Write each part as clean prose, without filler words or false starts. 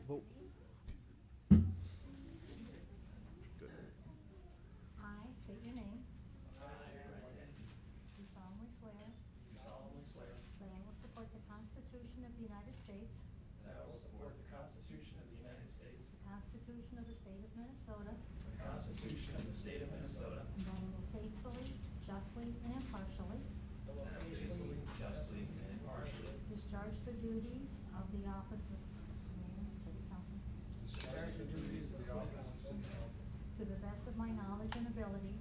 Vote. I state your name. Do solemnly swear that I will support the Constitution of the United States, That I will support the Constitution of the United States, the Constitution of the State of Minnesota, the Constitution of the State of Minnesota, and that I will faithfully, justly, and impartially and that I will faithfully, justly, and impartially discharge the duties of the office of Mayor, City Council, discharge the duties of the office of City Council to the best of my knowledge and ability,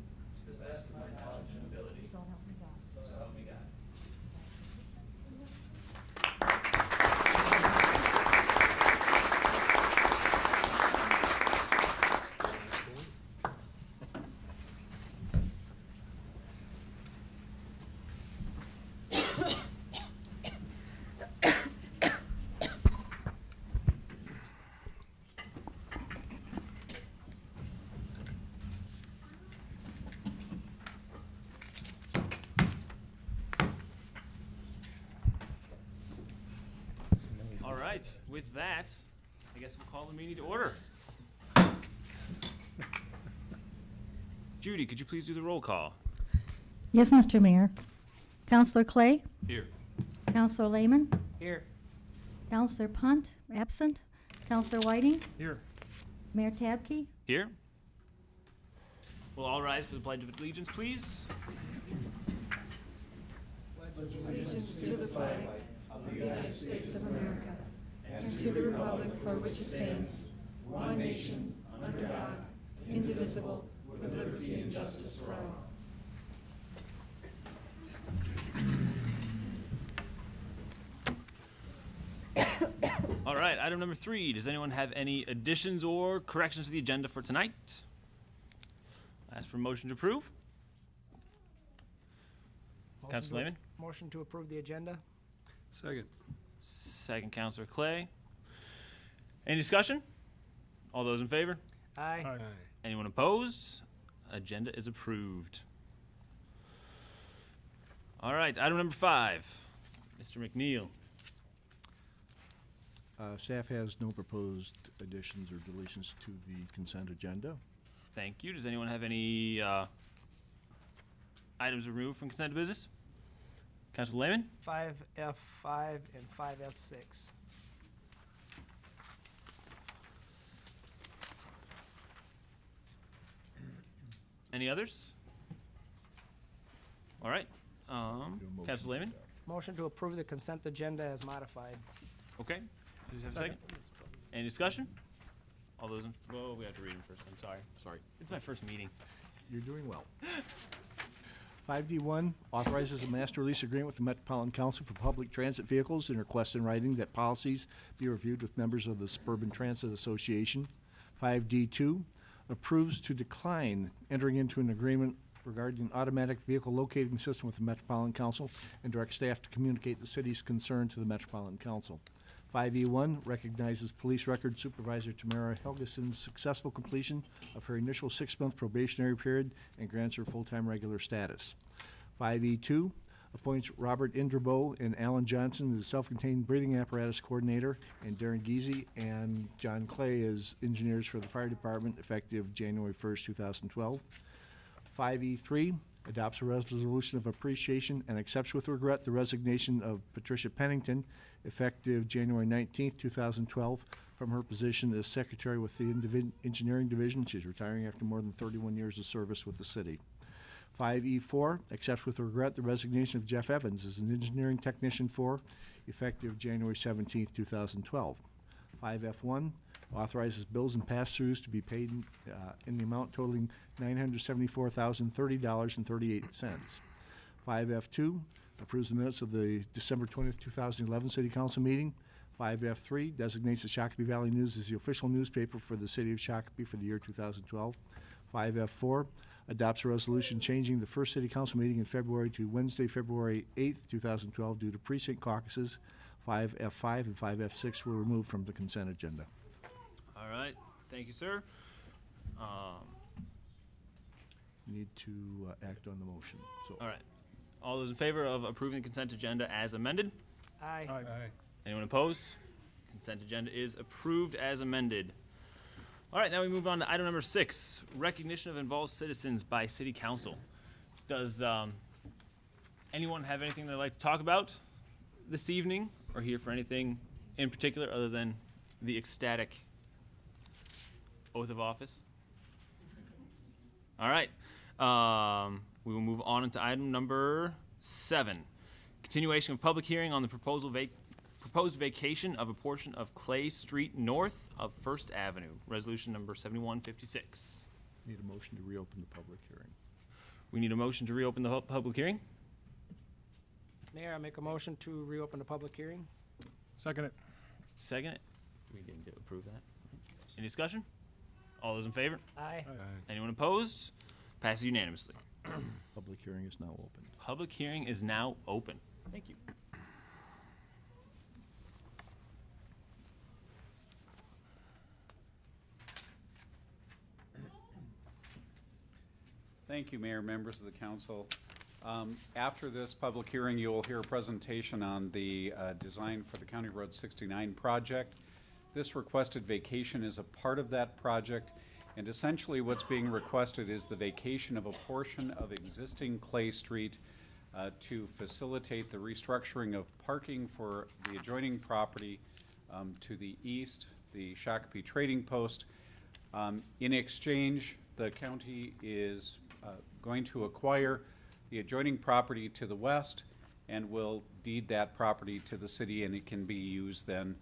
to the best of my knowledge and ability, so help me God. so help me God. All right, with that, I guess we'll call the meeting to order. Judy, could you please do the roll call? Yes, Mr. Mayor. Counselor Clay? Here. Counselor Lehman? Here. Counselor Punt, absent. Counselor Whiting? Here. Mayor Tabke? Here. We'll all rise for the Pledge of Allegiance, please. Allegiance to the flag of the United States of America and to the republic for which it stands, one nation, under God, indivisible, with liberty and justice for all. All right, item number 3. Does anyone have any additions or corrections to the agenda for tonight? Ask for motion to approve. Councilor Lehman? Motion to approve the agenda? Second. Second, Councilor Clay. Any discussion? All those in favor? Aye. Anyone opposed? Agenda is approved. All right, item number 5. Mr. McNeil. Staff has no proposed additions or deletions to the consent agenda. Thank you. Does anyone have any items removed from consent business? Councilor Lehman? 5F5 and 5S6. Any others? All right. Councilor Lehman? Motion to approve the consent agenda as modified. Okay. Does have a second? Any discussion? All those in, well, we have to read them first. I'm sorry. Sorry. It's my first meeting. You're doing well. 5D1 authorizes a master lease agreement with the Metropolitan Council for Public Transit Vehicles and requests in writing that policies be reviewed with members of the Suburban Transit Association. 5D2 approves to decline entering into an agreement regarding an automatic vehicle locating system with the Metropolitan Council and directs staff to communicate the city's concern to the Metropolitan Council. 5E1 recognizes Police Record Supervisor Tamara Helgeson's successful completion of her initial 6-month probationary period and grants her full-time regular status. 5E2 appoints Robert Indrabo and Alan Johnson as self-contained breathing apparatus coordinator and Darren Giese and John Clay as engineers for the fire department effective January 1st, 2012. 5E3 adopts a resolution of appreciation and accepts with regret the resignation of Patricia Pennington effective January 19th, 2012 from her position as secretary with the engineering division. She's retiring after more than 31 years of service with the city. 5E4 accepts with regret the resignation of Jeff Evans as an engineering technician 4 effective January 17th, 2012. 5F1 authorizes bills and pass-throughs to be paid in the amount totaling $974,030.38. 5F2 approves the minutes of the December 20th, 2011 City Council meeting. 5F3 designates the Shakopee Valley News as the official newspaper for the city of Shakopee for the year 2012. 5F4 adopts a resolution changing the first City Council meeting in February to Wednesday, February 8th, 2012 due to precinct caucuses. 5F5 and 5F6 were removed from the consent agenda. All right. Thank you, sir. Need to act on the motion. So. All right. All those in favor of approving the consent agenda as amended? Aye. Anyone opposed? Consent agenda is approved as amended. All right, now we move on to item number 6, recognition of involved citizens by City Council. Does anyone have anything they'd like to talk about this evening, or here for anything in particular other than the ecstatic oath of office? All right, we will move on into item number 7, continuation of public hearing on the proposed vacation of a portion of Clay Street north of First Avenue, resolution number 7156. Need a motion to reopen the public hearing. We need a motion to reopen the public hearing. Mayor, I make a motion to reopen the public hearing. Second it. Second it. We didn't approve that. Any discussion? All those in favor? Aye. Anyone opposed? Passes unanimously. Public hearing is now open. Public hearing is now open. Thank you. Thank you, Mayor, members of the council. After this public hearing, you will hear a presentation on the design for the County Road 69 project. This requested vacation is a part of that project, and essentially what's being requested is the vacation of a portion of existing Clay Street to facilitate the restructuring of parking for the adjoining property to the east, the Shakopee Trading Post. In exchange, the county is going to acquire the adjoining property to the west and will deed that property to the city, and it can be used then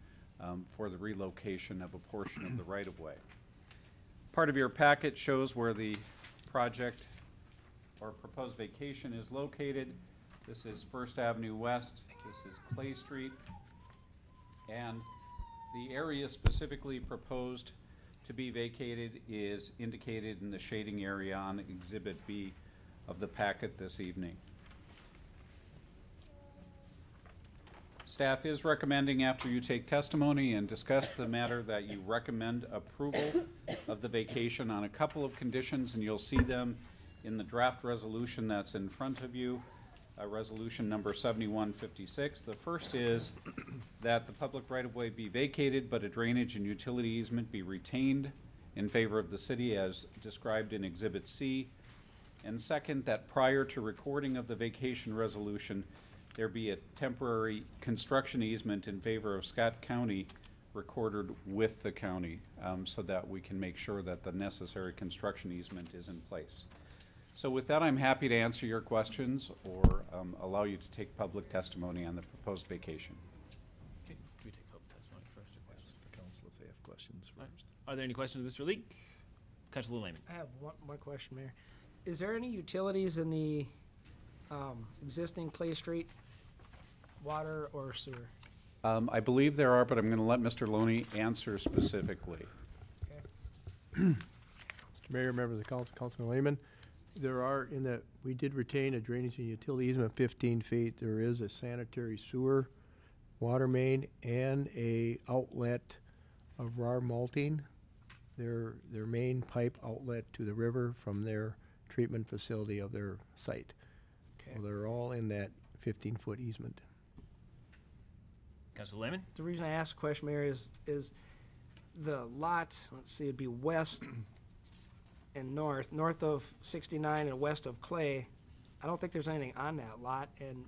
for the relocation of a portion of the right-of-way. Part of your packet shows where the project or proposed vacation is located. This is First Avenue West, this is Clay Street, and the area specifically proposed to be vacated is indicated in the shading area on Exhibit B of the packet this evening. Staff is recommending, after you take testimony and discuss the matter, that you recommend approval of the vacation on a couple of conditions, and you'll see them in the draft resolution that's in front of you, resolution number 7156. The first is that the public right-of-way be vacated, but a drainage and utility easement be retained in favor of the city as described in Exhibit C. And second, that prior to recording of the vacation resolution, there be a temporary construction easement in favor of Scott County recorded with the county, so that we can make sure that the necessary construction easement is in place. So with that, I'm happy to answer your questions or allow you to take public testimony on the proposed vacation. Okay. Do we take public testimony first or questions? Ask the council if they have questions All right. first. Are there any questions of Mr. Leek? Councilor Lehman. I have one question, Mayor. Is there any utilities in the existing Clay Street, water or sewer? I believe there are, but I'm going to let Mr. Loney answer specifically. Okay. Mr. Mayor, members of the council, Councilman Lehman, there are we did retain a drainage and utility easement 15 feet. There is a sanitary sewer, water main, and a outlet of raw malting, their main pipe outlet to the river from their treatment facility of their site. Okay. So they're all in that 15-foot easement. Councilor Lehman. The reason I asked the question, Mayor, is the lot, let's see, it'd be west and north of 69 and west of Clay. I don't think there's anything on that lot, and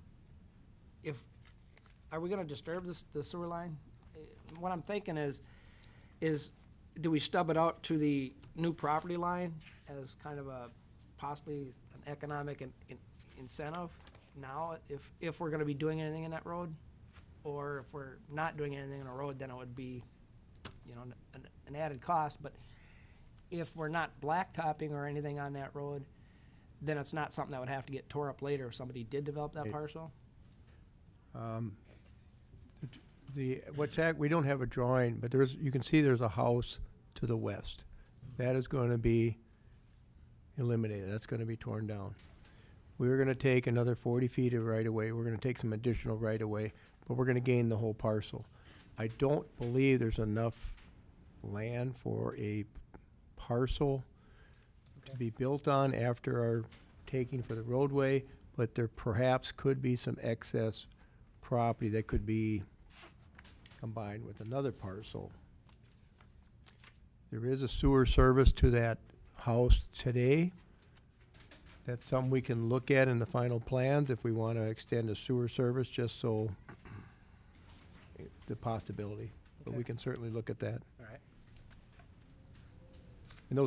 are we gonna disturb the sewer line? What I'm thinking is do we stub it out to the new property line as kind of a possibly an economic incentive now if we're gonna be doing anything in that road? Or if we're not doing anything in a road, then it would be, an added cost. But if we're not blacktopping or anything on that road, then it's not something that would have to get tore up later if somebody did develop that parcel? We don't have a drawing, but you can see there's a house to the west. That is going to be eliminated. That's going to be torn down. We're going to take another 40 feet of right-of-way. We're going to take some additional right-of-way, but we're going to gain the whole parcel. I don't believe there's enough land for a parcel to be built on after our taking for the roadway, but there perhaps could be some excess property that could be combined with another parcel. There is a sewer service to that house today. That's something we can look at in the final plans if we want to extend a sewer service, just so the possibility. But we Okay. can certainly look at that. All right. And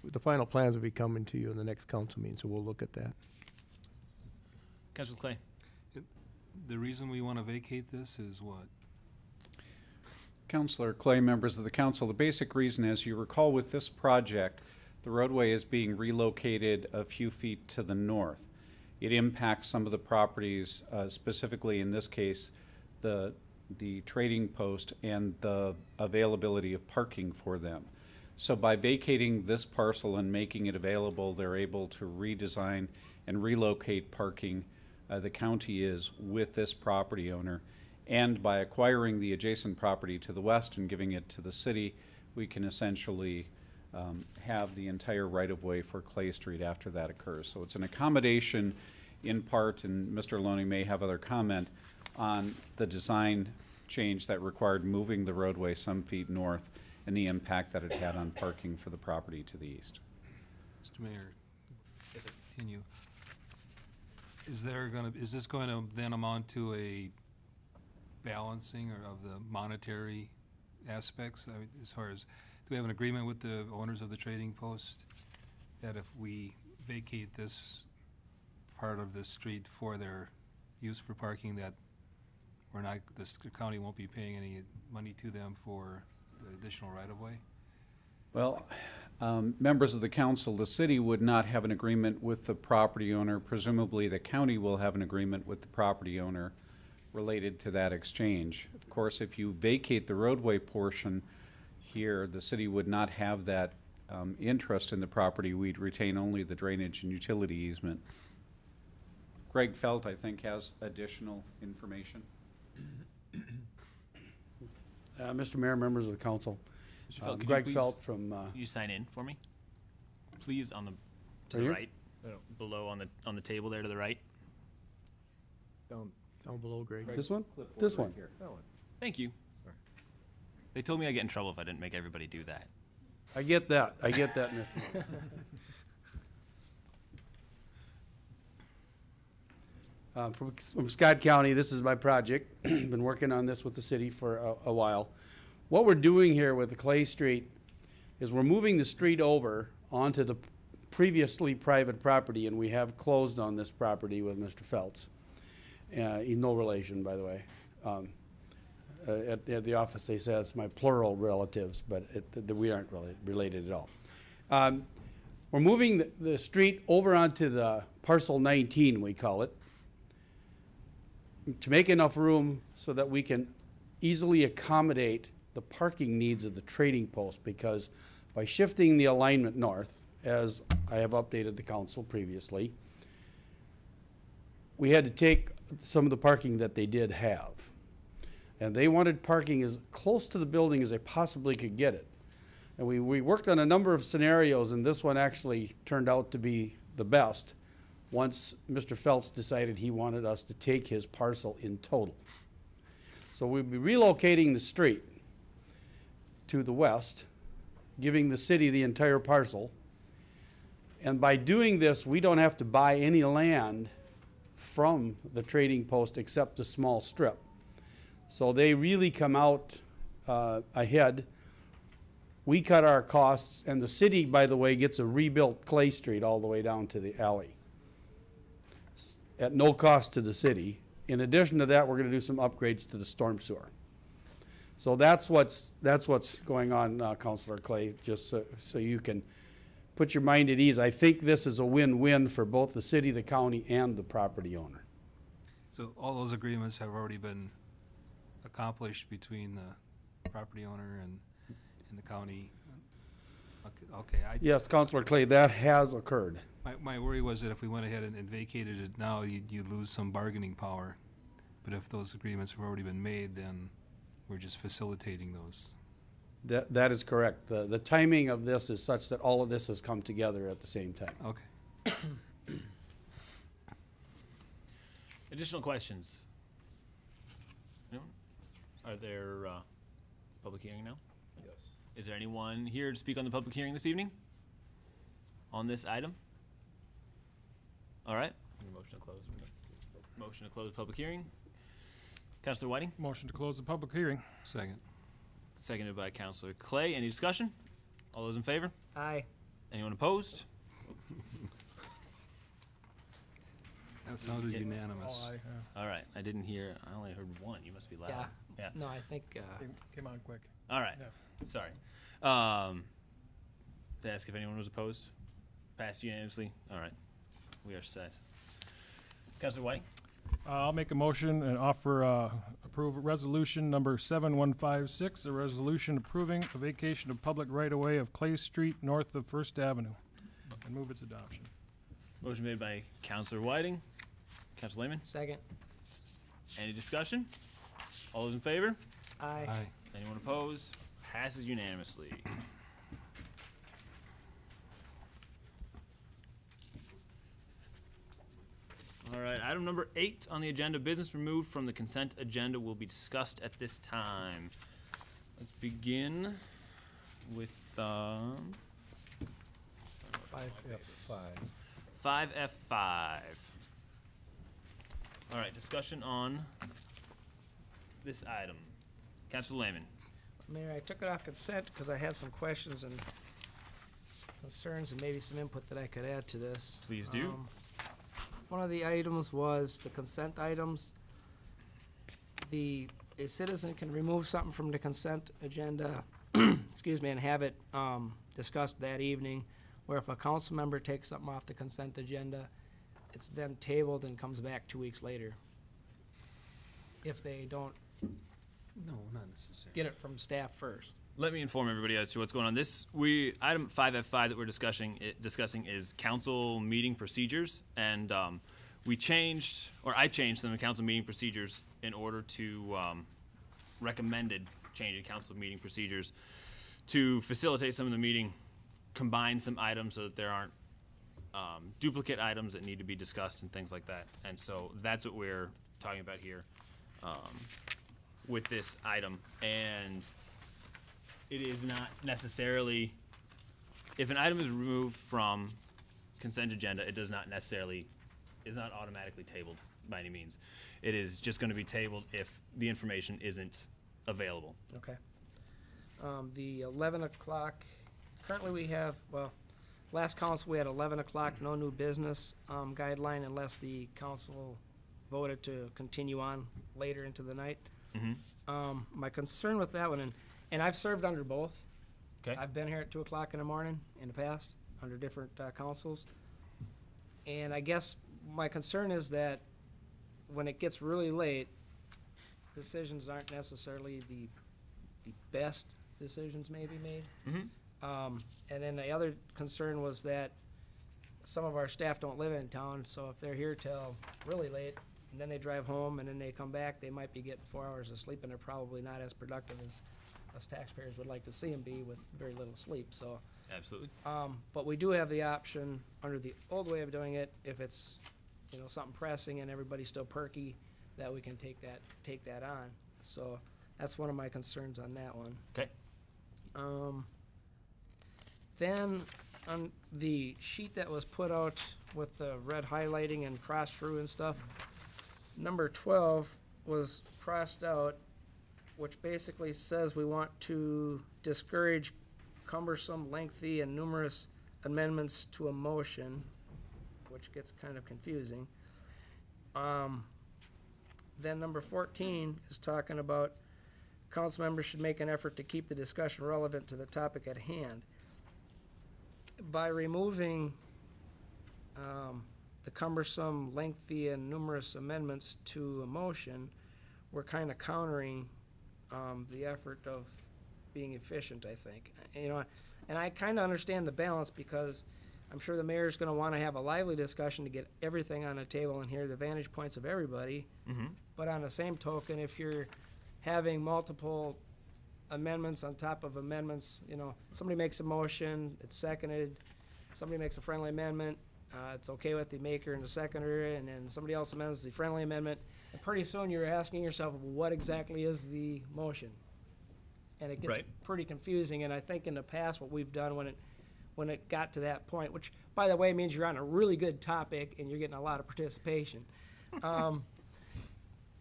the final plans will be coming to you in the next council meeting, so we'll look at that. Councilor Clay? The reason we want to vacate this is what? Councilor Clay, members of the council, the basic reason, as you recall with this project, the roadway is being relocated a few feet to the north. It impacts some of the properties, specifically in this case, the trading post and the availability of parking for them. So by vacating this parcel and making it available, they're able to redesign and relocate parking. The county is with this property owner. And by acquiring the adjacent property to the west and giving it to the city, we can essentially have the entire right-of-way for Clay Street after that occurs. So it's an accommodation in part, and Mr. Loney may have other comment on the design change that required moving the roadway some feet north and the impact that it had on parking for the property to the east. Mr. Mayor, continue. Is this going to then amount to a balancing of the monetary aspects? I mean, as far as, do we have an agreement with the owners of the trading post that if we vacate this part of the street for their use for parking, that the county won't be paying any money to them for the additional right-of-way? Well, members of the council, the city would not have an agreement with the property owner. Presumably, the county will have an agreement with the property owner related to that exchange. Of course, if you vacate the roadway portion here, the city would not have that interest in the property. We'd retain only the drainage and utility easement. Greg Felt, I think, has additional information. Mr. Mayor, members of the council, Mr. Felt, could you Greg please- Felt from, Can you sign in for me? Please, to Right the here? right, below on the table there to the right. Down Below, Greg. this one? Clipboard This right one. here. that one. Thank you. They told me I'd get in trouble if I didn't make everybody do that. I get that, Mr. Mayor. From Scott County, this is my project. Been working on this with the city for a while. What we're doing here with the Clay Street is we're moving the street over onto the previously private property, and we have closed on this property with Mr. Feltz. He's no relation, by the way. At the office, they say it's my plural relatives, but we aren't really related at all. We're moving the street over onto the parcel 19, we call it, to make enough room so that we can easily accommodate the parking needs of the trading post, because by shifting the alignment north, as I have updated the council previously, we had to take some of the parking that they did have. And they wanted parking as close to the building as they possibly could get it. And we worked on a number of scenarios, and this one actually turned out to be the best once Mr. Feltz decided he wanted us to take his parcel in total. So we'll be relocating the street to the west, giving the city the entire parcel. And by doing this, we don't have to buy any land from the trading post except a small strip. So they really come out ahead. We cut our costs, and the city, by the way, gets a rebuilt Clay Street all the way down to the alley at no cost to the city. In addition to that, we're going to do some upgrades to the storm sewer. So that's what's going on, Councilor Clay, just so you can put your mind at ease. I think this is a win-win for both the city, the county, and the property owner. So all those agreements have already been accomplished between the property owner and the county? Okay. Yes, Councilor Clay, that has occurred. My worry was that if we went ahead and vacated it now, you'd lose some bargaining power. But if those agreements have already been made, then we're just facilitating those. That is correct. The timing of this is such that all of this has come together at the same time. Okay. Additional questions? No? Are there, public hearing now? Yes. Is there anyone here to speak on the public hearing this evening? On this item? All right. Motion to close. Motion to close the public hearing. Counselor Whiting, Motion to close the public hearing. Second. seconded by Counselor Clay. Any discussion? All those in favor? Aye. Anyone opposed? That sounded unanimous. All right. I didn't hear. I only heard one. You must be loud. Yeah. Yeah. No, I think, Came on quick. All right. Yeah. Sorry. To ask if anyone was opposed? Passed unanimously? All right. We are set. Counselor Whiting? I'll make a motion and offer, approve resolution number 7156, a resolution approving a vacation of public right-of-way of Clay Street north of First Avenue, and move its adoption. Motion made by Counselor Whiting. Counselor Lehman? second. Any discussion? All those in favor? Aye. Aye. Anyone opposed? Passes unanimously. All right, item number 8 on the agenda, business removed from the consent agenda will be discussed at this time. Let's begin with 5F5. All right, discussion on this item. Councilor Lehman. Mayor, I took it off consent because I had some questions and concerns and maybe some input that I could add to this. Please do. One of the items was the consent items. A citizen can remove something from the consent agenda, excuse me, and have it discussed that evening, where if a council member takes something off the consent agenda, it's then tabled and comes back 2 weeks later. If they don't No, not necessarily. get it from staff first. Let me inform everybody as to what's going on. Item 5F5 that we're discussing is council meeting procedures, and I changed some of the council meeting procedures in order to recommended change in council meeting procedures to facilitate some of the meeting, combine some items so that there aren't duplicate items that need to be discussed and things like that. And so that's what we're talking about here with this item. And it is not necessarily, if an item is removed from consent agenda, it does not necessarily, is not automatically tabled by any means. It is just going to be tabled if the information isn't available. Okay. The 11 o'clock, currently we have, last council we had 11 o'clock, no new business guideline unless the council voted to continue on later into the night. My concern with that one, and I've served under both. Okay. I've been here at 2 o'clock in the morning in the past under different councils. And I guess my concern is that when it gets really late, decisions aren't necessarily the best decisions maybe made. And then the other concern was that some of our staff don't live in town, so if they're here till really late, and then they drive home, and then they come back, they might be getting 4 hours of sleep, and they're probably not as productive as us taxpayers would like to see them be with very little sleep, so. Absolutely. But we do have the option, under the old way of doing it, if it's, something pressing and everybody's still perky, that we can take that on. So that's one of my concerns on that one. Okay. Then on the sheet that was put out with the red highlighting and crossed through and stuff, number 12 was crossed out, which basically says we want to discourage cumbersome, lengthy, and numerous amendments to a motion, which gets kind of confusing. Then number 14 is talking about council members should make an effort to keep the discussion relevant to the topic at hand. By removing the cumbersome, lengthy, and numerous amendments to a motion, we're kind of countering the effort of being efficient, I think. And I kind of understand the balance because I'm sure the mayor's going to want to have a lively discussion to get everything on the table and hear the vantage points of everybody. But on the same token, if you're having multiple amendments on top of amendments, somebody makes a motion, it's seconded, somebody makes a friendly amendment, it's okay with the maker and the seconder, and then somebody else amends the friendly amendment. And pretty soon you're asking yourself, what exactly is the motion? And it gets Right. pretty confusing, and I think in the past what we've done when it got to that point, which, by the way, means you're on a really good topic and you're getting a lot of participation.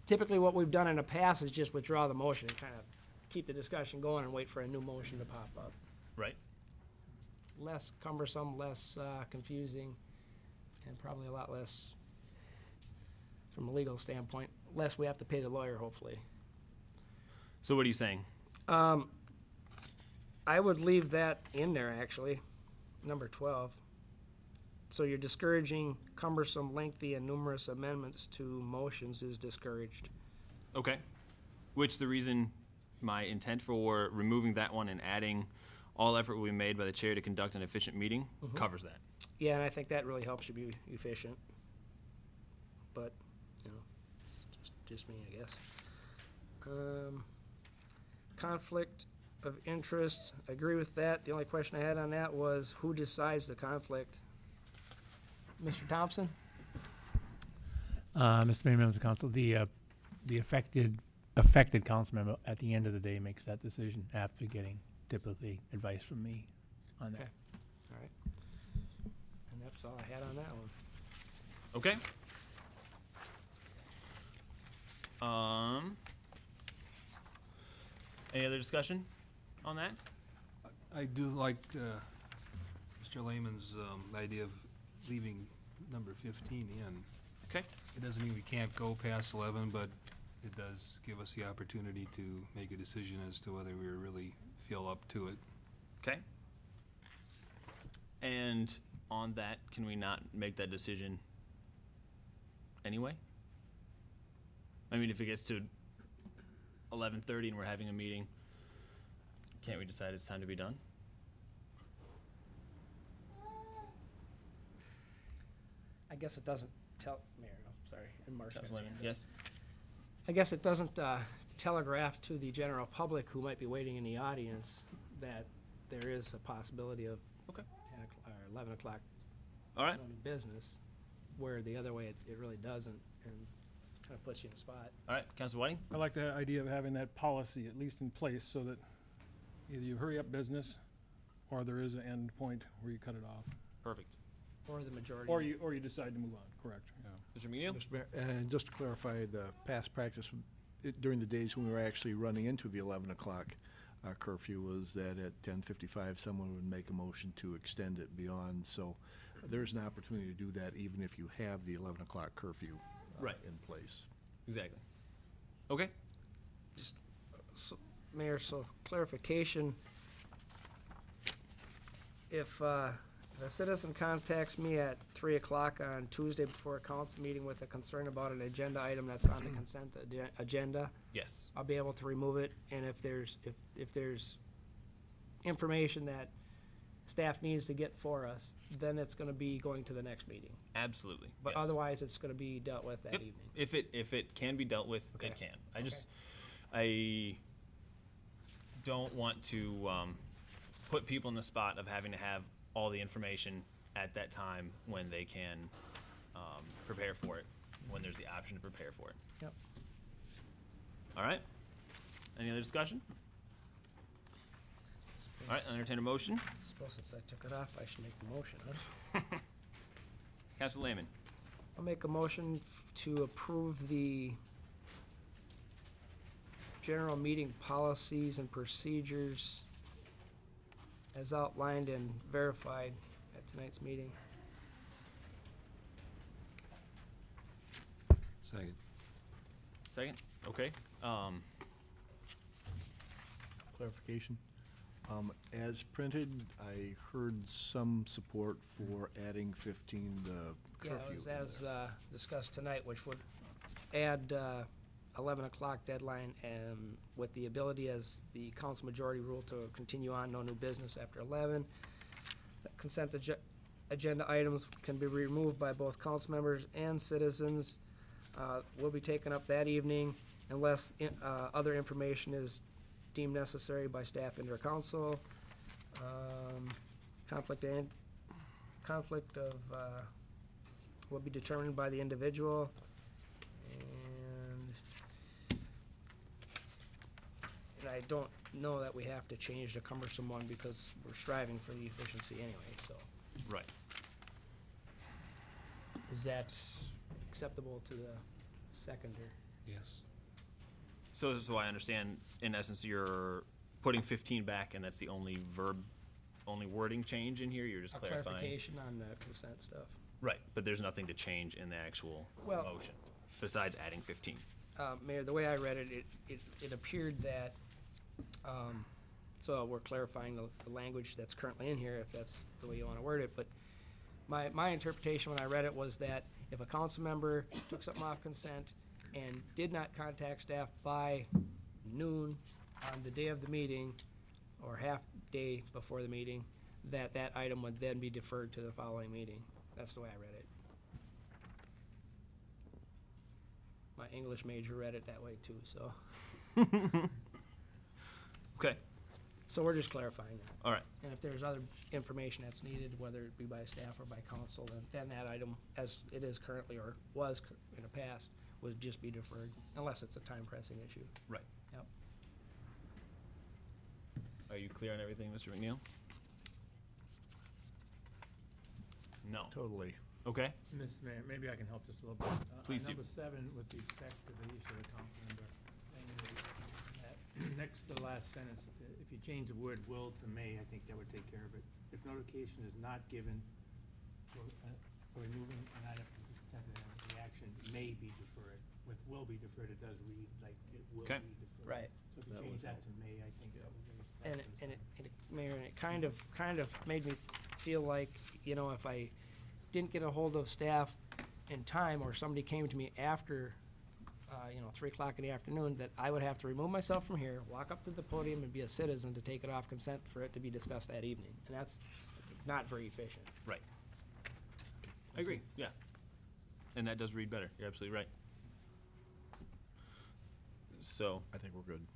Typically what we've done in the past is just withdraw the motion and kind of keep the discussion going and wait for a new motion to pop up. Right. Less cumbersome, less confusing, and probably a lot less, from a legal standpoint, less we have to pay the lawyer, hopefully. So what are you saying? I would leave that in there, actually, number 12. So you're discouraging cumbersome, lengthy, and numerous amendments to motions is discouraged. Okay. Which the reason, my intent for removing that one and adding all effort will be made by the chair to conduct an efficient meeting covers that. Yeah, and I think that really helps you be efficient. But, you know, just me, I guess. Conflict of interest, I agree with that. The only question I had on that was who decides the conflict? Mr. Thompson? Mr. Mayor, members of council, the affected council member at the end of the day makes that decision after getting typically advice from me on that. Okay. All right. And that's all I had on that one. Okay. Any other discussion on that? I do like Mr. Lehman's idea of leaving number 15 in. Okay. It doesn't mean we can't go past 11, but it does give us the opportunity to make a decision as to whether we really feel up to it. Okay. And on that, can we not make that decision anyway? I mean, if it gets to 11:30 and we're having a meeting, can't we decide it's time to be done? I guess it doesn't tell, Mayor, I'm sorry, and Mark's got his Councilman, hand up. yes? I guess it doesn't telegraph to the general public who might be waiting in the audience that there is a possibility of Okay. 10 o'clock, or 11 o'clock All right. on business, where the other way it really doesn't, and kind of puts you in a spot. All right, Councilor Whiting? I like the idea of having that policy at least in place so that either you hurry up business or there is an end point where you cut it off. Perfect. Or the majority. Or you decide to move on, correct, yeah. Mr. McNeil? Mr. Mayor, and just to clarify, the past practice during the days when we were actually running into the 11 o'clock curfew was that at 10:55, someone would make a motion to extend it beyond. So there's an opportunity to do that even if you have the 11 o'clock curfew Right. in place. Exactly. Okay. So, Mayor, so clarification, if a citizen contacts me at 3 o'clock on Tuesday before a council meeting with a concern about an agenda item that's on the consent agenda, Yes. I'll be able to remove it, and if there's information that staff needs to get for us, then it's gonna be going to the next meeting. Absolutely. But yes. otherwise, it's gonna be dealt with that Yep. evening. If it can be dealt with, Okay. it can. I don't want to put people in the spot of having to have all the information at that time when they can prepare for it, when there's the option to prepare for it. Yep. All right. Any other discussion? All right, I'll entertain a motion. I suppose since I took it off, I should make the motion, huh? Councilor Lehman. I'll make a motion to approve the general meeting policies and procedures as outlined and verified at tonight's meeting. Second. Second. Okay. Clarification. As printed, I heard some support for adding 15, the Yeah, curfew. it was in as there. discussed tonight, which would add 11 o'clock deadline, and with the ability as the council majority rule to continue on, no new business after 11. Consent agenda items can be removed by both council members and citizens. Will be taken up that evening unless other information is deemed necessary by staff and or council. Conflict of will be determined by the individual. And And I don't know that we have to change the cumbersome one because we're striving for the efficiency anyway, so. Right. Is that acceptable to the seconder? Yes. So I understand, in essence, you're putting 15 back, and that's the only only wording change in here? You're just A clarifying? clarification on the consent stuff. Right, but there's nothing to change in the actual Well- motion, besides adding 15. Mayor, the way I read it, it appeared that, so we're clarifying the language that's currently in here, if that's the way you want to word it, but my interpretation when I read it was that if a council member took something off consent and did not contact staff by noon on the day of the meeting, or half day before the meeting, that item would then be deferred to the following meeting. That's the way I read it. My English major read it that way too, so. Okay, So we're just clarifying that. all right. And if there's other information that's needed, whether it be by staff or by council, then that item, as it is currently or was in the past, would just be deferred, unless it's a time pressing issue. Right. Yep. Are you clear on everything, Mr. McNeil? No. Totally. Okay. Mr. Mayor, maybe I can help just a little bit. Please do. Number 7, with respect to the use of the council member language, next to the last sentence, if you change the word will to may, I think that would take care of it. If notification is not given for removing an item from the consent agenda, the action may be deferred. With will be deferred, it does read like it will Okay. be deferred. Right. So if you change that to may, I think that would raise that And concern. Mayor, and it kind of made me feel like, you know, if I didn't get a hold of staff in time, or somebody came to me after, 3 o'clock in the afternoon, that I would have to remove myself from here, walk up to the podium and be a citizen to take it off consent for it to be discussed that evening. And that's not very efficient. Right. I agree, yeah. And that does read better. You're absolutely right. So, I think we're good.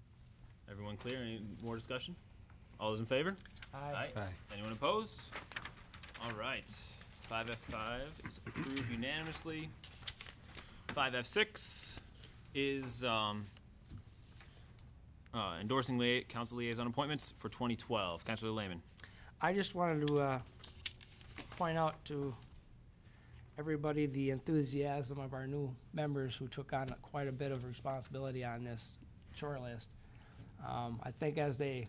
everyone clear? Any more discussion? All those in favor? Aye. Aye. Anyone opposed? All right. 5F5 is approved unanimously. 5F6 is endorsing council liaison appointments for 2012. Councilor Lehman. I just wanted to point out to everybody the enthusiasm of our new members who took on quite a bit of responsibility on this chore list. I think as they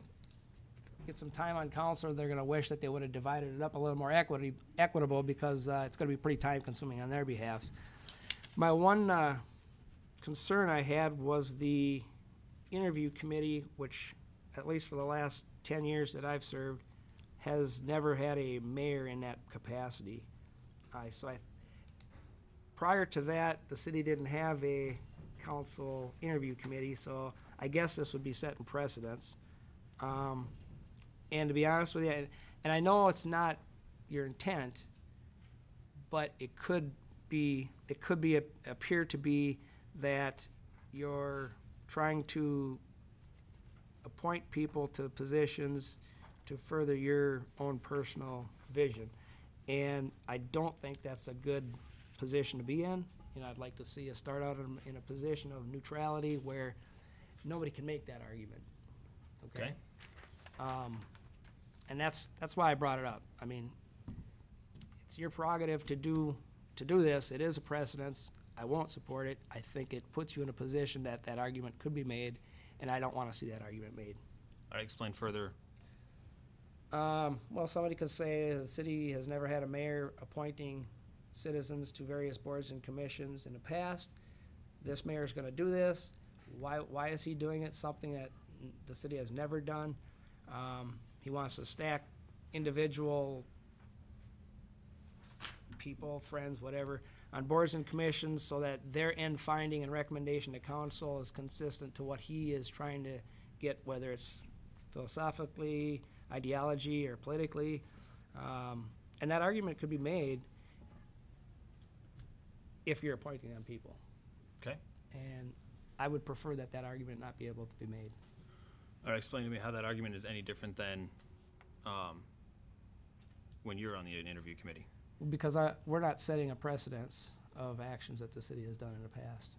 get some time on council, they're going to wish that they would have divided it up a little more equitable, because it's going to be pretty time consuming on their behalfs. My one concern I had was the interview committee, which, at least for the last 10 years that I've served, has never had a mayor in that capacity. Prior to that, the city didn't have a council interview committee, so I guess this would be setting precedents. And to be honest with you, and I know it's not your intent, but it could appear to be that you're trying to appoint people to positions to further your own personal vision. And I don't think that's a good position to be in. I'd like to see us start out in a position of neutrality where nobody can make that argument. Okay? And that's why I brought it up. I mean, it's your prerogative to do this. It is a precedence. I won't support it. I think it puts you in a position that argument could be made, and I don't want to see that argument made. All right, explain further. Well, somebody could say the city has never had a mayor appointing citizens to various boards and commissions in the past. This mayor's going to do this. Why is he doing it? Something that the city has never done. He wants to stack individual people, friends, whatever, on boards and commissions so that their end finding and recommendation to council is consistent to what he is trying to get, whether it's philosophically, ideology, or politically. And that argument could be made if you're appointing them people. Okay. And I would prefer that argument not be able to be made. All right, explain to me how that argument is any different than when you're on the interview committee. Because we're not setting a precedence of actions that the city has done in the past.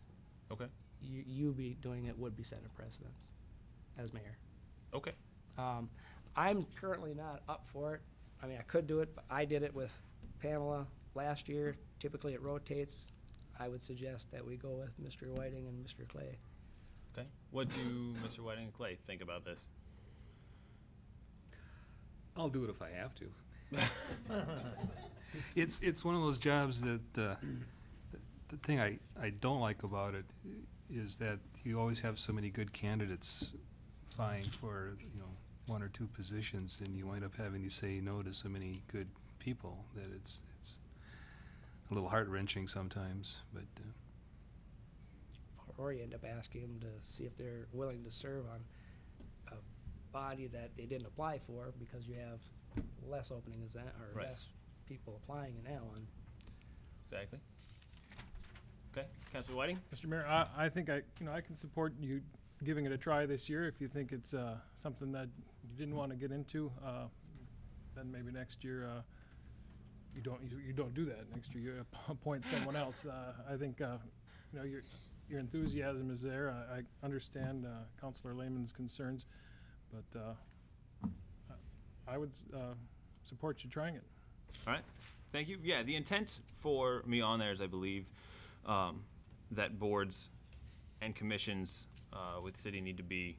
Okay. You be doing it would be setting a precedence. as mayor. Okay. I'm currently not up for it. I mean, I could do it, but I did it with Pamela last year. Typically, it rotates. I would suggest that we go with Mr. Whiting and Mr. Clay. Okay. What do Mr. Whiting and Clay think about this? I'll do it if I have to. It's one of those jobs that, the thing I don't like about it is that you always have so many good candidates vying for, one or two positions, and you wind up having to say no to so many good people that it's a little heart-wrenching sometimes, but, Or you end up asking them to see if they're willing to serve on a body that they didn't apply for because you have less openings than, or Right. less people applying in that one. Exactly. Okay. Councilor Whiting? Mr. Mayor, I think I can support you giving it a try this year. If you think it's something that you didn't want to get into, then maybe next year you don't do that. Next year you appoint someone else. I think your enthusiasm is there. I understand Councilor Lehman's concerns, but I would support you trying it. All right. Thank you. Yeah, the intent for me on there is, I believe, that boards and commissions with city need to be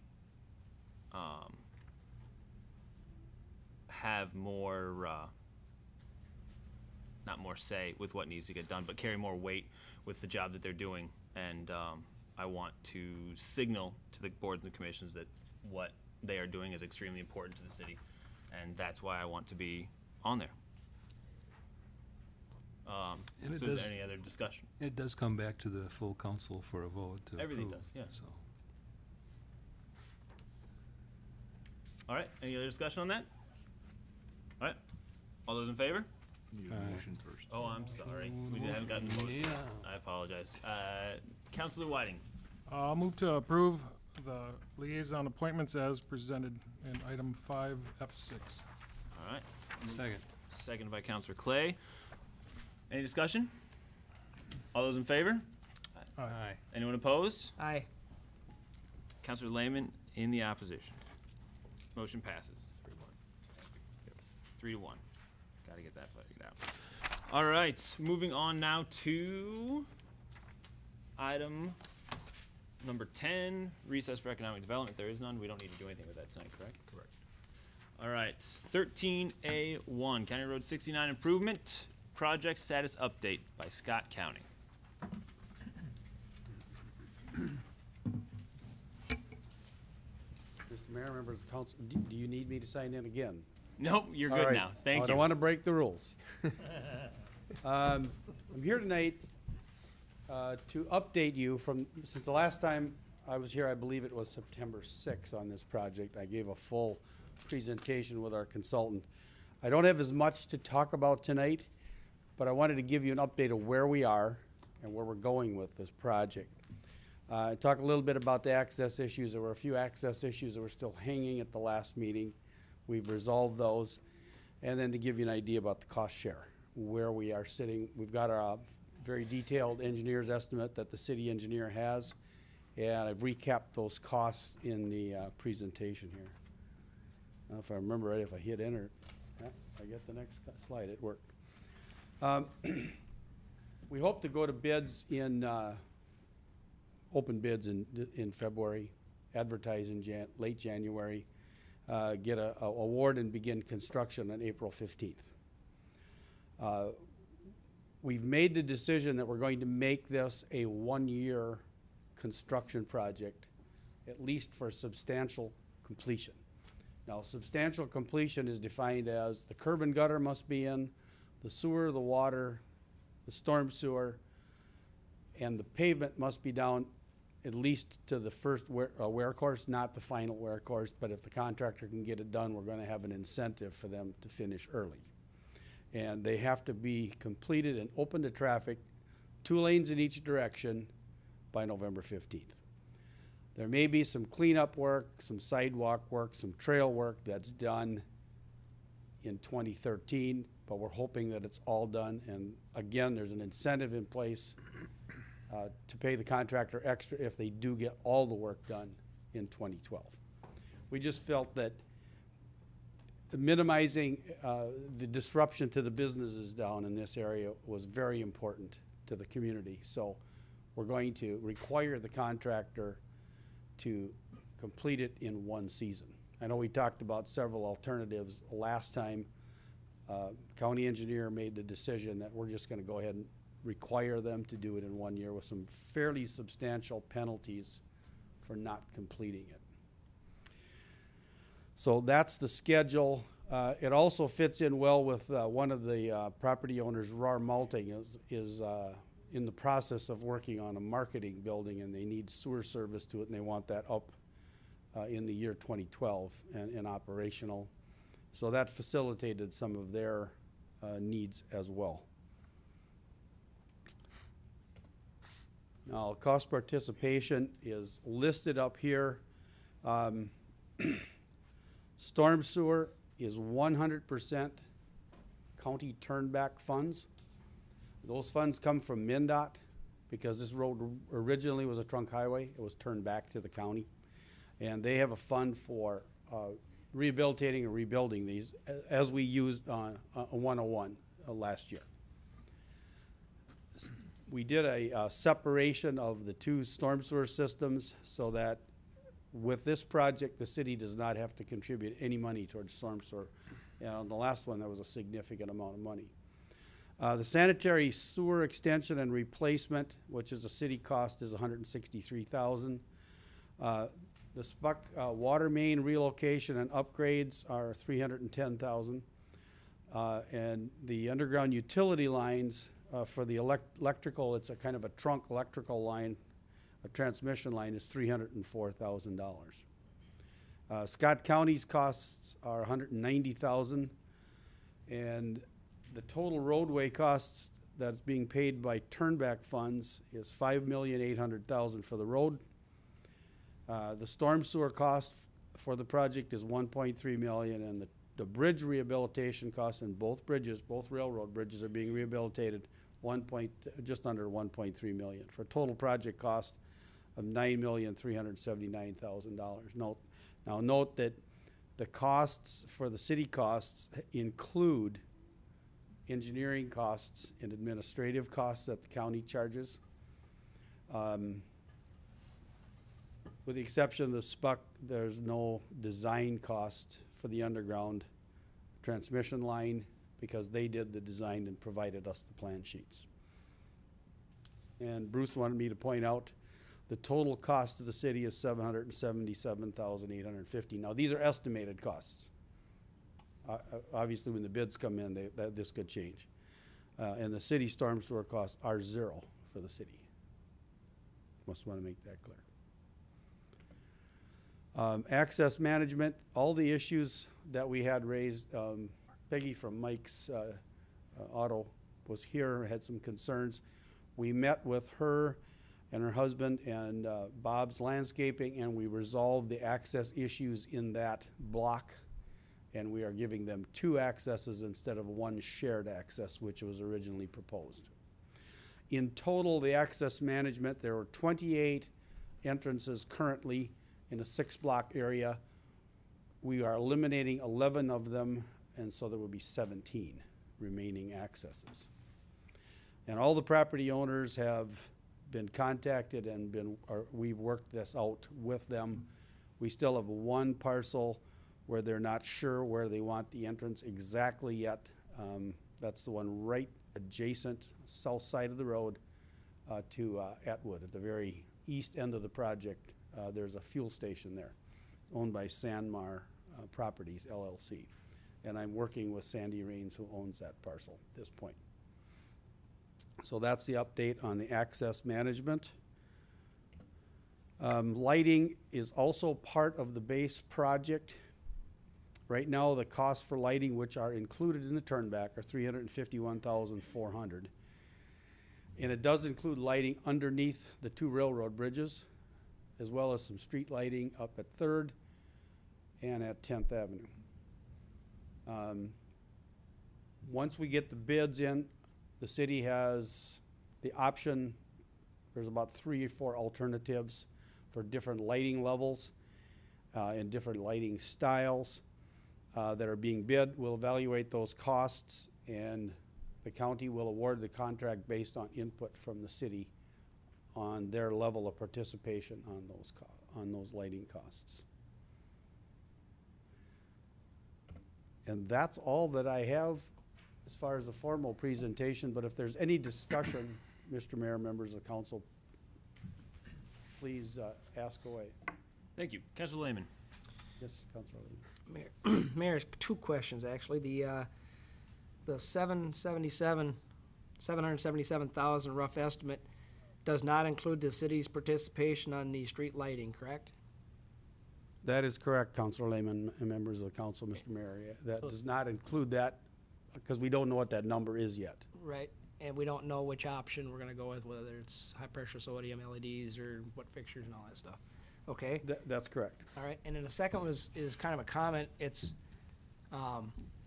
have more, not more say with what needs to get done, but carry more weight with the job that they're doing. And I want to signal to the boards and commissions that what they are doing is extremely important to the city, and that's why I want to be on there. And it So is does- there any other discussion? it does come back to the full council for a vote to Everything approve, does, yeah. so. All right, any other discussion on that? All right, all those in favor? Need a Aye. motion first. Oh, I'm sorry, we haven't gotten the motion. Yeah. I apologize. Councilor Whiting, I'll move to approve the liaison appointments as presented in item 5F6. all right, Second. seconded by Councilor Clay. Any discussion? All those in favor? Aye. Anyone opposed? Aye. Councilor Lehman in the opposition. Motion passes. 3-1. Gotta get that figured out. All right, moving on now to item number 10, recess for economic development. There is none. We don't need to do anything with that tonight, correct? Correct. All right, 13A1, County Road 69 improvement, project status update by Scott County. Mr. Mayor, members of the council, do you need me to sign in again? Nope, you're All good right. now. Thank I you. don't want to break the rules. I'm here tonight to update you since the last time I was here, I believe it was September 6th on this project. I gave a full presentation with our consultant. I don't have as much to talk about tonight, but I wanted to give you an update of where we are and where we're going with this project. Talk a little bit about the access issues. There were a few access issues that were still hanging at the last meeting. We've resolved those. And then to give you an idea about the cost share, where we are sitting. We've got a very detailed engineer's estimate that the city engineer has, and I've recapped those costs in the presentation here. Now, if I remember right, if I hit enter, I get the next slide, it worked. We hope to go to bids in, open bids in February, advertise in late January, get a award and begin construction on April 15th. We've made the decision that we're going to make this a one-year construction project, at least for substantial completion. Now, substantial completion is defined as the curb and gutter must be in, the sewer, the water, the storm sewer, and the pavement must be down at least to the first wear course, not the final wear course, but if the contractor can get it done, we're gonna have an incentive for them to finish early. And they have to be completed and open to traffic, 2 lanes in each direction by November 15th. There may be some cleanup work, some sidewalk work, some trail work that's done in 2013, but we're hoping that it's all done. And again, there's an incentive in place to pay the contractor extra if they do get all the work done in 2012. We just felt that minimizing the disruption to the businesses down in this area was very important to the community. So we're going to require the contractor to complete it in one season. I know we talked about several alternatives last time. County engineer made the decision that we're just gonna go ahead and require them to do it in 1 year with some fairly substantial penalties for not completing it. So that's the schedule. It also fits in well with one of the property owners, RAR Malting, is in the process of working on a marketing building, and they need sewer service to it, and they want that up in the year 2012 and operational. So that facilitated some of their needs as well. Now, cost participation is listed up here. Storm sewer is 100% county turnback funds. Those funds come from MnDOT because this road originally was a trunk highway. It was turned back to the county. And they have a fund for rehabilitating and rebuilding these as we used on 101 last year. We did a separation of the two storm sewer systems so that with this project, the city does not have to contribute any money towards storm sewer. And on the last one, that was a significant amount of money. The sanitary sewer extension and replacement, which is a city cost, is $163,000. The Spuck water main relocation and upgrades are $310,000. And the underground utility lines for the electrical, it's a kind of a trunk electrical line. A transmission line is $304,000. Scott County's costs are $190,000, and the total roadway costs that's being paid by turnback funds is $5,800,000 for the road. The storm sewer cost for the project is $1.3 million, and the bridge rehabilitation costs in both bridges, both railroad bridges, are being rehabilitated just under $1.3 million for a total project cost of $9,379,000. Now note that the costs for the city costs include engineering costs and administrative costs that the county charges. With the exception of the Spuck, there's no design cost for the underground transmission line because they did the design and provided us the plan sheets. And Bruce wanted me to point out the total cost of the city is $777,850. Now, these are estimated costs. Obviously, when the bids come in, this could change. And the city storm sewer costs are zero for the city. Must want to make that clear. Access management, all the issues that we had raised, Peggy from Mike's Auto was here, had some concerns. We met with her and her husband and Bob's Landscaping, and we resolved the access issues in that block, and we are giving them 2 accesses instead of 1 shared access, which was originally proposed. In total, the access management, there were 28 entrances currently in a 6-block area. We are eliminating 11 of them, and so there will be 17 remaining accesses. And all the property owners have been contacted and we've worked this out with them. We still have 1 parcel where they're not sure where they want the entrance exactly yet. That's the one right adjacent, south side of the road to Atwood. At the very east end of the project, there's a fuel station there, owned by Sanmar Properties, LLC. And I'm working with Sandy Raines, who owns that parcel at this point. So that's the update on the access management. Lighting is also part of the base project. Right now, the costs for lighting, which are included in the turnback, are $351,400. And it does include lighting underneath the 2 railroad bridges, as well as some street lighting up at 3rd and at 10th Avenue. Once we get the bids in, the city has the option, there's about 3 or 4 alternatives for different lighting levels. and different lighting styles that are being bid. We'll evaluate those costs, and the county will award the contract based on input from the city on their level of participation on those lighting costs. And that's all that I have as far as the formal presentation, but if there's any discussion, Mr. Mayor, members of the council, please ask away. Thank you. Councilor Lehman. Yes, Councilor Lee. Mayor, two questions, actually. The 777,000 rough estimate does not include the city's participation on the street lighting, correct? That is correct, Councilor Lehman and members of the council, Mr. Mayor. Yeah, that does not include that because we don't know what that number is yet. Right, and we don't know which option we're gonna go with, whether it's high-pressure sodium LEDs or what fixtures and all that stuff. Okay? That's correct. All right, and then the second one is kind of a comment. It's,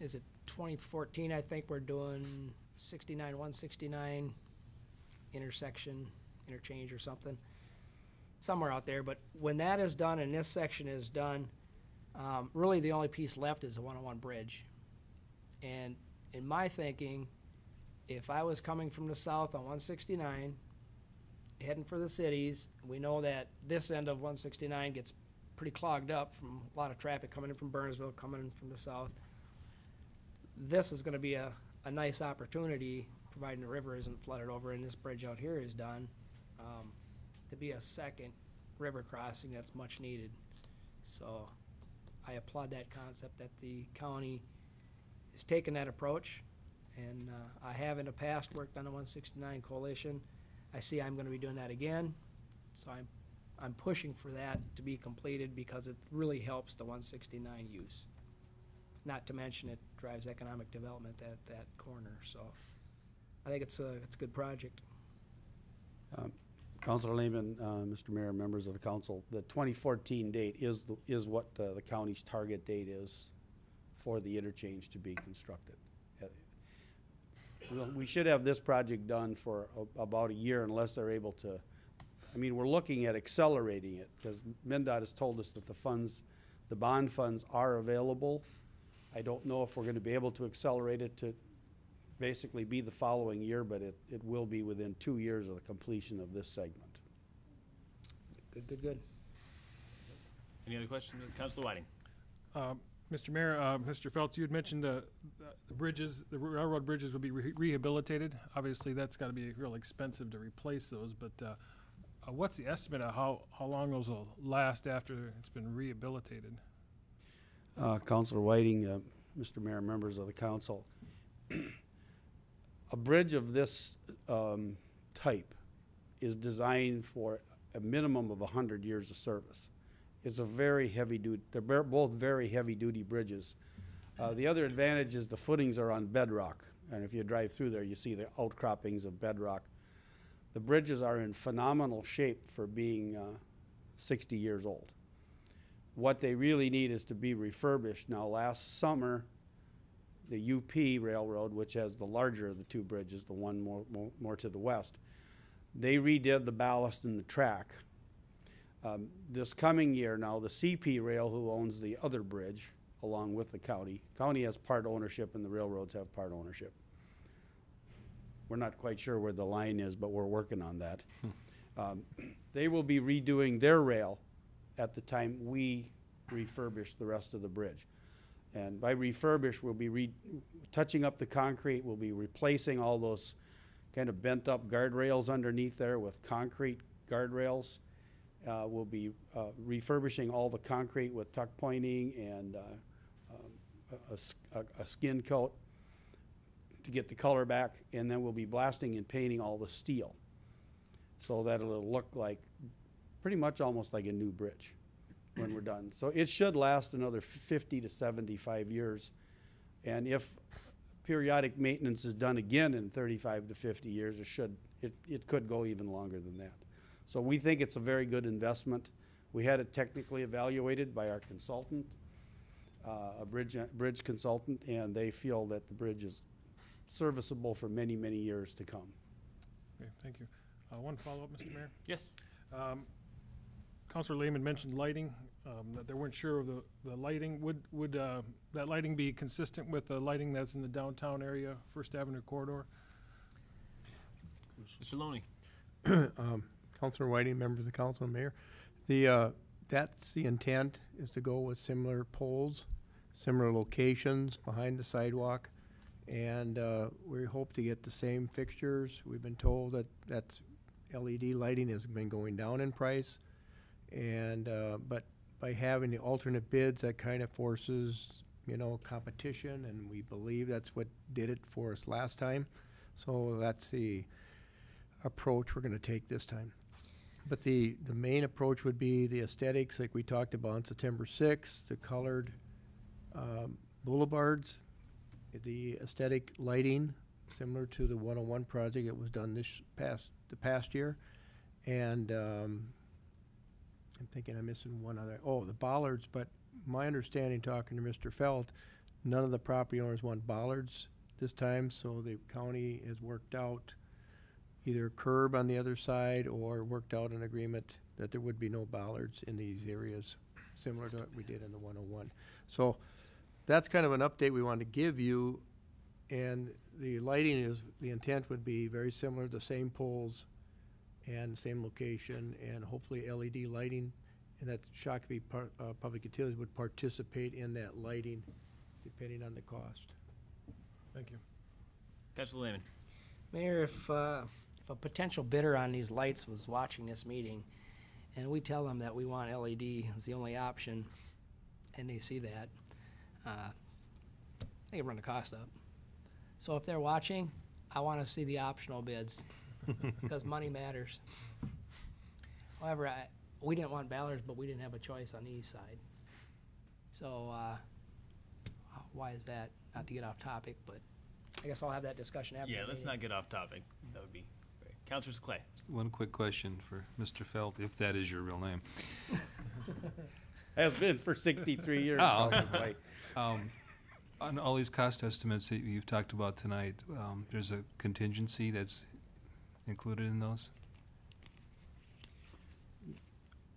is it 2014, I think we're doing 169 intersection, interchange or something, somewhere out there. But when that is done and this section is done, really the only piece left is the 101 bridge. And in my thinking, if I was coming from the south on 169, heading for the cities, we know that this end of 169 gets pretty clogged up from a lot of traffic coming in from Burnsville, coming in from the south. This is gonna be a nice opportunity, providing the river isn't flooded over and this bridge out here is done, to be a second river crossing that's much needed. So I applaud that concept that the county is taking that approach. And I have in the past worked on the 169 coalition. I see I'm gonna be doing that again. So I'm pushing for that to be completed because it really helps the 169 use. Not to mention it drives economic development at that corner, so I think it's a good project. Councilor Lehman, Mr. Mayor, members of the council, the 2014 date is what the county's target date is for the interchange to be constructed. We should have this project done for about a year unless they're able to, I mean, we're looking at accelerating it because MnDOT has told us that the bond funds are available. I don't know if we're going to be able to accelerate it to basically be the following year, but it will be within 2 years of the completion of this segment. Good. Any other questions? Councilor Whiting. Mr. Mayor, Mr. Feltz, you had mentioned the bridges, the railroad bridges will be rehabilitated. Obviously, that's got to be real expensive to replace those, but what's the estimate of how long those will last after it's been rehabilitated? Councilor Whiting, Mr. Mayor, members of the council, a bridge of this type is designed for a minimum of 100 years of service. It's a very heavy duty, they're both very heavy duty bridges. The other advantage is the footings are on bedrock, and if you drive through there, you see the outcroppings of bedrock. The bridges are in phenomenal shape for being 60 years old. What they really need is to be refurbished. Now, last summer, the UP Railroad, which has the larger of the two bridges, the one more to the west, they redid the ballast and the track. This coming year now, the CP Rail, who owns the other bridge, along with the county has part ownership and the railroads have part ownership. We're not quite sure where the line is, but we're working on that. They will be redoing their rail at the time we refurbish the rest of the bridge. And by refurbish, we'll be touching up the concrete, we'll be replacing all those kind of bent up guardrails underneath there with concrete guardrails. We'll be refurbishing all the concrete with tuck pointing and a skin coat to get the color back, and then we'll be blasting and painting all the steel so that it'll look like pretty much almost like a new bridge when we're done. So it should last another 50 to 75 years, and if periodic maintenance is done again in 35 to 50 years, it could go even longer than that. So we think it's a very good investment. We had it technically evaluated by our consultant, a bridge consultant, and they feel that the bridge is serviceable for many, many years to come. Okay, thank you. One follow-up, Mr. Mayor. Yes. Councilor Lehman mentioned lighting. that they weren't sure of the lighting. Would that lighting be consistent with the lighting that's in the downtown area, First Avenue corridor? Mr. Loney? Councilor Whiting, members of the council, and mayor. That's the intent, is to go with similar poles, similar locations behind the sidewalk, and we hope to get the same fixtures. We've been told that LED lighting has been going down in price, and but by having the alternate bids, that kind of forces, competition, and we believe that's what did it for us last time. So that's the approach we're going to take this time. But the main approach would be the aesthetics, like we talked about on September 6th, the colored boulevards, the aesthetic lighting, similar to the 101 project that was done the past year. And I'm thinking I'm missing one other. Oh, the bollards, but my understanding, talking to Mr. Felt, none of the property owners want bollards this time, so the county has worked out either curb on the other side or worked out an agreement that there would be no bollards in these areas, similar to what we did in the 101. So that's kind of an update we wanted to give you, and the lighting is, the intent would be very similar, the same poles and same location, and hopefully LED lighting, and that Shakopee Public Utilities would participate in that lighting depending on the cost. Thank you. Councilor Lehman? Mayor, if a potential bidder on these lights was watching this meeting, and we tell them that we want LED as the only option, and they see that, they can run the cost up. So if they're watching, I want to see the optional bids, because money matters. However, we didn't want ballards, but we didn't have a choice on the east side. So why is that? Not to get off topic, but I guess I'll have that discussion after. Yeah, the let's meeting. not get off topic. That would be great. Councilor Clay? Just one quick question for Mr. Felt, if that is your real name. Has been for 63 years. Oh. probably. On all these cost estimates that you've talked about tonight, there's a contingency that's included in those?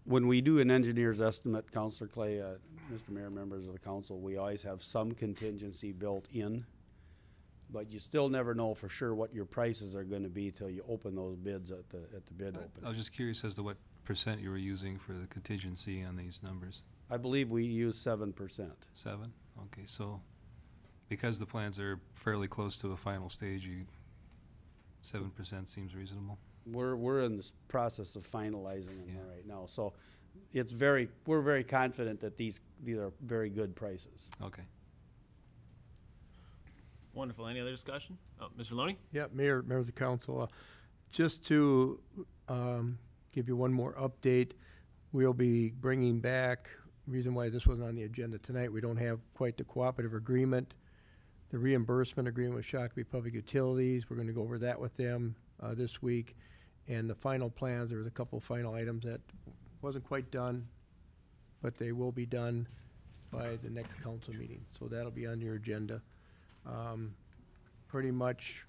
When we do an engineer's estimate, Councilor Clay, Mr. Mayor, members of the council, we always have some contingency built in, but you still never know for sure what your prices are going to be till you open those bids at the bid I opening. was just curious as to what percent you were using for the contingency on these numbers. I believe we use 7%. 7? Okay, so because the plans are fairly close to a final stage, 7% seems reasonable. We're in this process of finalizing them right now, so we're very confident that these are very good prices. Okay. Wonderful. Any other discussion? Oh, Mr. Loney? Yeah, Mayor, members of the council, just to give you one more update, we'll be bringing back, reason why this wasn't on the agenda tonight, we don't have quite the cooperative agreement, the reimbursement agreement with Shakopee Public Utilities. We're going to go over that with them this week. And the final plans, there was a couple final items that wasn't quite done, but they will be done by the next council meeting. So that'll be on your agenda. Pretty much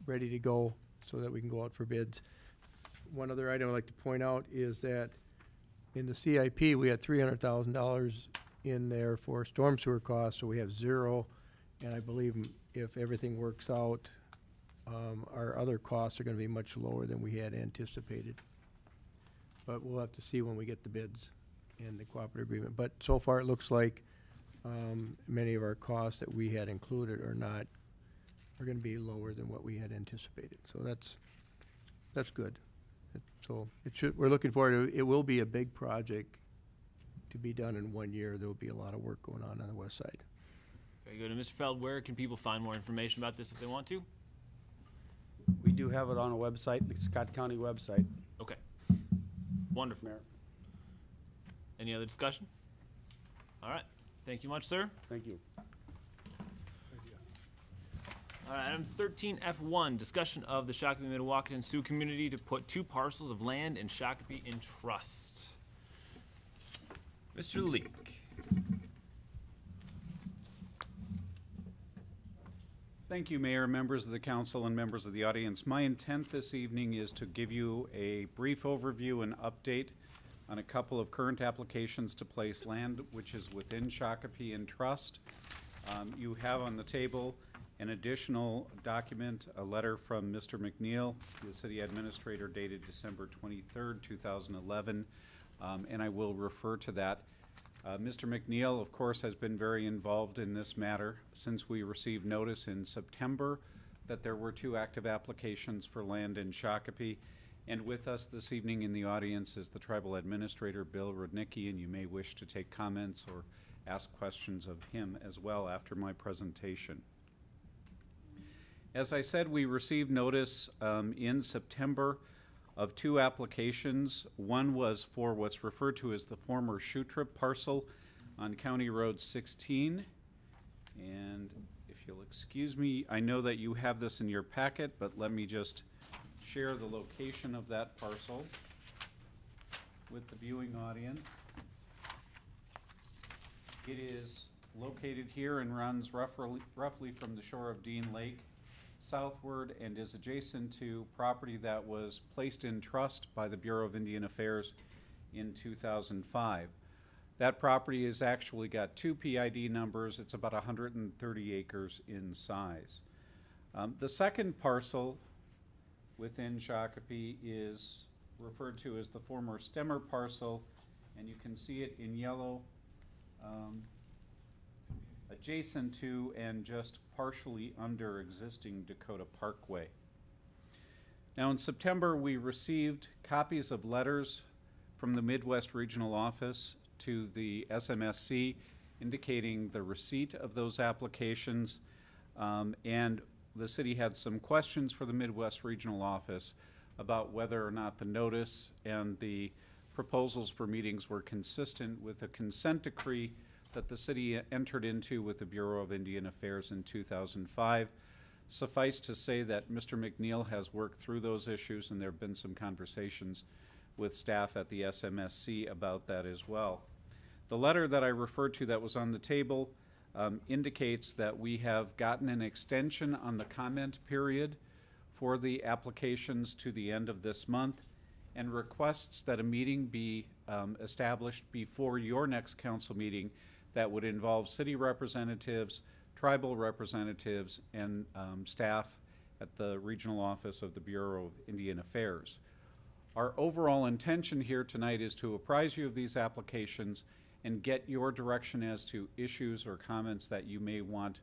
ready to go so that we can go out for bids. One other item I'd like to point out is that in the CIP, we had $300,000 in there for storm sewer costs, so we have 0. And I believe if everything works out, our other costs are going to be much lower than we had anticipated. But we'll have to see when we get the bids and the cooperative agreement. But so far, it looks like many of our costs that we had included are going to be lower than what we had anticipated. So that's good. We're looking forward to it. Will be a big project to be done in 1 year. There will be a lot of work going on the west side. Very good. And Mr. Feld, where can people find more information about this if they want to? We do have it on a website, the Scott County website. Okay. Wonderful. Mayor. Any other discussion? All right. Thank you much, sir. Thank you. All right, item 13F1, discussion of the Shakopee Mdewakanton and Sioux community to put 2 parcels of land in Shakopee in trust. Mr. Leek. Thank you, Mayor, members of the council, and members of the audience. My intent this evening is to give you a brief overview and update on a couple of current applications to place land which is within Shakopee in trust. You have on the table an additional document, a letter from Mr. McNeil, the city administrator, dated December 23rd, 2011, and I will refer to that. Mr. McNeil, of course, has been very involved in this matter since we received notice in September that there were 2 active applications for land in Shakopee. And with us this evening in the audience is the Tribal Administrator, Bill Rudnicki, and you may wish to take comments or ask questions of him as well after my presentation. As I said, we received notice in September of 2 applications. One was for what's referred to as the former Shoe Trip parcel on County Road 16. And if you'll excuse me, I know that you have this in your packet, but let me just share the location of that parcel with the viewing audience. It is located here and runs roughly from the shore of Dean Lake southward and is adjacent to property that was placed in trust by the Bureau of Indian Affairs in 2005. That property has actually got 2 PID numbers. It's about 130 acres in size. The second parcel within Shakopee is referred to as the former Stemmer parcel, and you can see it in yellow, adjacent to and just partially under existing Dakota Parkway. Now in September we received copies of letters from the Midwest Regional Office to the SMSC indicating the receipt of those applications, and the city had some questions for the Midwest Regional Office about whether or not the notice and the proposals for meetings were consistent with the consent decree that the city entered into with the Bureau of Indian Affairs in 2005. Suffice to say that Mr. McNeil has worked through those issues, and there have been some conversations with staff at the SMSC about that as well. The letter that I referred to that was on the table indicates that we have gotten an extension on the comment period for the applications to the end of this month, and requests that a meeting be established before your next council meeting that would involve city representatives, tribal representatives, and staff at the regional office of the Bureau of Indian Affairs. Our overall intention here tonight is to apprise you of these applications and get your direction as to issues or comments that you may want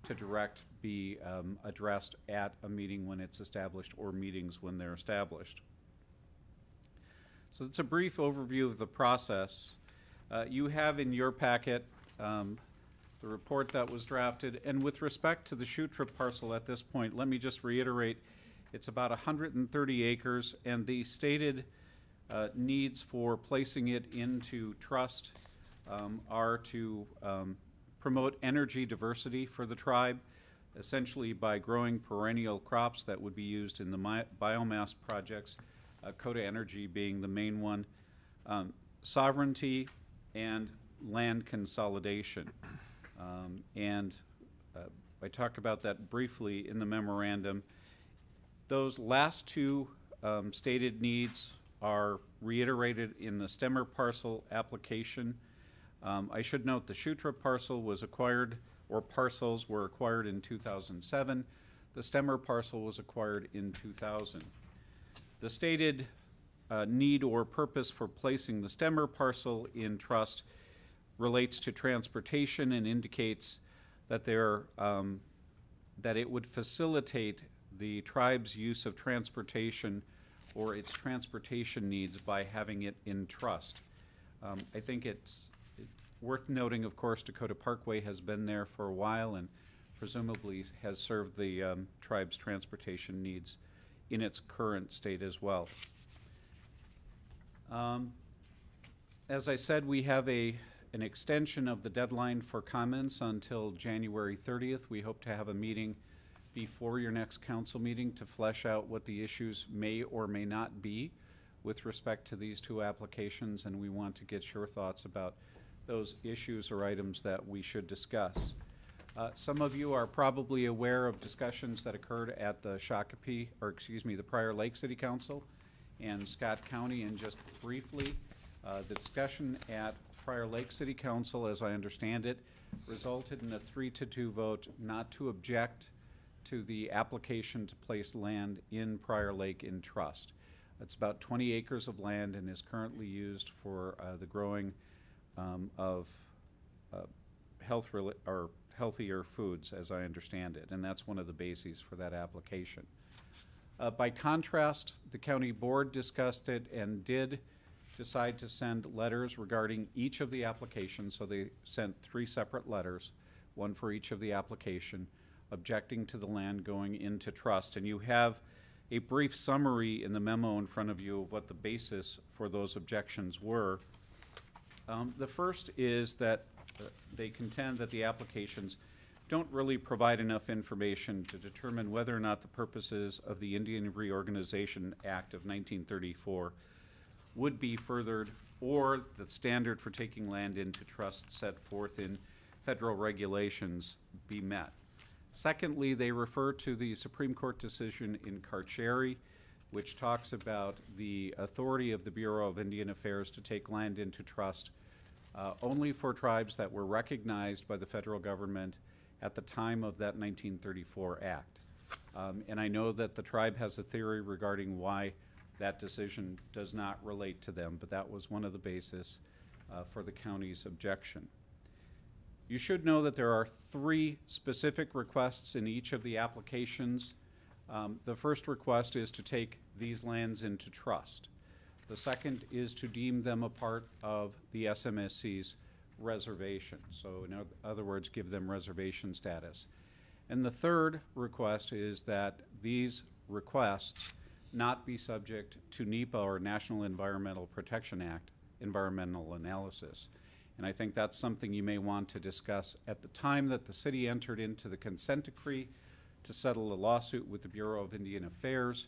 to direct be addressed at a meeting when it's established or meetings when they're established. So it's a brief overview of the process. You have in your packet the report that was drafted, and with respect to the Shoe Trip parcel at this point, let me just reiterate, it's about 130 acres, and the stated needs for placing it into trust are to promote energy diversity for the tribe, essentially by growing perennial crops that would be used in the biomass projects, Coda Energy being the main one, sovereignty, and land consolidation. I talk about that briefly in the memorandum. Those last 2 stated needs are reiterated in the Stemmer parcel application. I should note the Shoe Trip parcel was acquired, or parcels were acquired in 2007. The Stemmer parcel was acquired in 2000. The stated need or purpose for placing the Stemmer parcel in trust relates to transportation and indicates that that it would facilitate the tribe's use of transportation or its transportation needs by having it in trust. I think it's worth noting, of course, Dakota Parkway has been there for a while and presumably has served the tribe's transportation needs in its current state as well. As I said, we have an extension of the deadline for comments until January 30th. We hope to have a meeting before your next council meeting to flesh out what the issues may or may not be with respect to these 2 applications, and we want to get your thoughts about those issues or items that we should discuss. Some of you are probably aware of discussions that occurred at the the Prior Lake City Council and Scott County, and just briefly, The discussion at Prior Lake City Council, as I understand it, resulted in a 3-2 vote not to object to the application to place land in Prior Lake in trust. It's about 20 acres of land and is currently used for the growing of healthier foods, as I understand it, and that's one of the bases for that application. By contrast, the county board discussed it and did decide to send letters regarding each of the applications, so they sent 3 separate letters, one for each of the application, objecting to the land going into trust. And you have a brief summary in the memo in front of you of what the basis for those objections were. The first is that they contend that the applications don't really provide enough information to determine whether or not the purposes of the Indian Reorganization Act of 1934 would be furthered, or the standard for taking land into trust set forth in federal regulations be met. Secondly, they refer to the Supreme Court decision in Carcieri, which talks about the authority of the Bureau of Indian Affairs to take land into trust only for tribes that were recognized by the federal government at the time of that 1934 act. And I know that the tribe has a theory regarding why that decision does not relate to them, but that was one of the bases for the county's objection. You should know that there are 3 specific requests in each of the applications. The first request is to take these lands into trust. The second is to deem them a part of the SMSC's reservation, so in other words, give them reservation status. And the third request is that these requests not be subject to NEPA or National Environmental Protection Act environmental analysis. And I think that's something you may want to discuss. At the time that the city entered into the consent decree to settle a lawsuit with the Bureau of Indian Affairs,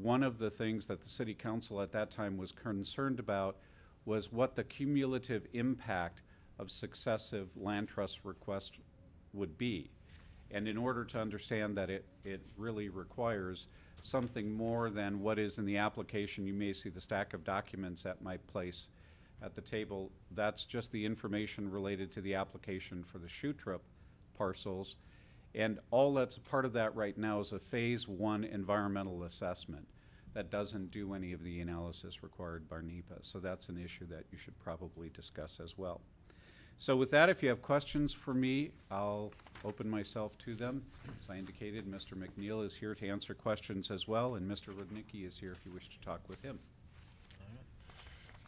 one of the things that the city council at that time was concerned about was what the cumulative impact of successive land trust requests would be. And in order to understand that it really requires something more than what is in the application, you may see the stack of documents at my place at the table. That's just the information related to the application for the shoe trip parcels. And all that's a part of that right now is a phase 1 environmental assessment that doesn't do any of the analysis required by NEPA. So that's an issue that you should probably discuss as well. So with that, if you have questions for me, I'll open myself to them. As I indicated, Mr. McNeil is here to answer questions as well, and Mr. Rudnicki is here if you wish to talk with him. All right.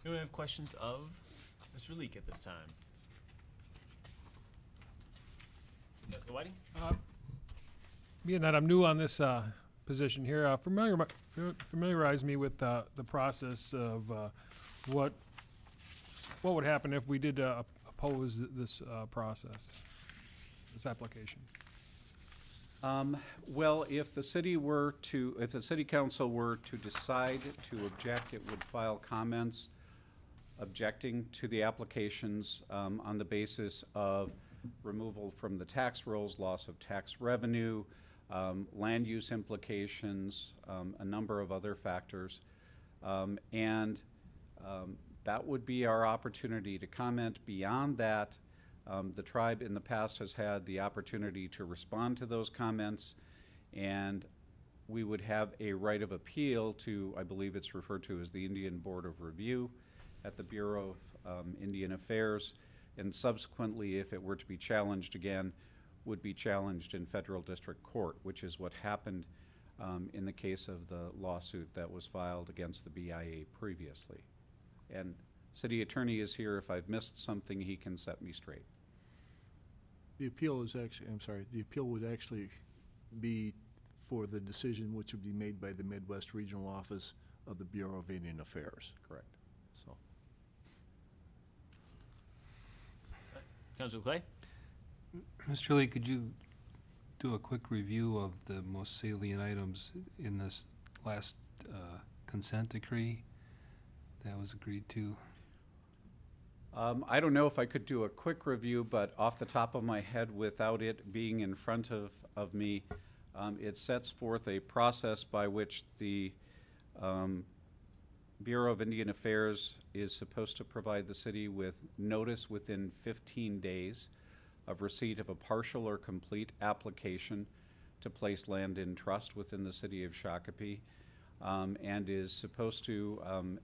Do we have questions of Mr. Leek at this time? Mr. Whiting? Being that I'm new on this position here, familiarize me with the process of what would happen if we did oppose this process, this application. Well, if the city council were to decide to object, it would file comments objecting to the applications on the basis of removal from the tax rolls, loss of tax revenue, land use implications, a number of other factors. That would be our opportunity to comment. Beyond that, the tribe in the past has had the opportunity to respond to those comments, and we would have a right of appeal to, I believe it's referred to as the Indian Board of Review at the Bureau of Indian Affairs, and subsequently, if it were to be challenged again, would be challenged in federal district court, which is what happened in the case of the lawsuit that was filed against the BIA previously. And city attorney is here. If I've missed something, he can set me straight. The appeal is actually, I'm sorry, the appeal would actually be for the decision which would be made by the Midwest Regional Office of the Bureau of Indian Affairs. Correct. So, Councilor Clay? Mr. Lee, could you do a quick review of the most salient items in this last consent decree that was agreed to? I don't know if I could do a quick review, but off the top of my head, without it being in front of me, it sets forth a process by which the Bureau of Indian Affairs is supposed to provide the city with notice within 15 days of receipt of a partial or complete application to place land in trust within the city of Shakopee, and is supposed to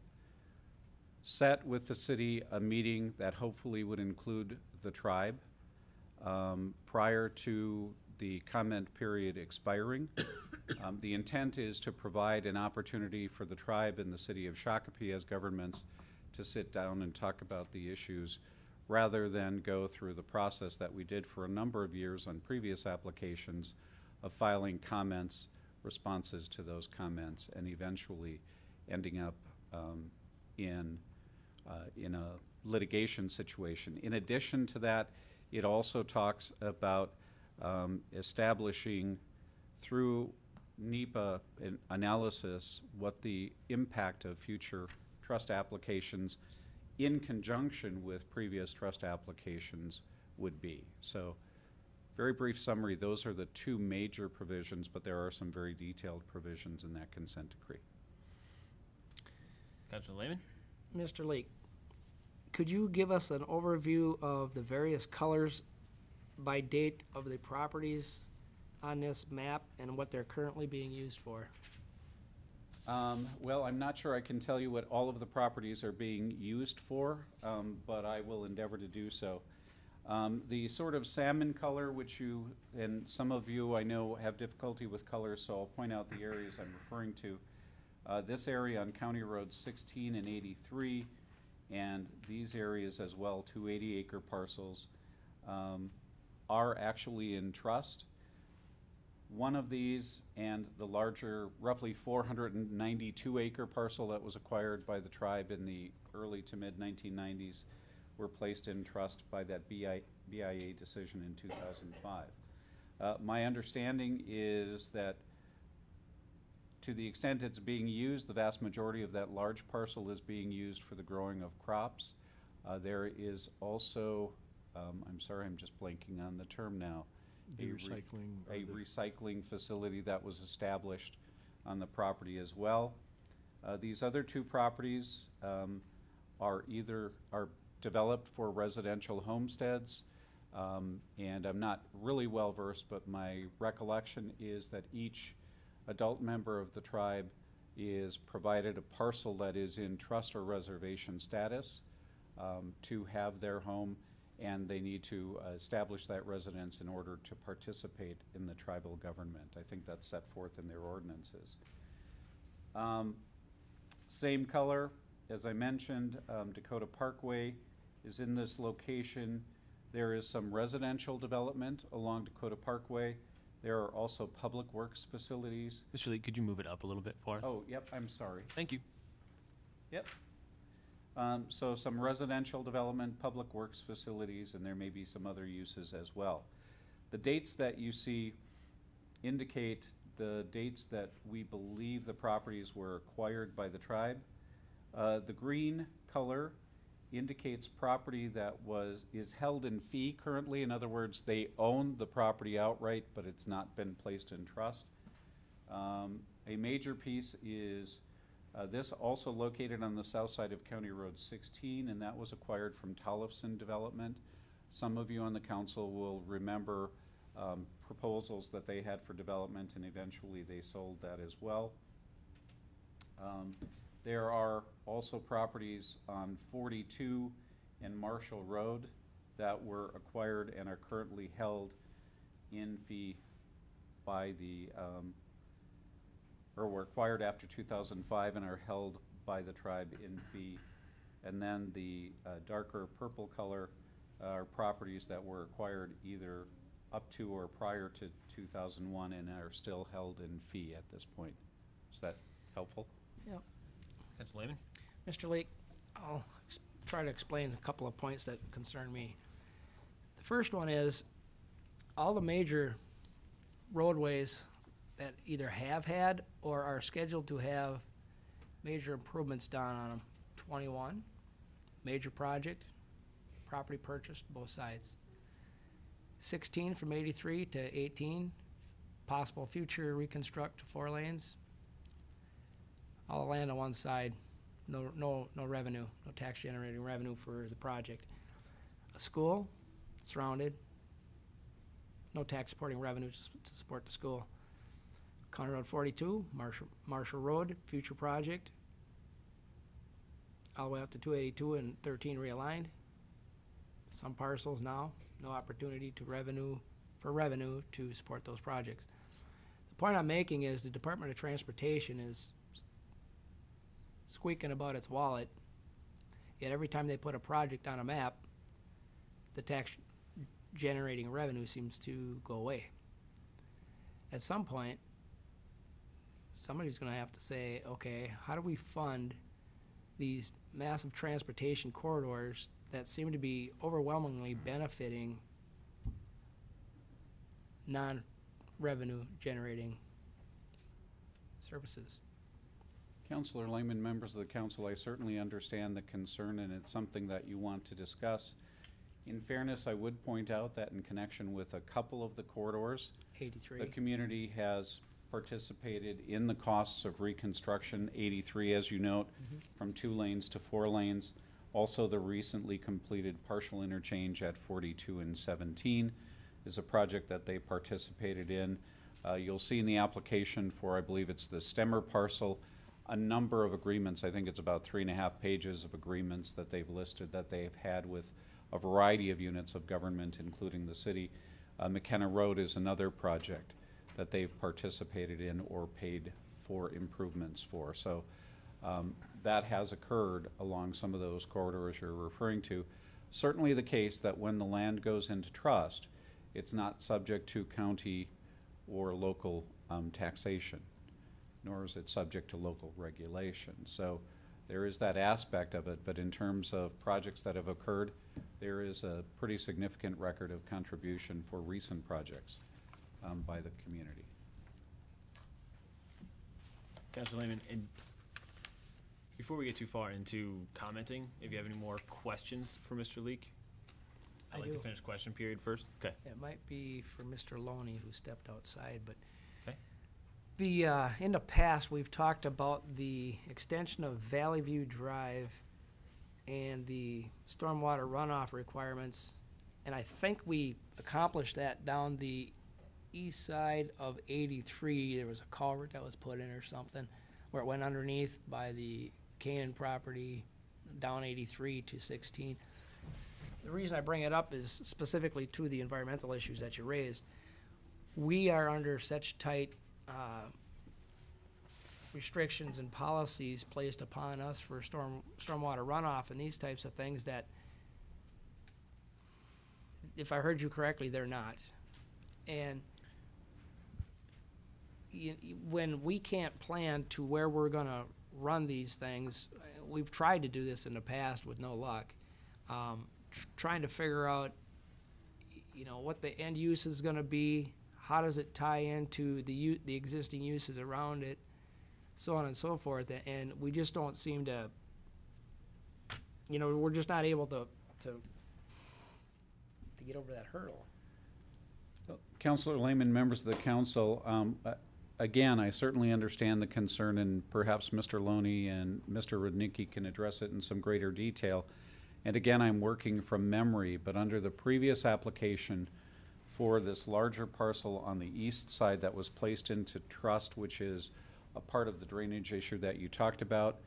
set with the city a meeting that hopefully would include the tribe prior to the comment period expiring. The intent is to provide an opportunity for the tribe and the city of Shakopee as governments to sit down and talk about the issues rather than go through the process that we did for a number of years on previous applications of filing comments, responses to those comments, and eventually ending up in a litigation situation. In addition to that, it also talks about establishing through NEPA analysis what the impact of future trust applications in conjunction with previous trust applications would be. So, very brief summary, those are the two major provisions, but there are some very detailed provisions in that consent decree. Councilor Lehman? Mr. Leake, could you give us an overview of the various colors by date of the properties on this map and what they're currently being used for? Well, I'm not sure I can tell you what all of the properties are being used for, but I will endeavor to do so. The sort of salmon color, which you, and some of you I know have difficulty with colors, so I'll point out the areas I'm referring to. This area on County Road 16 and 83, and these areas as well, 2 80-acre parcels, are actually in trust. One of these and the larger, roughly 492-acre parcel that was acquired by the tribe in the early to mid-1990s were placed in trust by that BIA decision in 2005. My understanding is that to the extent it's being used, the vast majority of that large parcel is being used for the growing of crops. There is also, I'm sorry, I'm just blanking on the term now, a recycling facility that was established on the property as well. These other two properties are developed for residential homesteads, and I'm not really well versed, but my recollection is that each adult member of the tribe is provided a parcel that is in trust or reservation status to have their home, and they need to establish that residence in order to participate in the tribal government. I think that's set forth in their ordinances. Same color, as I mentioned, Dakota Parkway is in this location. There is some residential development along Dakota Parkway. There are also public works facilities. Mr. Lee, could you move it up a little bit for us? Oh, yep, I'm sorry. Thank you. Yep. So some residential development, public works facilities, and there may be some other uses as well. The dates that you see indicate the dates that we believe the properties were acquired by the tribe. The green color indicates property that is held in fee currently. In other words, they own the property outright, but it's not been placed in trust. A major piece is this, also located on the south side of County Road 16, and that was acquired from Tollefson Development. Some of you on the council will remember proposals that they had for development, and eventually they sold that as well. There are also properties on 42 and Marshall Road that were acquired and are currently held in fee by the or were acquired after 2005 and are held by the tribe in fee. And then the darker purple color are properties that were acquired either up to or prior to 2001 and are still held in fee at this point. Is that helpful? Yep. Councilor Lehman? Mr. Leake, I'll try to explain a couple of points that concern me. The first one is all the major roadways that either have had or are scheduled to have major improvements done on them. 21, major project, property purchased, both sides. 16 from 83 to 18, possible future reconstruct to 4 lanes. All the land on one side, no revenue, no tax generating revenue for the project. A school, surrounded, no tax supporting revenue to support the school. County Road 42, Marshall Road, future project, all the way up to 282 and 13 realigned. Some parcels now, no opportunity to revenue to support those projects. The point I'm making is the Department of Transportation is squeaking about its wallet, yet every time they put a project on a map, the tax generating revenue seems to go away. At some point, somebody's going to have to say, okay, how do we fund these massive transportation corridors that seem to be overwhelmingly benefiting non-revenue generating services? Councilor Lehman, members of the council, I certainly understand the concern, and it's something that you want to discuss. In fairness, I would point out that in connection with a couple of the corridors, 83. the community has participated in the costs of reconstruction. 83, as you note, from 2 lanes to 4 lanes. Also, the recently completed partial interchange at 42 and 17 is a project that they participated in. You'll see in the application for, I believe it's the Stemmer parcel, a number of agreements. I think it's about 3.5 pages of agreements that they've listed that they've had with a variety of units of government, including the city. McKenna Road is another project that they've participated in or paid for improvements for. So that has occurred along some of those corridors you're referring to. Certainly the case that when the land goes into trust, it's not subject to county or local taxation, nor is it subject to local regulation. So there is that aspect of it, but in terms of projects that have occurred, there is a pretty significant record of contribution for recent projects by the community. Councilor Lehman, and before we get too far into commenting, if you have any more questions for Mr. Leak? I'd like to finish question period first. Okay. It might be for Mr. Loney, who stepped outside, but Okay. in the past, we've talked about the extension of Valley View Drive and the stormwater runoff requirements, and I think we accomplished that down the east side of 83. There was a culvert that was put in or something, where it went underneath by the Canaan property, down 83 to 16. The reason I bring it up is specifically to the environmental issues that you raised. We are under such tight restrictions and policies placed upon us for stormwater runoff and these types of things that, if I heard you correctly, they're not. And when we can't plan to where we're going to run these things, we've tried to do this in the past with no luck, trying to figure out, what the end use is going to be, how does it tie into the existing uses around it, so on and so forth, and we just don't seem to, we're just not able to get over that hurdle. Councilor Lehman, members of the council, again, I certainly understand the concern, and perhaps Mr. Loney and Mr. Rudnicki can address it in some greater detail. And again, I'm working from memory, but under the previous application for this larger parcel on the east side that was placed into trust, which is a part of the drainage issue that you talked about,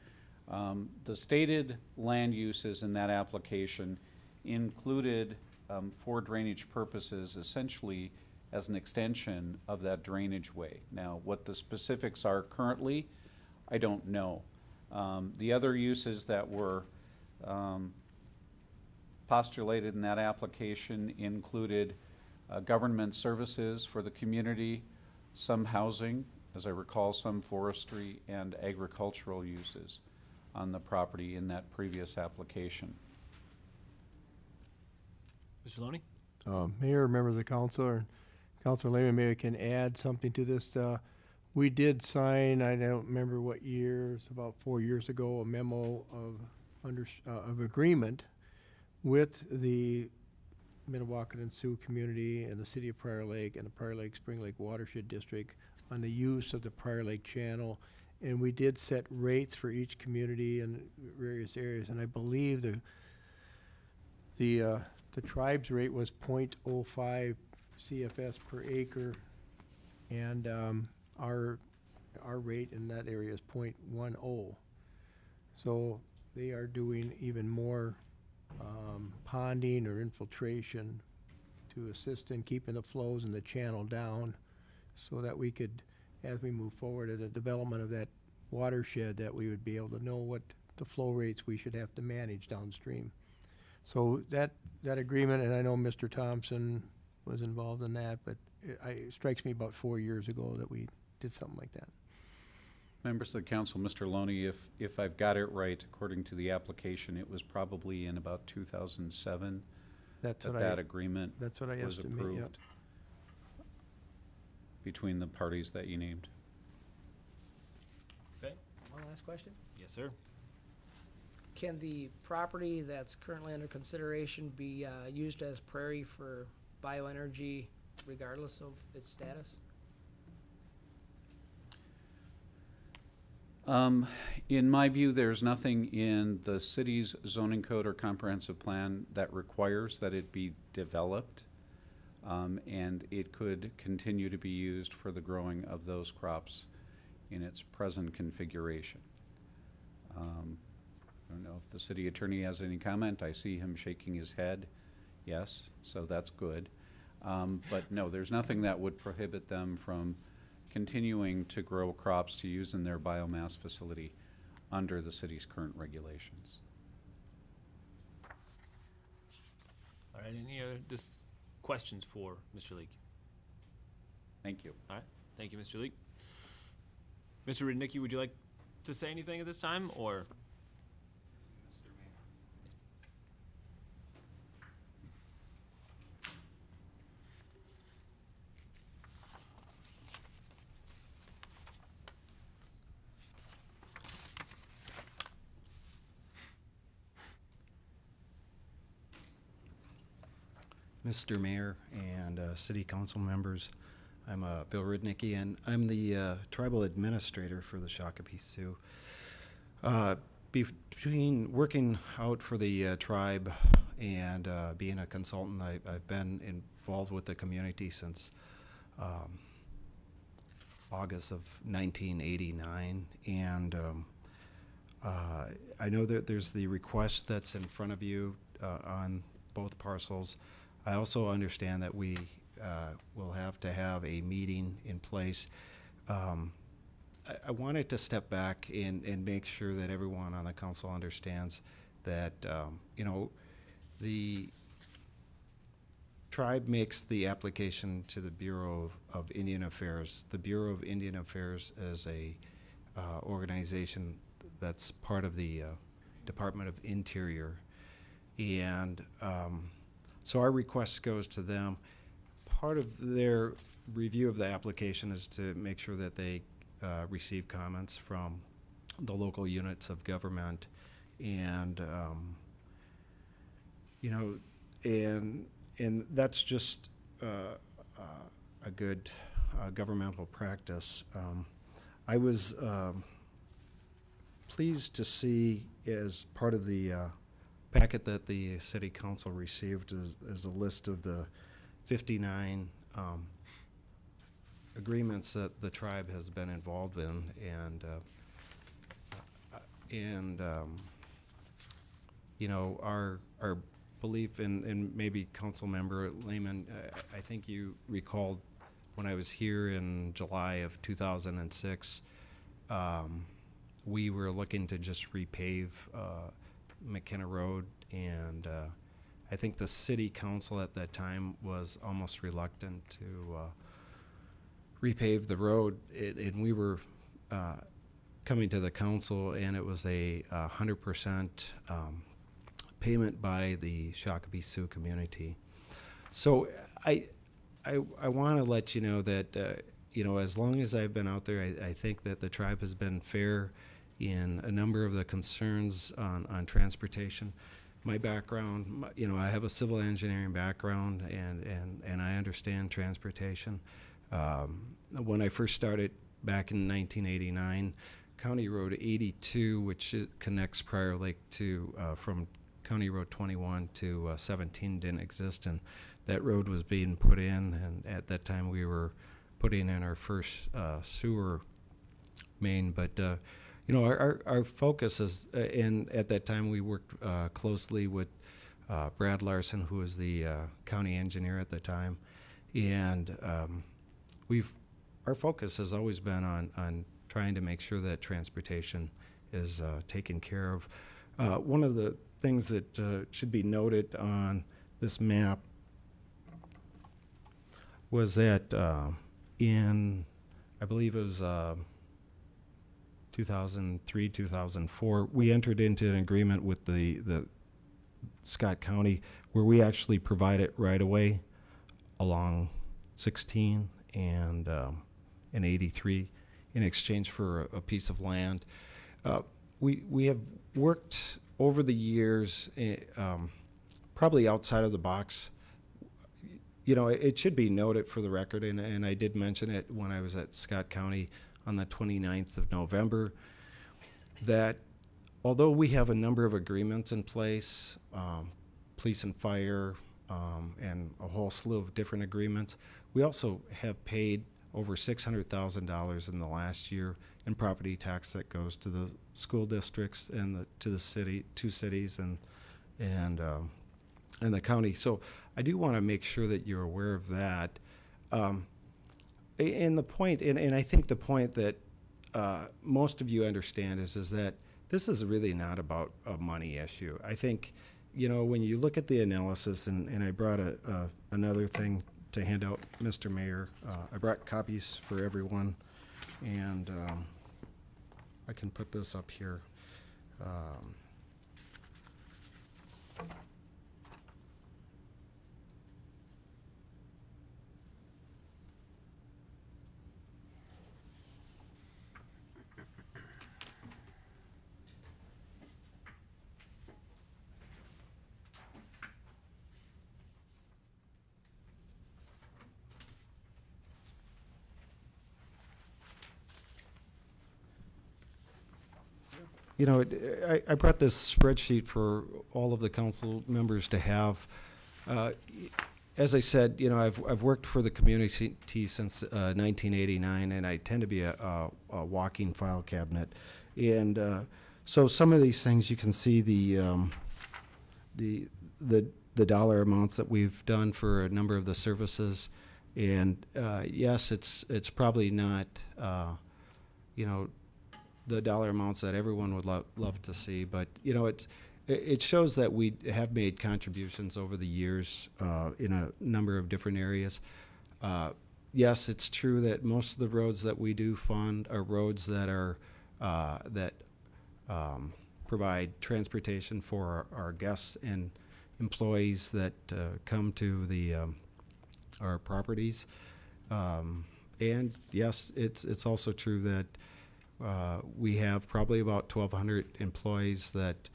the stated land uses in that application included, for drainage purposes, essentially as an extension of that drainage way. Now, what the specifics are currently, I don't know. The other uses that were postulated in that application included government services for the community, some housing, as I recall, some forestry and agricultural uses on the property in that previous application. Mr. Loney? Mayor, members of the council, or Councilor Lehman maybe can add something to this. We did sign, I don't remember what year, it's about 4 years ago, a memo of agreement with the Minnewacan and Sioux community and the city of Prior Lake and the Prior Lake Spring Lake Watershed District on the use of the Prior Lake Channel And we did set rates for each community in various areas, and I believe the tribe's rate was .05 CFS per acre, and our rate in that area is .10. So they are doing even more ponding or infiltration to assist in keeping the flows in the channel down, so that we could, as we move forward in the development of that watershed, that we would be able to know what the flow rates we should have to manage downstream. So that agreement, and I know Mr. Thompson was involved in that, but it strikes me about 4 years ago that we did something like that. Members of the council, Mr. Loney, if I've got it right, according to the application, it was probably in about 2007 That's that what that agreement that's what I was estimate, approved yep. between the parties that you named. Okay. One last question. Yes, sir. Can the property that's currently under consideration be used as prairie for bioenergy regardless of its status? In my view, there's nothing in the city's zoning code or comprehensive plan that requires that it be developed, and it could continue to be used for the growing of those crops in its present configuration. I don't know if the city attorney has any comment. I see him shaking his head. Yes, so that's good. But no, there's nothing that would prohibit them from continuing to grow crops to use in their biomass facility under the city's current regulations. All right, any other questions for Mr. Leake? Thank you. All right, thank you, Mr. Leake. Mr. Rudnicki, would you like to say anything at this time, or? Mr. Mayor and City Council members, I'm Bill Rudnicki, and I'm the tribal administrator for the Shakopee Sioux. Between working out for the tribe and being a consultant, I've been involved with the community since August of 1989, and I know that there's the request that's in front of you on both parcels. I also understand that we will have to have a meeting in place. I wanted to step back and make sure that everyone on the council understands that, you know, the tribe makes the application to the Bureau of Indian Affairs. The Bureau of Indian Affairs is a organization that's part of the Department of Interior, and so our request goes to them. Part of their review of the application is to make sure that they receive comments from the local units of government, and you know, and that's just a good governmental practice. I was pleased to see, as part of the packet that the City Council received, is a list of the 59 agreements that the tribe has been involved in, and you know, our belief in maybe Council Member Lehman, I think you recalled when I was here in July of 2006, we were looking to just repave McKenna Road, and I think the City Council at that time was almost reluctant to repave the road, and we were coming to the council, and it was a 100% payment by the Shakopee Sioux community. So I want to let you know that you know, as long as I've been out there, I think that the tribe has been fair in a number of the concerns on transportation. My background, you know, I have a civil engineering background, and I understand transportation. When I first started back in 1989, County Road 82, which connects Prior Lake to, from County Road 21 to 17 didn't exist, and that road was being put in, and at that time we were putting in our first sewer main. But you know, our focus is, and at that time we worked closely with Brad Larson, who was the county engineer at the time, and our focus has always been on trying to make sure that transportation is taken care of. One of the things that should be noted on this map was that in, I believe it was 2003, 2004, we entered into an agreement with the Scott County where we actually provided right away along 16 and 83 in exchange for a piece of land. We have worked over the years, probably outside of the box. You know, it should be noted for the record, and I did mention it when I was at Scott County on the 29th of November, that although we have a number of agreements in place, police and fire, and a whole slew of different agreements, we also have paid over $600,000 in the last year in property tax that goes to the school districts and to the city, two cities, and the county. So I do want to make sure that you're aware of that. And the point, and I think the point that most of you understand is that this is really not about a money issue. I think, you know, when you look at the analysis, and I brought another thing to hand out, Mr. Mayor. I brought copies for everyone, and I can put this up here. You know, I brought this spreadsheet for all of the council members to have. As I said, you know, I've worked for the community since 1989, and I tend to be a walking file cabinet. And so some of these things, you can see the dollar amounts that we've done for a number of the services. And yes, it's probably not, you know, the dollar amounts that everyone would love to see, but you know, it shows that we have made contributions over the years in a number of different areas. Yes, it's true that most of the roads that we do fund are roads that are provide transportation for our guests and employees that come to our properties. And yes, it's also true that we have probably about 1,200 employees that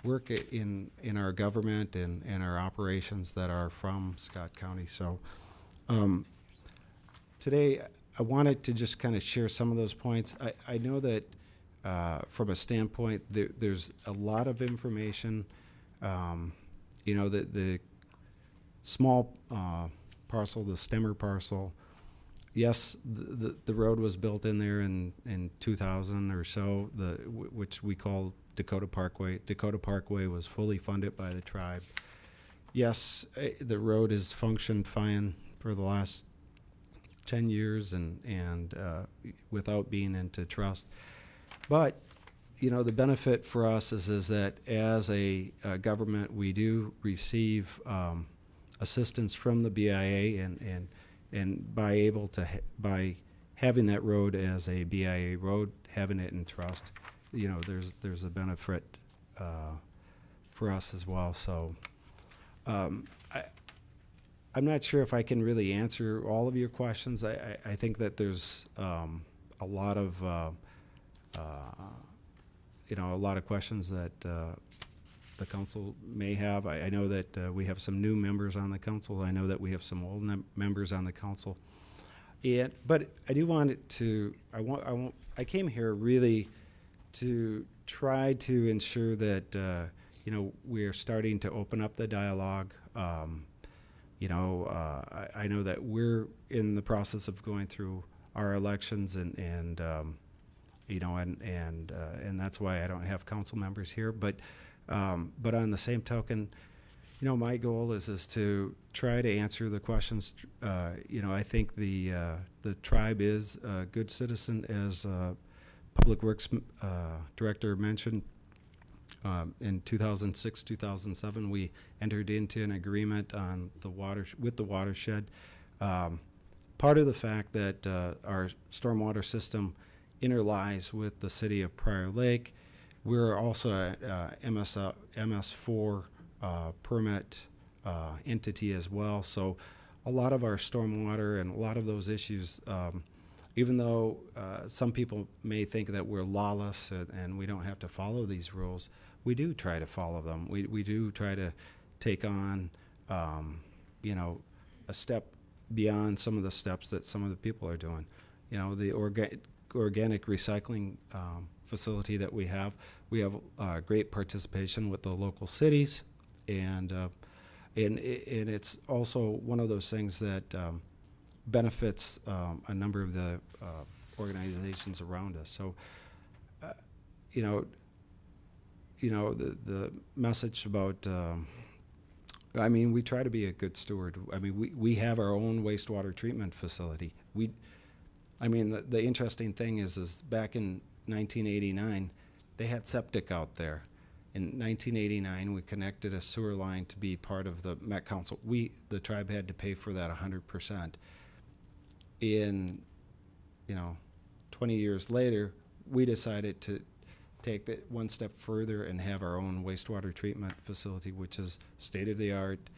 work in our government and our operations that are from Scott County. So today I wanted to just kind of share some of those points. I know that from a standpoint, there's a lot of information. You know, the small parcel, the stemmer parcel, yes, the road was built in there in 2000 or so, which we call Dakota Parkway. Dakota Parkway was fully funded by the tribe. Yes, the road has functioned fine for the last 10 years and without being into trust. But, you know, the benefit for us is that as a government, we do receive assistance from the BIA, and by having that road as a BIA road, having it in trust, you know, there's a benefit for us as well. So I'm not sure if I can really answer all of your questions. I think that there's a lot of you know, a lot of questions that the council may have. I know that we have some new members on the council. I know that we have some old members on the council. But I do want it to. I came here really to try to ensure that, we're starting to open up the dialogue. I know that we're in the process of going through our elections and that's why I don't have council members here. But on the same token, my goal is to try to answer the questions. I think the tribe is a good citizen, as Public Works Director mentioned. In 2006, 2007, we entered into an agreement on with the watershed. Part of the fact that our stormwater system interlies with the city of Prior Lake, we're also a MS4 permit entity as well. So a lot of our stormwater and a lot of those issues, even though some people may think that we're lawless and we don't have to follow these rules, we do try to follow them. We do try to take on, a step beyond some of the steps that some of the people are doing. The organic recycling facility that we have great participation with the local cities, and it's also one of those things that benefits a number of the organizations around us. So, the message about, we try to be a good steward. We have our own wastewater treatment facility. The interesting thing is back in 1989, they had septic out there. In 1989, we connected a sewer line to be part of the Met Council. The tribe had to pay for that 100%. In, 20 years later, we decided to take that one step further and have our own wastewater treatment facility, which is state-of-the-art,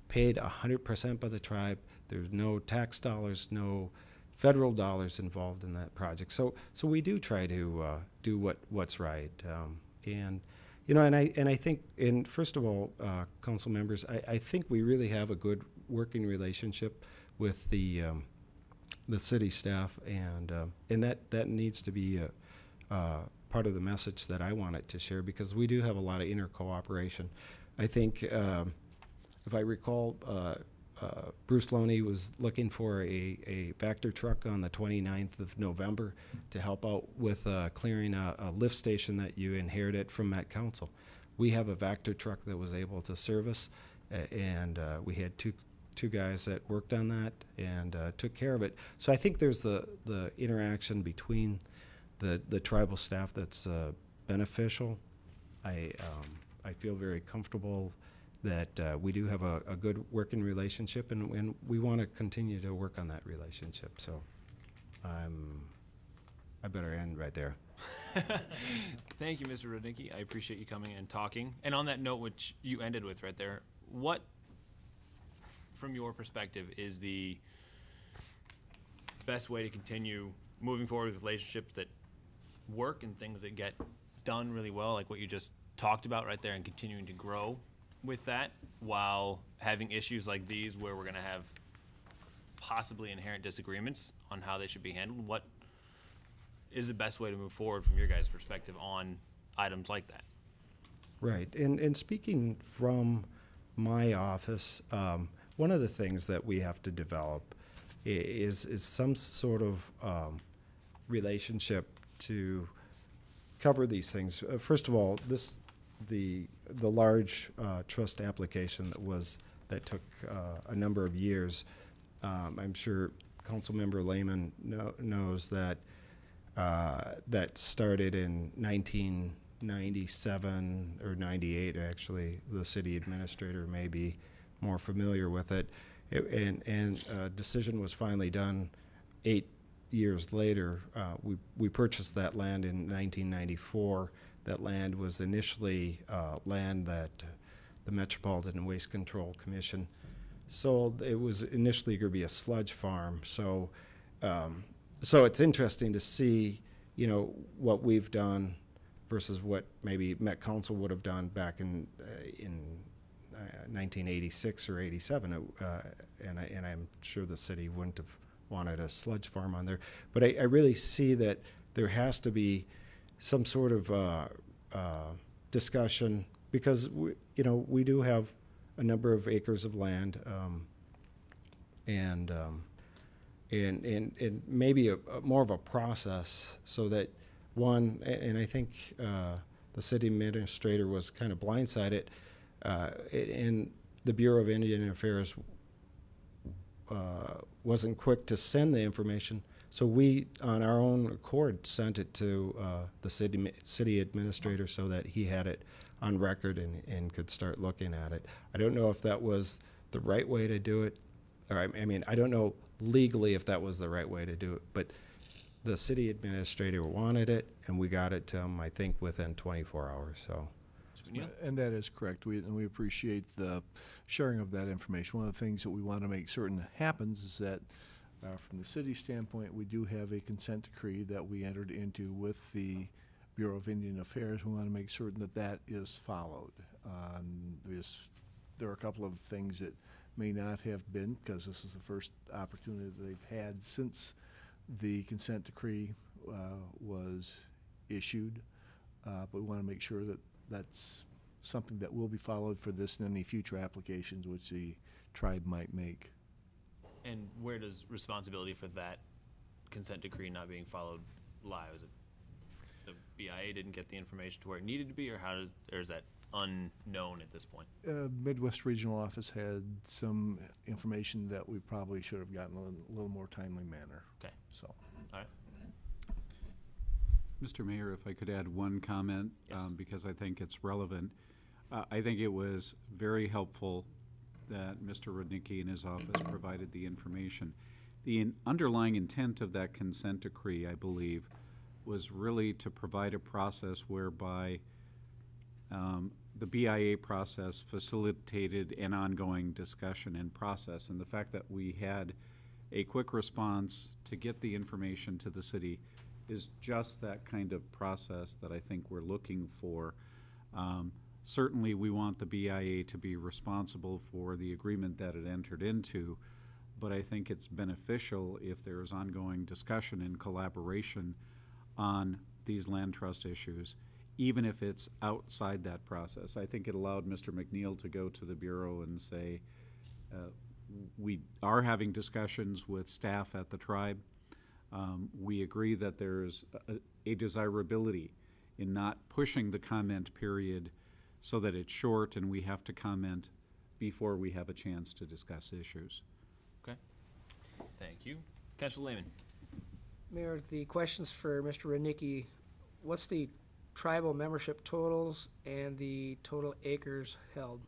paid 100% by the tribe. There's no tax dollars, no federal dollars involved in that project. So we do try to do what's right. And I think, and first of all, council members, I think we really have a good working relationship with the city staff, and that needs to be part of the message that I wanted to share, because we do have a lot of inter-cooperation. I think, if I recall, Bruce Loney was looking for a Vector truck on the 29th of November to help out with clearing a lift station that you inherited from Met Council. We have a Vector truck that was able to service, and we had two guys that worked on that and took care of it. So I think there's the interaction between the tribal staff that's beneficial. I feel very comfortable that we do have a good working relationship, and we want to continue to work on that relationship. So I better end right there. Thank you, Mr. Rudnicki. I appreciate you coming and talking. And on that note, which you ended with right there, what, from your perspective, is the best way to continue moving forward with relationships that work and things that get done really well, like what you just talked about right there, and continuing to grow with that while having issues like these where we're going to have possibly inherent disagreements on how they should be handled? What is the best way to move forward from your guys' perspective on items like that? Right. And speaking from my office, one of the things that we have to develop is some sort of relationship to cover these things. First of all, the large trust application that took a number of years. I'm sure Councilmember Lehman knows that that started in 1997 or 98. Actually, the city administrator may be more familiar with it. And a decision was finally done 8 years later. We purchased that land in 1994. That land was initially land that the Metropolitan Waste Control Commission sold. It was initially going to be a sludge farm. So it's interesting to see, what we've done versus what maybe Met Council would have done back in 1986 or 87. And I'm sure the city wouldn't have wanted a sludge farm on there. But I really see that there has to be some sort of discussion, because we do have a number of acres of land, and maybe a more of a process, so that and I think the city administrator was kind of blindsided, and the Bureau of Indian Affairs wasn't quick to send the information. So we, on our own accord, sent it to the city administrator so that he had it on record and could start looking at it. I don't know if that was the right way to do it, or I mean, I don't know legally if that was the right way to do it, but the city administrator wanted it, and we got it to him, I think, within 24 hours, so. And that is correct. We appreciate the sharing of that information. One of the things that we want to make certain happens is that from the city standpoint, we do have a consent decree that we entered into with the Bureau of Indian Affairs. We want to make certain that that is followed. There are a couple of things that may not have been, because this is the first opportunity that they've had since the consent decree was issued. But we want to make sure that that's something that will be followed for this and any future applications which the tribe might make. And where does responsibility for that consent decree not being followed lie? Was it the BIA didn't get the information to where it needed to be, or or is that unknown at this point? Midwest Regional Office had some information that we probably should have gotten in a little more timely manner. Okay. So. All right. Mr. Mayor, if I could add one comment, Yes. Because I think it's relevant. I think it was very helpful that Mr. Rudnicki and his office provided the information. The underlying intent of that consent decree, I believe, was really to provide a process whereby the BIA process facilitated an ongoing discussion and process. And the fact that we had a quick response to get the information to the city is just that kind of process that I think we're looking for. Certainly, we want the BIA to be responsible for the agreement that it entered into, but I think it's beneficial if there is ongoing discussion and collaboration on these land trust issues, even if it's outside that process. I think it allowed Mr. McNeil to go to the Bureau and say, we are having discussions with staff at the tribe. We agree that there's a desirability in not pushing the comment period so that it's short and we have to comment before we have a chance to discuss issues. Okay. Thank you. Councilor Lehman. Mayor, the questions for Mr. Rudnicki, what's the tribal membership totals and the total acres held?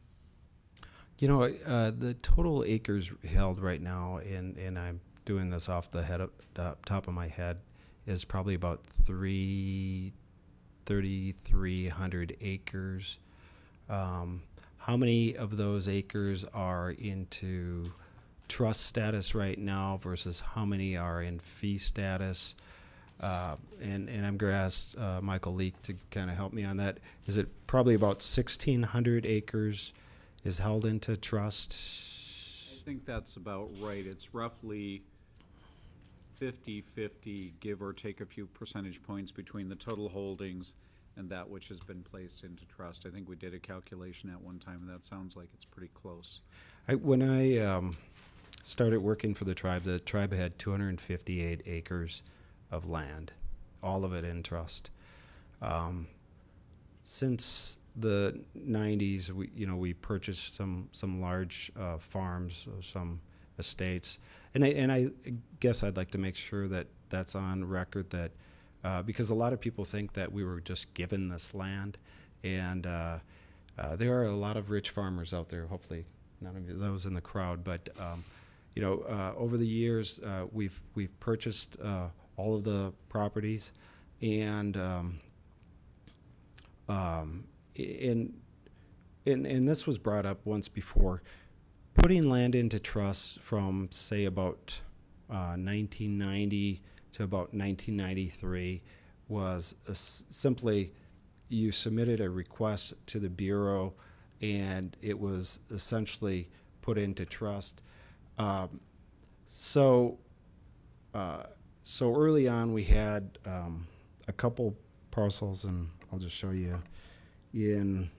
The total acres held right now, and I'm doing this off the top of my head, is probably about 3,300 acres. How many of those acres are into trust status right now versus how many are in fee status? And I'm going to ask Michael Leake to kind of help me on that. Is it probably about 1,600 acres is held into trust? I think that's about right. It's roughly 50-50, give or take a few percentage points between the total holdings and that which has been placed into trust. I think we did a calculation at one time, and that sounds like it's pretty close. When I started working for the tribe had 258 acres of land, all of it in trust. Since the 90s, we purchased some large farms, some estates, and I guess I'd like to make sure that that's on record, that because a lot of people think that we were just given this land, and there are a lot of rich farmers out there. Hopefully, none of those in the crowd, but over the years we've purchased all of the properties, and this was brought up once before. Putting land into trust from, say, about 1990 to about 1993 was simply you submitted a request to the Bureau, and it was essentially put into trust. So early on, we had a couple parcels, and I'll just show you in,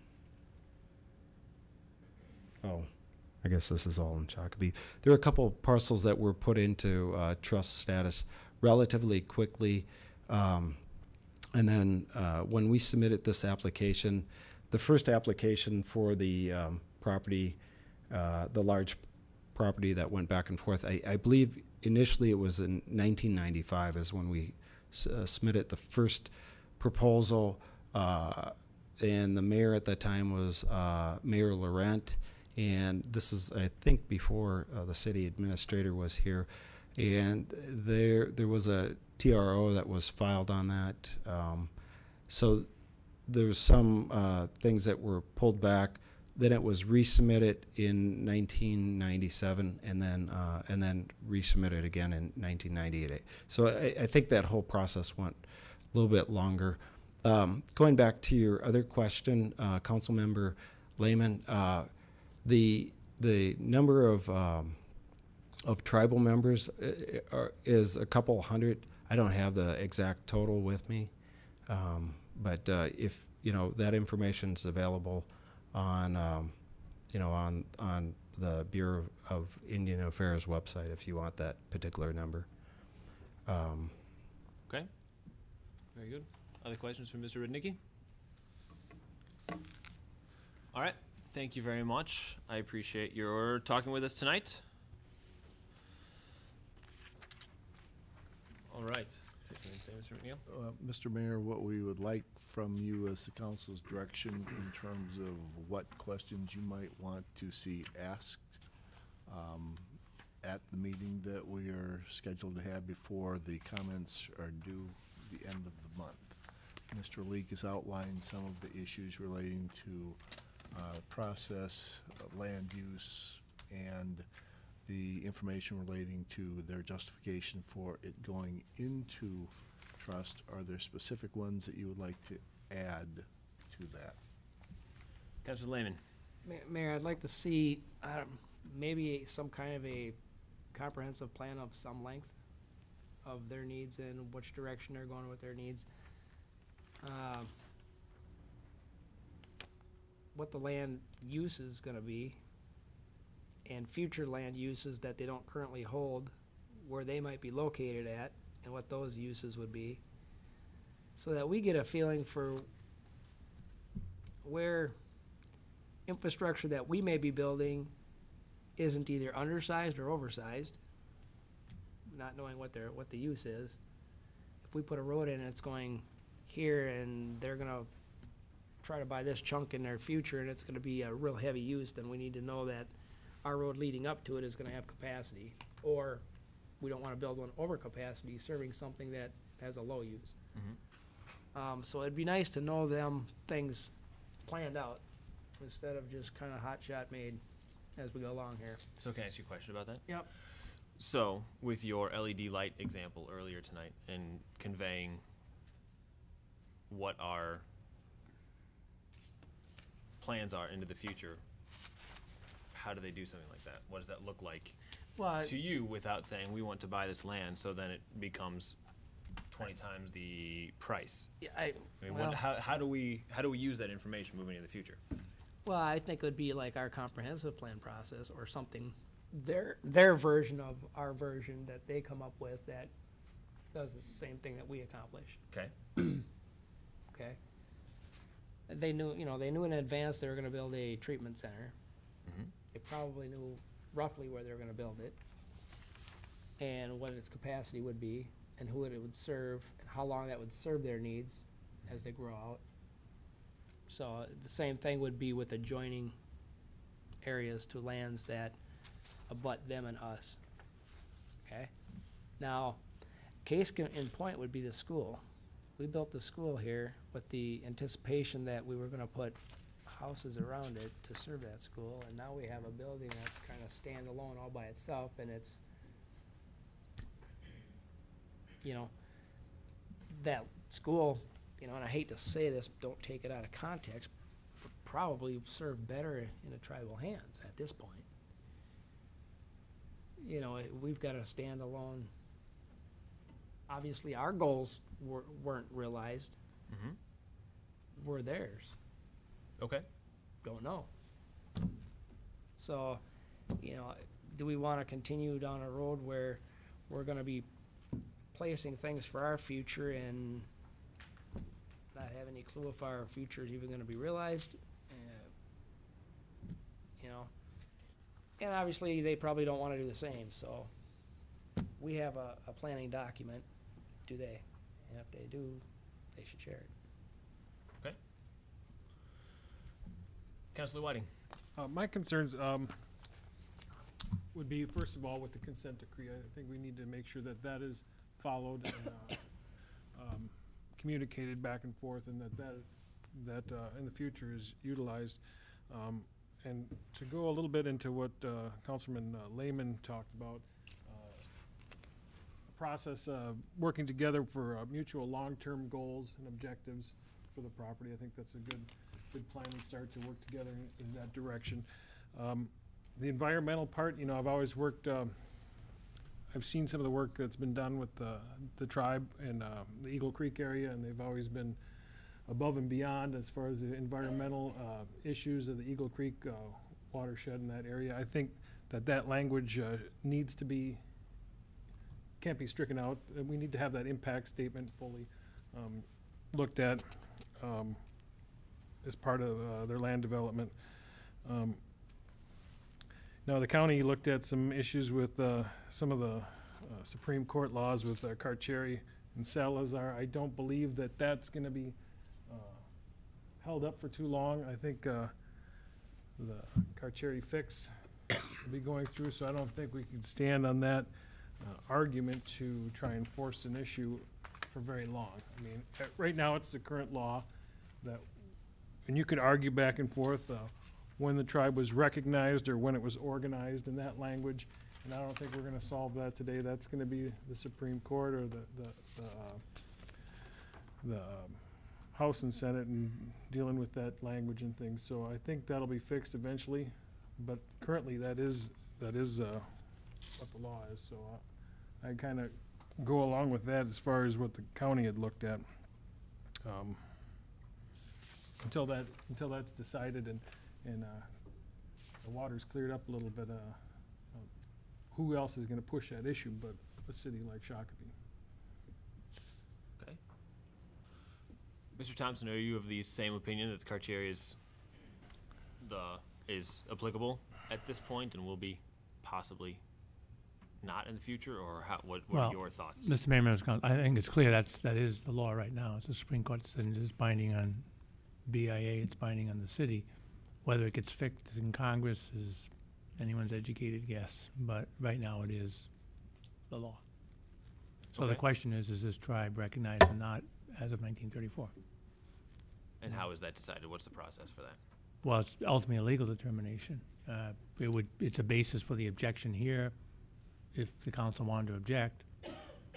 I guess this is all in Shakopee. There are a couple parcels that were put into trust status relatively quickly. And then when we submitted this application, the first application for the property, the large property that went back and forth, I believe initially it was in 1995 is when we submitted the first proposal. And the mayor at that time was Mayor Laurent. And this is, I think, before the city administrator was here. And there was a TRO that was filed on that. So there's some things that were pulled back. Then it was resubmitted in 1997, and then resubmitted again in 1998. So I think that whole process went a little bit longer. Going back to your other question, Councilmember Lehman, the number of tribal members is a couple hundred. I don't have the exact total with me, but if that information is available on on the Bureau of Indian Affairs website, if you want that particular number. Okay. Very good. Other questions from Mr. Rudnicki? All right. Thank you very much. I appreciate your talking with us tonight. All right. Mr. McNeil? Mr. Mayor, what we would like from you as the council's direction in terms of what questions you might want to see asked at the meeting that we are scheduled to have before the comments are due the end of the month. Mr. Leake has outlined some of the issues relating to process, land use, and the information relating to their justification for it going into trust. Are there specific ones that you would like to add to that? Councilor Lehman. Mayor, I'd like to see maybe some kind of a comprehensive plan of some length of their needs and which direction they're going with their needs. What the land use is going to be, and future land uses that they don't currently hold, where they might be located at, and what those uses would be, so that we get a feeling for where infrastructure that we may be building isn't either undersized or oversized, not knowing what the use is. If we put a road in and it's going here and they're going to try to buy this chunk in their future and it's going to be a real heavy use, then we need to know that our road leading up to it is going to have capacity, or we don't want to build one over capacity serving something that has a low use. So it'd be nice to know them things planned out instead of just kind of hot shot made as we go along here. So can I ask you a question about that? Yep. So with your LED light example earlier tonight and conveying what our plans are into the future, how do they do something like that? What does that look like to you without saying we want to buy this land, so then it becomes 20 times the price? Yeah, I mean, how do we use that information moving into the future? Well, I think it would be like our comprehensive plan process or something, their version of our version that they come up with that does the same thing that we accomplished. Okay. Okay. They knew in advance they were going to build a treatment center. They probably knew roughly where they were going to build it and what its capacity would be and who it would serve and how long that would serve their needs as they grow out. So the same thing would be with adjoining areas to lands that abut them and us. Okay? Now, case in point would be the school. We built the school here with the anticipation that we were going to put houses around it to serve that school, and now we have a building that's kind of standalone all by itself, and it's, that school, and I hate to say this, don't take it out of context, would probably serve better in the tribal hands at this point. We've got a standalone. Obviously, our goals weren't realized were theirs. Okay. Don't know. So, you know, do we want to continue down a road where we're going to be placing things for our future and not have any clue if our future is even going to be realized? You know, and obviously they probably don't want to do the same. So we have a planning document. Do they? And if they do, they should share it. Okay. Councilor Whiting. My concerns would be, first of all, with the consent decree. I think we need to make sure that that is followed and communicated back and forth, and that in the future is utilized. And to go a little bit into what Councilman Lehman talked about, process working together for mutual long-term goals and objectives for the property. I think that's a good plan and start to work together in that direction. The environmental part, you know, I've always worked, I've seen some of the work that's been done with the tribe in the Eagle Creek area, and they've always been above and beyond as far as the environmental issues of the Eagle Creek watershed in that area. I think that language needs to be, can't be stricken out. We need to have that impact statement fully looked at as part of their land development. Now, the county looked at some issues with some of the Supreme Court laws with Carcieri and Salazar. I don't believe that that's going to be held up for too long. I think the Carcieri fix will be going through, so I don't think we can stand on that argument to try and force an issue for very long. I mean, right now it's the current law that, and you could argue back and forth when the tribe was recognized or when it was organized in that language, and I don't think we're going to solve that today. That's going to be the Supreme Court or the House and Senate and dealing with that language and things. So I think that'll be fixed eventually, but currently that is what the law is. So I kind of go along with that as far as what the county had looked at until that's decided and the water's cleared up a little bit. Who else is going to push that issue but a city like Shakopee? Okay. Mr. Thompson, are you of the same opinion that the Carcieri is applicable at this point and will be possibly not in the future, or what are your thoughts? Mr. Mayor, members of council, I think it's clear that is the law right now. It's the Supreme Court decision. It's binding on BIA. It's binding on the city. Whether it gets fixed in Congress is anyone's educated guess, but right now it is the law. So the question is this tribe recognized or not as of 1934? And how is that decided? What's the process for that? Well, it's ultimately a legal determination. It's a basis for the objection here if the council wanted to object.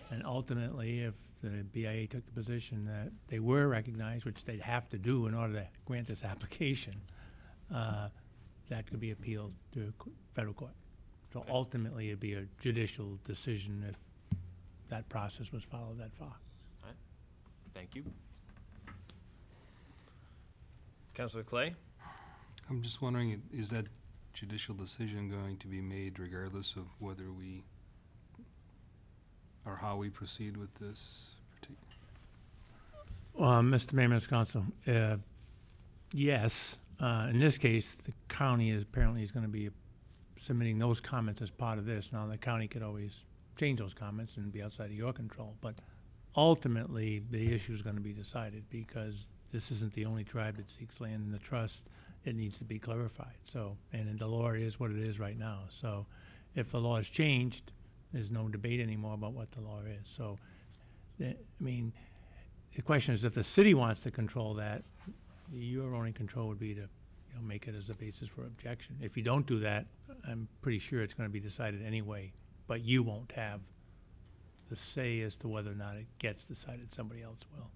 And ultimately, if the BIA took the position that they were recognized, which they'd have to do in order to grant this application, that could be appealed to federal court. So ultimately, it'd be a judicial decision if that process was followed that far. All right. Thank you. Councilor Clay? I'm just wondering, is that judicial decision going to be made regardless of whether we, or how we proceed with this particular? Mr. Mayor, members of council, yes. In this case, the county is apparently going to be submitting those comments as part of this. Now, the county could always change those comments and be outside of your control, but ultimately, the issue is going to be decided because this isn't the only tribe that seeks land in the trust. It needs to be clarified. So, and the law is what it is right now. So, if the law is changed, there's no debate anymore about what the law is. So, I mean, the question is if the city wants to control that, your only control would be to make it as a basis for objection. If you don't do that, I'm pretty sure it's going to be decided anyway, but you won't have the say as to whether or not it gets decided. Somebody else will.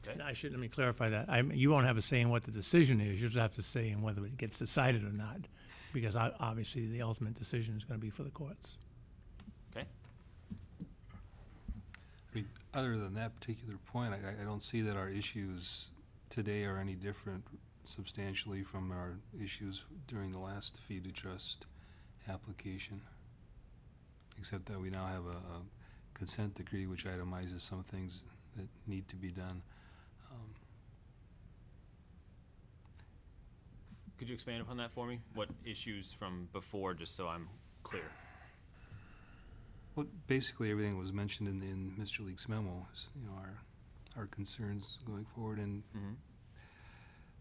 Okay. Let me clarify that. You won't have a say in what the decision is. You just have to say in whether it gets decided or not, because obviously the ultimate decision is going to be for the courts. Okay. I mean, Other than that particular point, I don't see that our issues today are any different substantially from our issues during the last fee to trust application, except that we now have a consent decree which itemizes some things that need to be done. Could you expand upon that for me? What issues from before, just so I'm clear? Well, basically everything was mentioned in Mr. Leake's memo, is, you know, our concerns going forward, and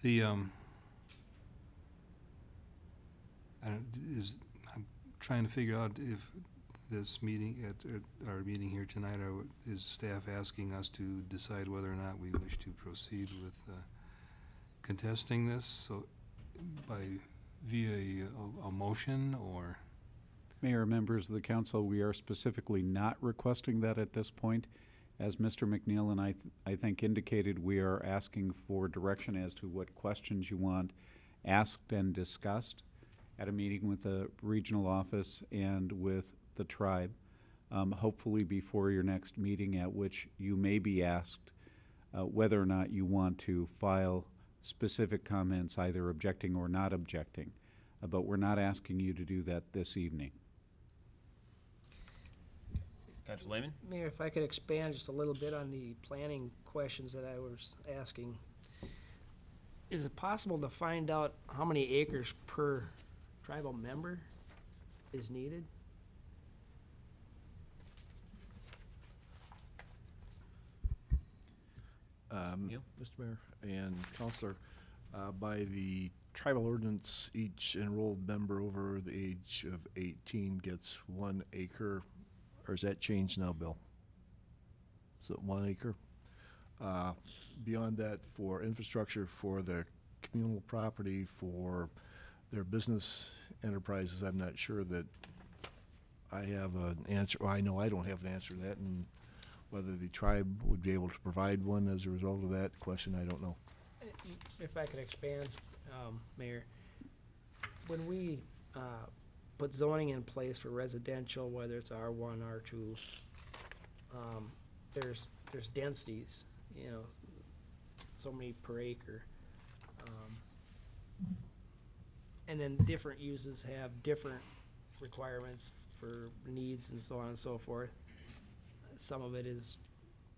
the I'm trying to figure out if this meeting at our meeting here tonight, is staff asking us to decide whether or not we wish to proceed with contesting this, so via a motion, or? Mayor, members of the council, we are specifically not requesting that at this point. As Mr. McNeil and I think indicated, we are asking for direction as to what questions you want asked and discussed at a meeting with the regional office and with the tribe, hopefully before your next meeting, at which you may be asked whether or not you want to file specific comments, either objecting or not objecting. But we're not asking you to do that this evening. Councilor Lehman? Mayor, if I could expand just a little bit on the planning questions that I was asking. Is it possible to find out how many acres per tribal member is needed? Mr. Mayor and Counselor, by the tribal ordinance, each enrolled member over the age of 18 gets 1 acre, or is that changed now, Bill? Is it 1 acre? Beyond that, for infrastructure, for their communal property, for their business enterprises, I'm not sure that I have an answer. Well, I know I don't have an answer to that, and whether the tribe would be able to provide one as a result of that question, I don't know. If I could expand, Mayor, when we put zoning in place for residential, whether it's R1, R2, there's densities, you know, so many per acre. And then different uses have different requirements for needs and so on and so forth. Some of it is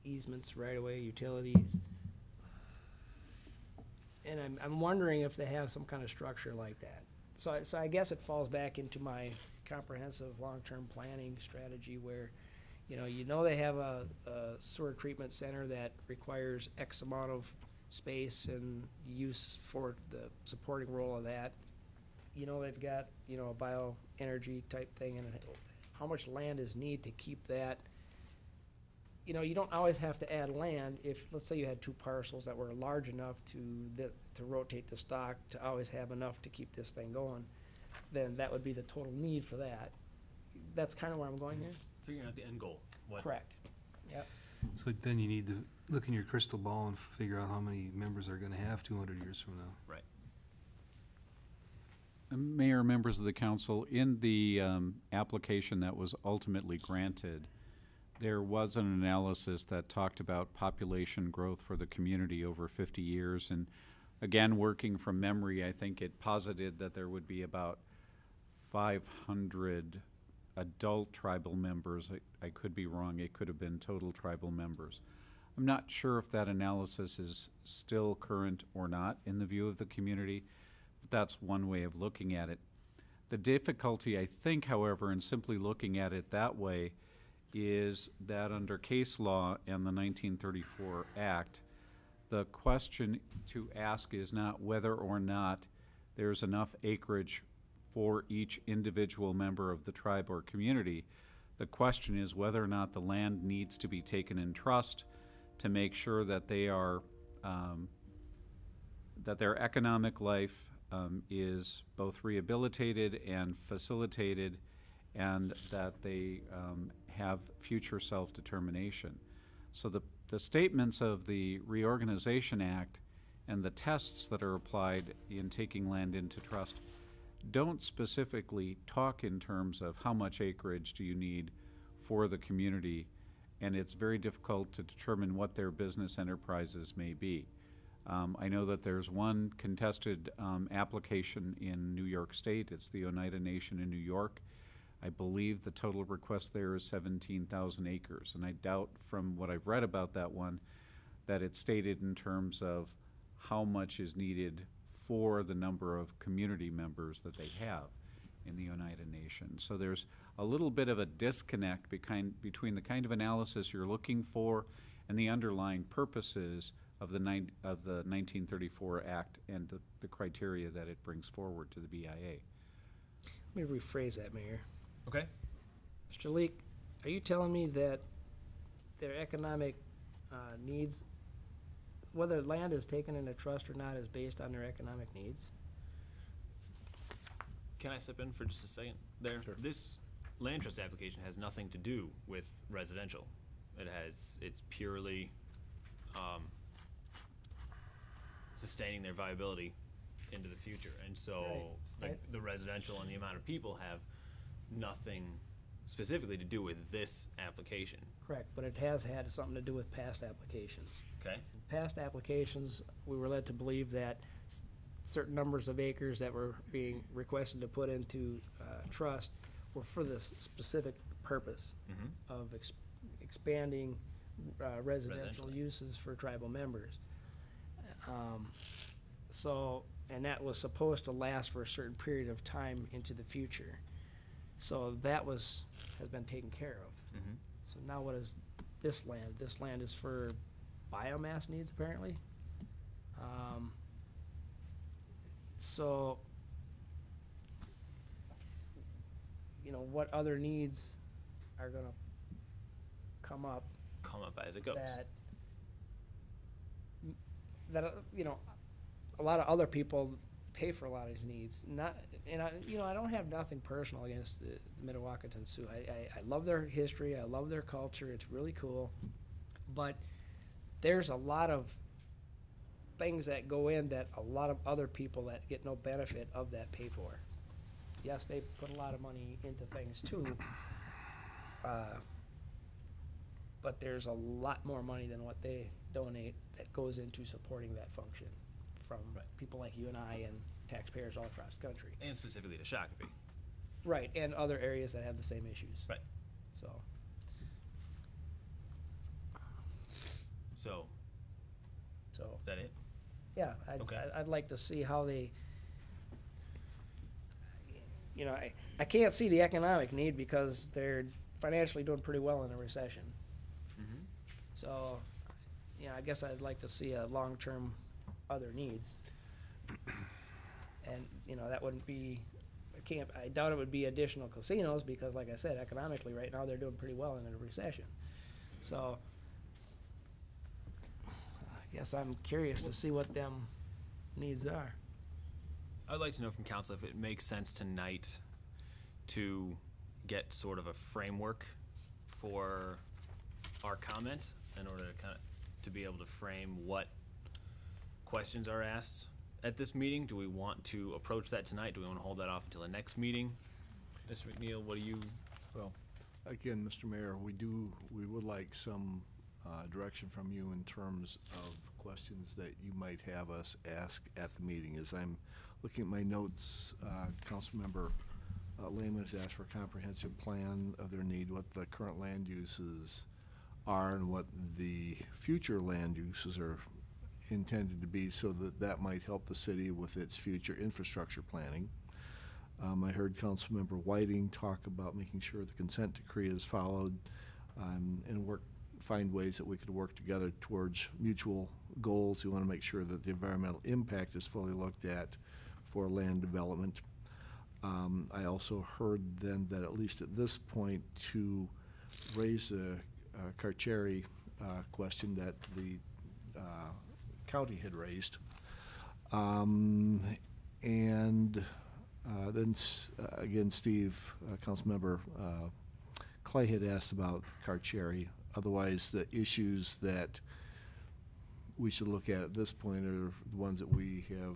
easements, right-of-way, utilities. And I'm wondering if they have some kind of structure like that. So I guess it falls back into my comprehensive long-term planning strategy where, you know they have a sewer treatment center that requires X amount of space and use for the supporting role of that. You know they've got, a bioenergy type thing, and how much land is needed to keep that. You don't always have to add land. If, let's say you had 2 parcels that were large enough to rotate the stock, to always have enough to keep this thing going, then that would be the total need for that. That's kind of where I'm going here. Figuring out the end goal. Correct. Yep. So then you need to look in your crystal ball and figure out how many members are gonna have 200 years from now. Right. Mayor, members of the council, in the application that was ultimately granted, there was an analysis that talked about population growth for the community over 50 years. And again, working from memory, I think it posited that there would be about 500 adult tribal members. I could be wrong. It could have been total tribal members. I'm not sure if that analysis is still current or not in the view of the community, but that's one way of looking at it. The difficulty, I think, however, in simply looking at it that way is that under case law and the 1934 Act, the question to ask is not whether or not there's enough acreage for each individual member of the tribe or community. The question is whether or not the land needs to be taken in trust to make sure that they are that their economic life is both rehabilitated and facilitated, and that they have future self-determination. So the statements of the Reorganization Act and the tests that are applied in taking land into trust don't specifically talk in terms of how much acreage do you need for the community and it's very difficult to determine what their business enterprises may be. I know that there's one contested application in New York State. It's the Oneida Nation in New York. I believe the total request there is 17,000 acres, and I doubt from what I've read about that one that it's stated in terms of how much is needed for the number of community members that they have in the Oneida Nation. So there's a little bit of a disconnect between the kind of analysis you're looking for and the underlying purposes of the 1934 Act and the criteria that it brings forward to the BIA. Let me rephrase that, Mayor. Okay. Mr. Leek, are you telling me that their economic needs, whether land is taken into trust or not, is based on their economic needs? Can I step in for just a second there? Sure. This land trust application has nothing to do with residential. It's purely sustaining their viability into the future. And so Right. the residential and the amount of people have nothing specifically to do with this application. Correct, but it has had something to do with past applications. Okay? In past applications, we were led to believe that certain numbers of acres that were being requested to put into trust were for this specific purpose of expanding residential uses for tribal members. And that was supposed to last for a certain period of time into the future. So that has been taken care of. So now what is this land? This land is for biomass needs, apparently. So, you know, what other needs are gonna come up As it goes. that you know, a lot of other people pay for a lot of these needs. I don't have nothing personal against the Mdewakanton Sioux. I love their history. I love their culture. It's really cool. But there's a lot of things that go in that a lot of other people that get no benefit of that pay for. Yes, they put a lot of money into things too. But there's a lot more money than what they donate that goes into supporting that function from people like you and I and taxpayers all across the country. And specifically to Shakopee. Right, and other areas that have the same issues. Right. So, Is that it? yeah, Okay. I'd like to see how they, I can't see the economic need because they're financially doing pretty well in a recession. So, I guess I'd like to see a long-term other needs. And, that wouldn't be, I doubt it would be additional casinos because, like I said, economically right now they're doing pretty well in a recession. So, I guess I'm curious to see what them needs are. I'd like to know from council if it makes sense tonight to get sort of a framework for our comment in order to be able to frame what questions are asked at this meeting. Do we want to approach that tonight? Do we want to hold that off until the next meeting? Mr. McNeil, what do you? Well, again, Mr. Mayor, we would like some direction from you in terms of questions that you might have us ask at the meeting. As I'm looking at my notes, Councilmember Lehman has asked for a comprehensive plan of their need, what the current land uses are and what the future land uses are intended to be, so that might help the city with its future infrastructure planning. I heard Councilmember Whiting talk about making sure the consent decree is followed and find ways that we could work together towards mutual goals. We want to make sure that the environmental impact is fully looked at for land development. I also heard then that at least at this point to raise the Carcieri question that the county had raised. Then again, Steve, Councilmember Clay had asked about Carcieri. Otherwise, the issues that we should look at this point are the ones that we have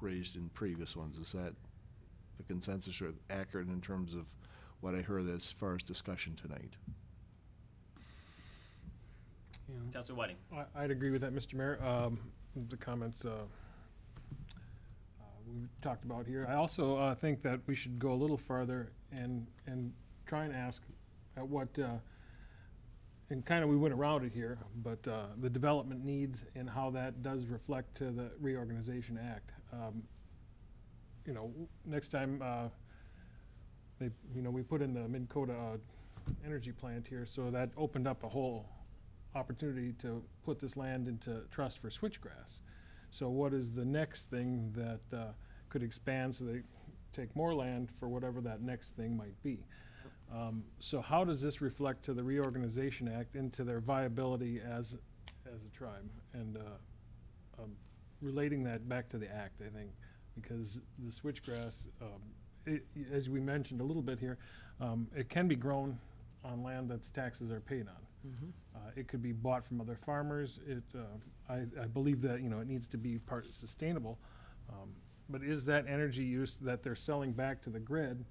raised in previous ones. Is that the consensus or accurate in terms of what I heard as far as discussion tonight? you know. Counselor Whiting? I'd agree with that, Mr. Mayor. The comments we talked about here. I also think that we should go a little farther and try and ask at what, and kind of we went around it here, but the development needs and how that does reflect to the Reorganization Act. You know, next time we put in the Mid-Coda energy plant here, so that opened up a whole opportunity to put this land into trust for switchgrass. So what is the next thing that could expand so they take more land for whatever that next thing might be? So how does this reflect to the Reorganization Act into their viability as a tribe? And relating that back to the act, I think, because the switchgrass, as we mentioned a little bit here, it can be grown on land that's taxes are paid on. It could be bought from other farmers. I believe that, it needs to be part sustainable. But is that energy use that they're selling back to the grid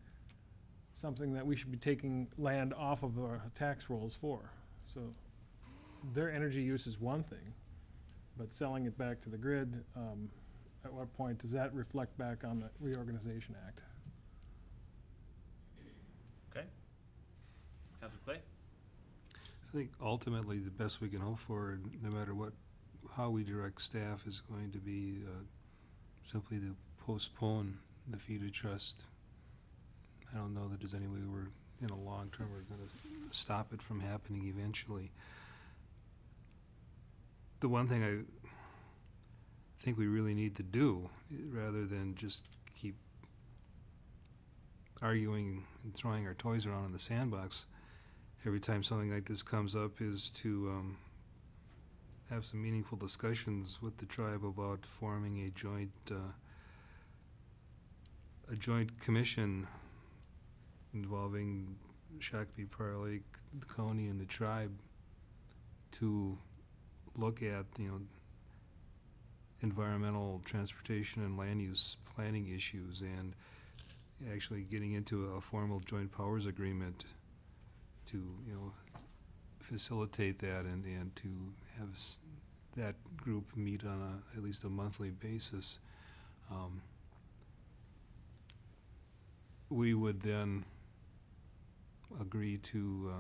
something that we should be taking land off of our tax rolls for? So their energy use is one thing, but selling it back to the grid, at what point does that reflect back on the Reorganization Act? Okay. Counselor Clay? I think ultimately the best we can hope for, no matter how we direct staff, is going to be simply to postpone the fee to trust. I don't know that there's any way in the long term we're going to stop it from happening eventually. The one thing I think we really need to do, rather than just keep arguing and throwing our toys around in the sandbox every time something like this comes up, is to have some meaningful discussions with the tribe about forming a joint commission involving Shakopee, Prior Lake, the county, and the tribe to look at environmental, transportation, and land use planning issues, and actually getting into a formal joint powers agreement to facilitate that and to have that group meet on at least a monthly basis. We would then agree to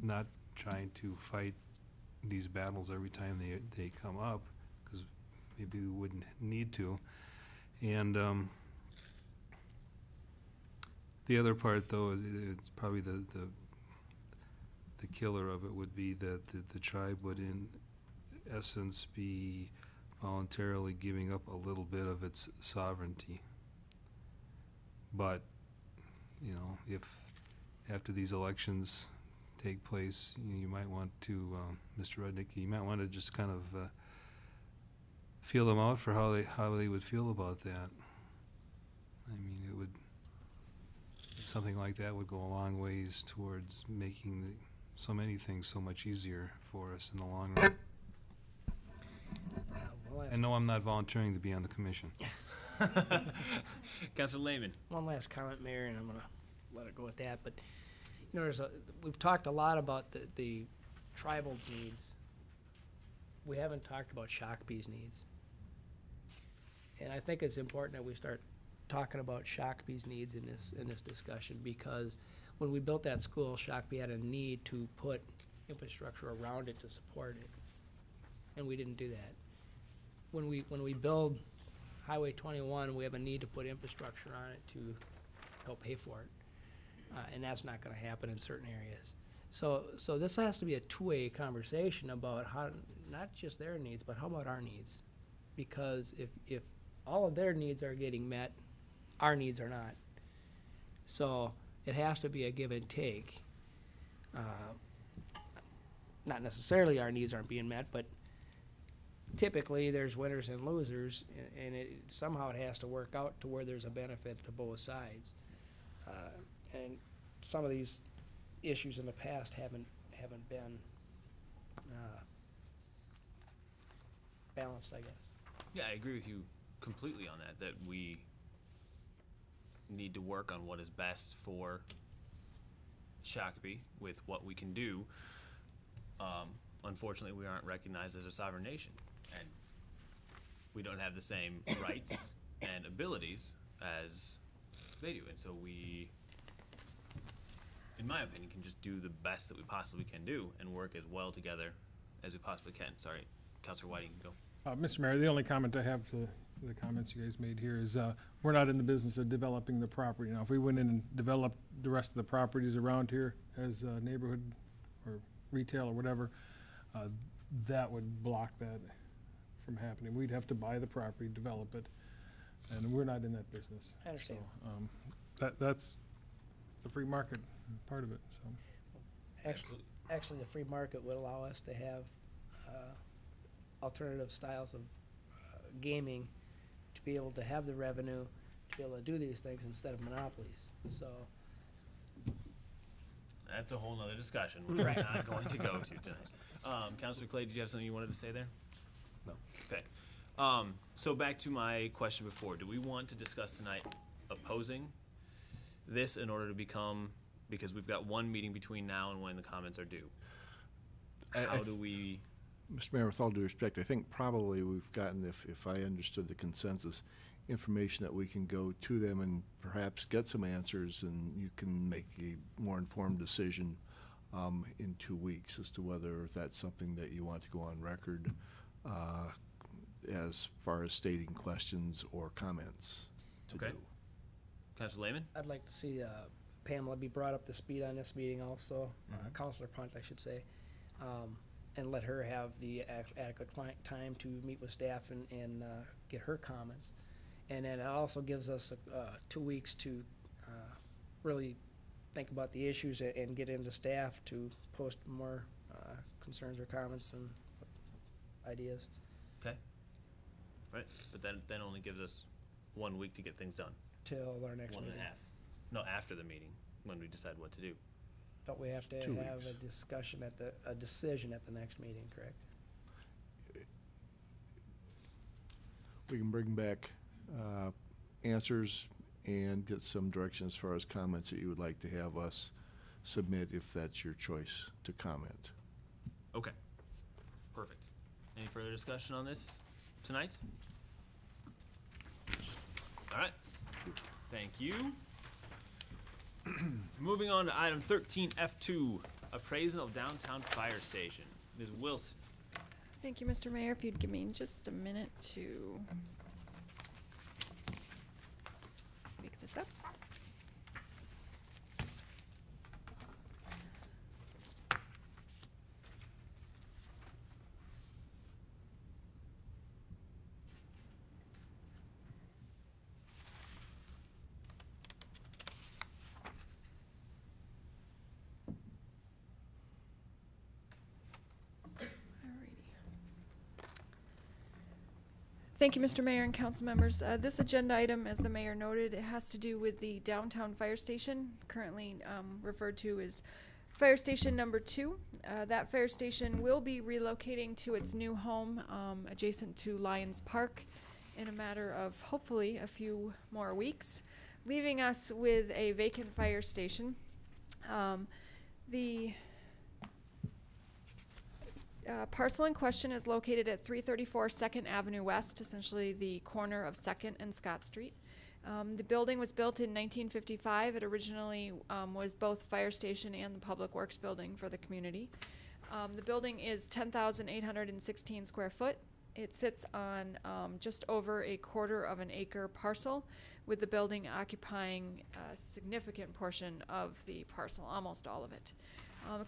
not trying to fight these battles every time they come up, because maybe we wouldn't need to. And the other part, though, is it's probably the killer of it would be that the tribe would in essence be voluntarily giving up a little bit of its sovereignty. But if after these elections take place, you might want to, Mr. Rudnick, you might want to just kind of feel them out for how they would feel about that. I mean, something like that would go a long ways towards making so many things so much easier for us in the long run. And no, I'm not volunteering to be on the commission. Councilor Lehman? One last comment, Mayor, and I'm going to let it go with that. But we've talked a lot about the tribal's needs. We haven't talked about Shakopee's needs. And I think it's important that we start talking about Shakopee's needs in this discussion, because when we built that school, Shakopee had a need to put infrastructure around it to support it, and we didn't do that. When we build Highway 21, we have a need to put infrastructure on it to help pay for it, and that's not going to happen in certain areas. So this has to be a two-way conversation about how, not just their needs, but how about our needs? Because if all of their needs are getting met, our needs are not. So it has to be a give and take. Not necessarily our needs aren't being met, but typically there's winners and losers, and somehow it has to work out to where there's a benefit to both sides. And some of these issues in the past haven't been balanced, I guess. Yeah, I agree with you completely on that we need to work on what is best for Shakopee with what we can do. unfortunately, we aren't recognized as a sovereign nation, and we don't have the same rights and abilities as they do. And so we, in my opinion, can just do the best that we possibly can do and work as well together as we possibly can. Sorry, Councilor Whiting, go. Mr. Mayor, the only comment I have to the comments you guys made here is, we're not in the business of developing the property. Now, if we went in and developed the rest of the properties around here as neighborhood or retail or whatever, that would block that from happening. We'd have to buy the property, develop it, and we're not in that business. I understand. So, that's the free market part of it, so. Actually, the free market would allow us to have alternative styles of gaming, to be able to have the revenue, to be able to do these things instead of monopolies. So, That's a whole nother discussion, which we're not going to go to tonight. Councilor Clay, did you have something you wanted to say there? No. Okay. So back to my question before. Do we want to discuss tonight opposing this in order to become, because we've got one meeting between now and when the comments are due. How do we? Mr. Mayor, with all due respect, I think probably we've gotten, if I understood the consensus, information that we can go to them and perhaps get some answers, and you can make a more informed decision in 2 weeks as to whether that's something that you want to go on record as far as stating questions or comments to Okay. do. Councilor Lehman? I'd like to see Pamela be brought up to speed on this meeting also, Counselor Punt, I should say, and let her have the adequate time to meet with staff and get her comments. And then it also gives us 2 weeks to really think about the issues and get into staff to post more concerns or comments and ideas. Okay. Right, but then only gives us 1 week to get things done. Till our next One meeting. and a half. No, after the meeting, when we decide what to do. But we have to 2 have weeks. a discussion a decision at the next meeting, correct? We can bring back answers and get some direction as far as comments that you would like to have us submit, if that's your choice to comment. Okay. Perfect. Any further discussion on this tonight? All right. Thank you. Moving on to item 13F2, appraisal of downtown fire station. Ms. Wilson. Thank you, Mr. Mayor. If you'd give me just a minute to make this up. Thank you, Mr. Mayor and council members. This agenda item, as the mayor noted, it has to do with the downtown fire station, currently referred to as Fire Station Number 2. That fire station will be relocating to its new home adjacent to Lions Park in a matter of hopefully a few more weeks, leaving us with a vacant fire station. The parcel in question is located at 334 2nd Avenue West, essentially the corner of 2nd and Scott Street. The building was built in 1955. It originally was both fire station and the public works building for the community. The building is 10,816 square foot. It sits on just over a quarter of an acre parcel, with the building occupying a significant portion of the parcel, almost all of it.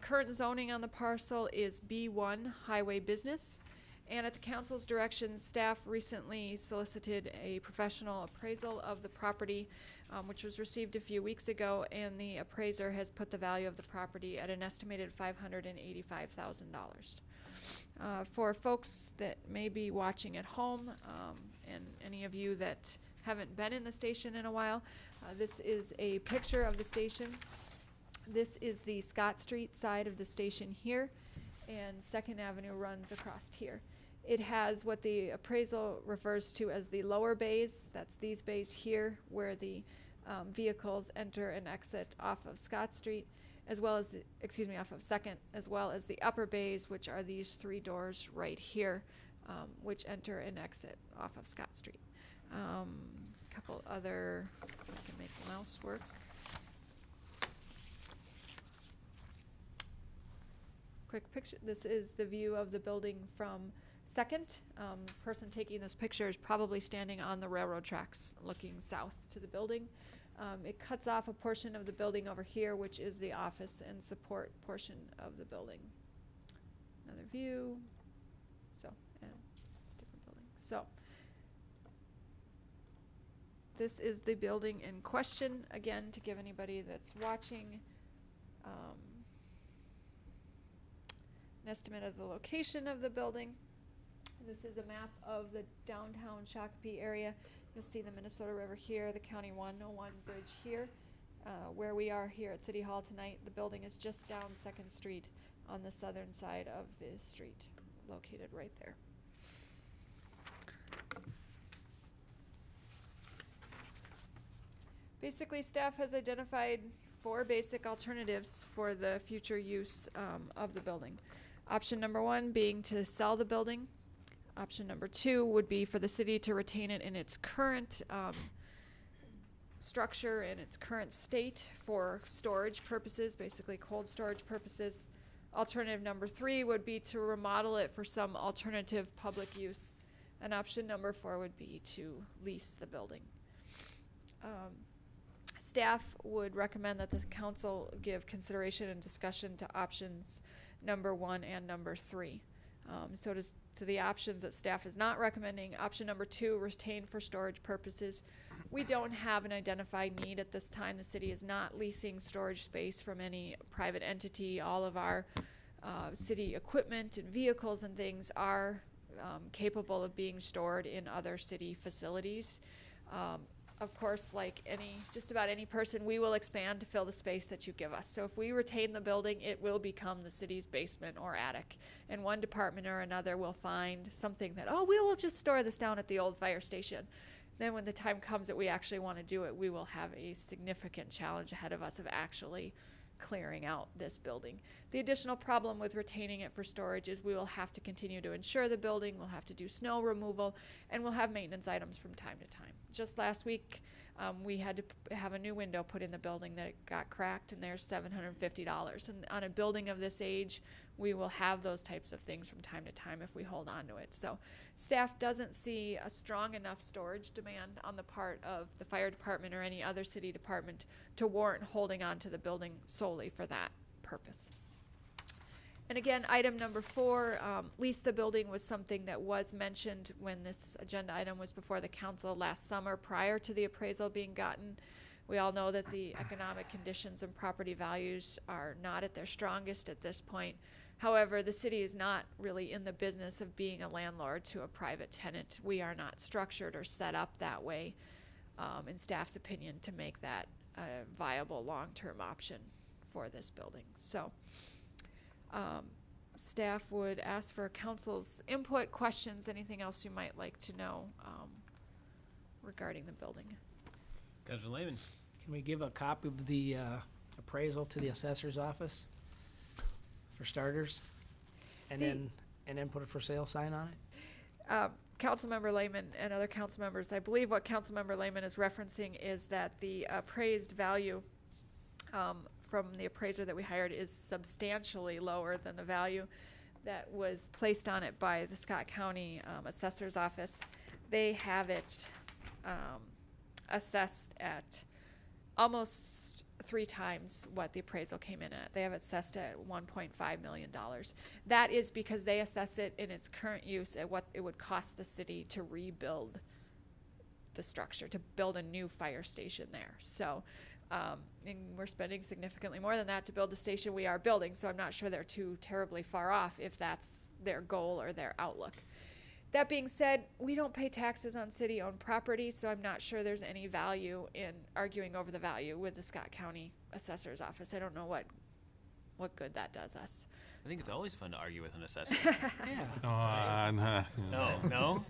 Current zoning on the parcel is B1 Highway Business, and at the council's direction, staff recently solicited a professional appraisal of the property, which was received a few weeks ago, and the appraiser has put the value of the property at an estimated $585,000. For folks that may be watching at home, and any of you that haven't been in the station in a while, this is a picture of the station. This is the Scott Street side of the station here, and 2nd Avenue runs across here. It has what the appraisal refers to as the lower bays. That's these bays here, where the vehicles enter and exit off of Scott Street, as well as, off of Second, as well as the upper bays, which are these 3 doors right here, which enter and exit off of Scott Street. Couple other, if I can make the mouse work. Quick picture, this is the view of the building from Second. Person taking this picture is probably standing on the railroad tracks looking south to the building. It cuts off a portion of the building over here, which is the office and support portion of the building. Another view. So, and different building. So, this is the building in question. Again, to give anybody that's watching an estimate of the location of the building. This is a map of the downtown Shakopee area. You'll see the Minnesota River here, the County 101 bridge here. Where we are here at City Hall tonight, the building is just down 2nd Street on the southern side of the street, located right there. Basically, staff has identified 4 basic alternatives for the future use of the building. Option number 1 being to sell the building. Option number 2 would be for the city to retain it in its current structure, in its current state for storage purposes, basically cold storage purposes. Alternative number 3 would be to remodel it for some alternative public use. And option number 4 would be to lease the building. Staff would recommend that the council give consideration and discussion to options number 1 and number 3. So to the options that staff is not recommending, option number 2, retain for storage purposes. We don't have an identified need at this time. The city is not leasing storage space from any private entity. All of our city equipment and vehicles and things are capable of being stored in other city facilities. Of course, like just about any person, we will expand to fill the space that you give us. So if we retain the building, it will become the city's basement or attic. And one department or another will find something that, oh, we will just store this down at the old fire station. Then when the time comes that we actually want to do it, we will have a significant challenge ahead of us of actually clearing out this building. The additional problem with retaining it for storage is we will have to continue to insure the building, we'll have to do snow removal, and we'll have maintenance items from time to time. Just last week, we had to have a new window put in the building that got cracked, and there's $750. And on a building of this age, we will have those types of things from time to time if we hold on to it. So staff doesn't see a strong enough storage demand on the part of the fire department or any other city department to warrant holding on to the building solely for that purpose. And again, item number 4, lease the building was something that was mentioned when this agenda item was before the council last summer prior to the appraisal being gotten. We all know that the economic conditions and property values are not at their strongest at this point. However, the city is not really in the business of being a landlord to a private tenant. We are not structured or set up that way, in staff's opinion, to make that a viable long-term option for this building. So staff would ask for council's input, questions, anything else you might like to know regarding the building. Councilor Lehman. Can we give a copy of the appraisal to the assessor's office for starters? And then put a for sale sign on it? Councilmember Lehman and other council members, I believe what Councilmember Lehman is referencing is that the appraised value from the appraiser that we hired is substantially lower than the value that was placed on it by the Scott County Assessor's Office. They have it assessed at almost 3 times what the appraisal came in at. They have it assessed at $1.5 million. That is because they assess it in its current use at what it would cost the city to rebuild the structure, to build a new fire station there. So and we're spending significantly more than that to build the station we are building, so I'm not sure they're too terribly far off if that's their goal or their outlook. That being said, we don't pay taxes on city-owned property, so I'm not sure there's any value in arguing over the value with the Scott County Assessor's Office. I don't know what good that does us. I think it's always fun to argue with an assessor. Yeah. No?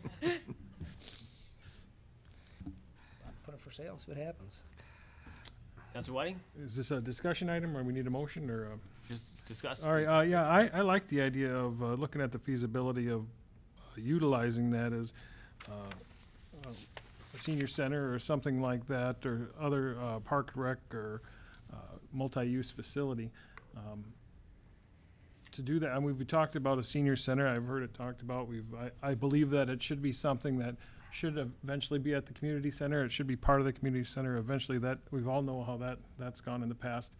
Put it for sale, see what happens. Counselor Whiting, Is this a discussion item, or we need a motion, or? just discuss. All right, yeah, I like the idea of looking at the feasibility of utilizing that as a senior center or something like that, or other park rec or multi-use facility. To do that, and we've talked about a senior center, I've heard it talked about, I believe that it should be something that should eventually be at the community center, it should be part of the community center eventually. That, we've all know how that's gone in the past.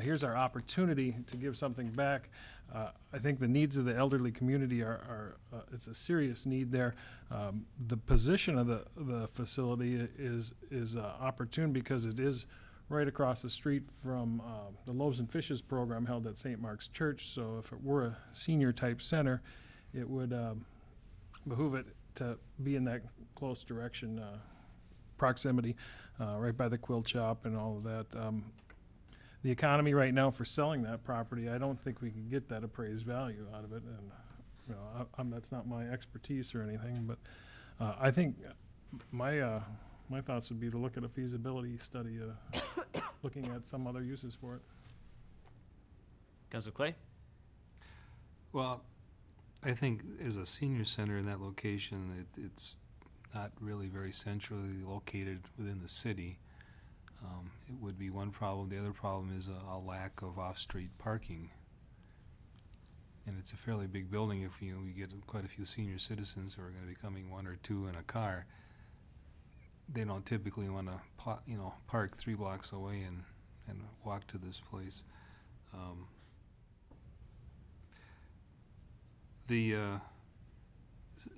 Here's our opportunity to give something back. I think the needs of the elderly community are it's a serious need there. The position of the facility is opportune because it is right across the street from the Loaves and Fishes program held at St. Mark's Church. So if it were a senior type center, it would behoove it to be in that close direction, proximity, right by the quilt shop and all of that. The economy right now for selling that property, I don't think we can get that appraised value out of it. And you know, that's not my expertise or anything, but I think my thoughts would be to look at a feasibility study, looking at some other uses for it. Counselor Clay? Well, I think as a senior center in that location, it's not really very centrally located within the city. It would be one problem. The other problem is a lack of off-street parking. And it's a fairly big building. If we get quite a few senior citizens who are going to be coming, one or two in a car, they don't typically want to park 3 blocks away and walk to this place.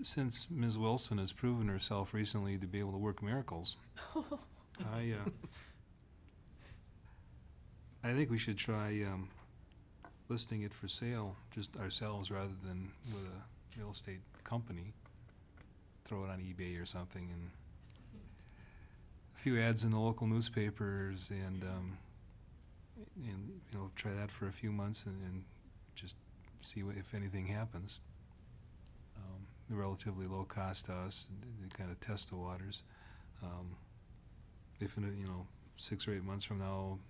Since Ms. Wilson has proven herself recently to be able to work miracles, I think we should try listing it for sale just ourselves rather than with a real estate company. Throw it on eBay or something, and a few ads in the local newspapers, and try that for a few months and just see if anything happens. Relatively low cost to us to kind of test the waters. If in 6 or 8 months from now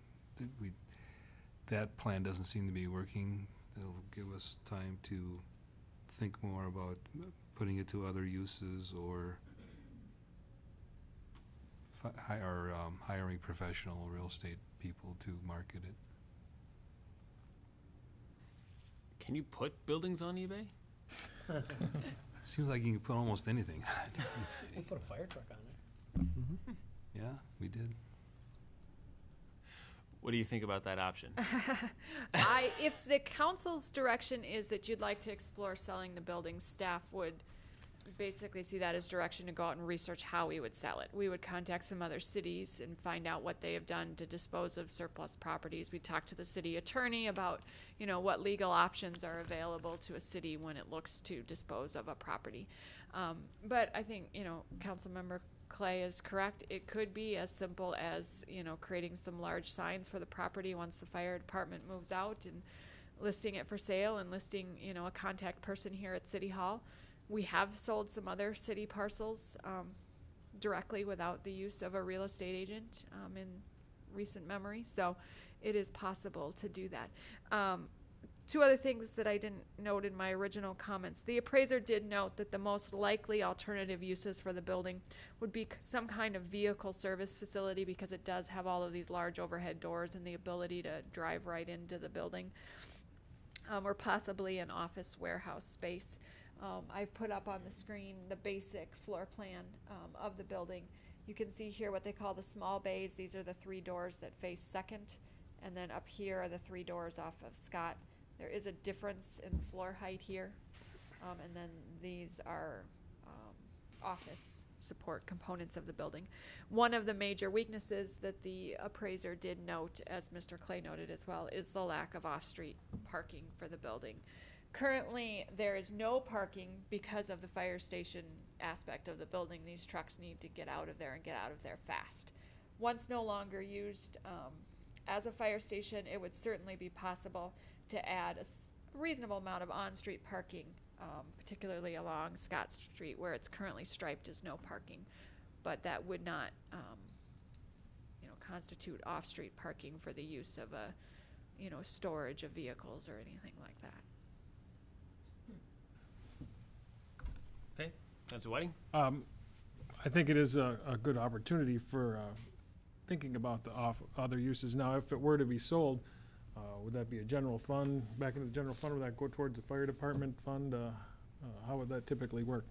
that plan doesn't seem to be working, it'll give us time to think more about putting it to other uses or hiring professional real estate people to market it. Can you put buildings on eBay? Seems like you can put almost anything. We'll put a fire truck on there. Mm-hmm. Yeah, we did. What do you think about that option? If the council's direction is that you'd like to explore selling the building, staff would basically see that as direction to go out and research how we would sell it. We would contact some other cities and find out what they have done to dispose of surplus properties. We talk to the city attorney about, what legal options are available to a city when it looks to dispose of a property. But I think, Councilmember Clay is correct. It could be as simple as, creating some large signs for the property once the fire department moves out and listing it for sale and listing, a contact person here at City Hall. We have sold some other city parcels directly without the use of a real estate agent in recent memory. So it is possible to do that. 2 other things that I didn't note in my original comments. The appraiser did note that the most likely alternative uses for the building would be some kind of vehicle service facility because it does have all of these large overhead doors and the ability to drive right into the building, or possibly an office warehouse space. I've put up on the screen the basic floor plan of the building. You can see here what they call the small bays. These are the 3 doors that face Second, and then up here are the 3 doors off of Scott. There is a difference in floor height here, and then these are office support components of the building. One of the major weaknesses that the appraiser did note, as Mr. Clay noted as well, is the lack of off-street parking for the building. Currently, there is no parking because of the fire station aspect of the building. These trucks need to get out of there and get out of there fast. Once no longer used as a fire station, it would certainly be possible to add a reasonable amount of on-street parking, particularly along Scott Street where it's currently striped as no parking. But that would not constitute off-street parking for the use of a, storage of vehicles or anything like that. Okay, Councilor Whiting? I think it is a good opportunity for thinking about the other uses. Now, if it were to be sold, would that be a general fund, back into the general fund, or would that go towards the fire department fund? How would that typically work?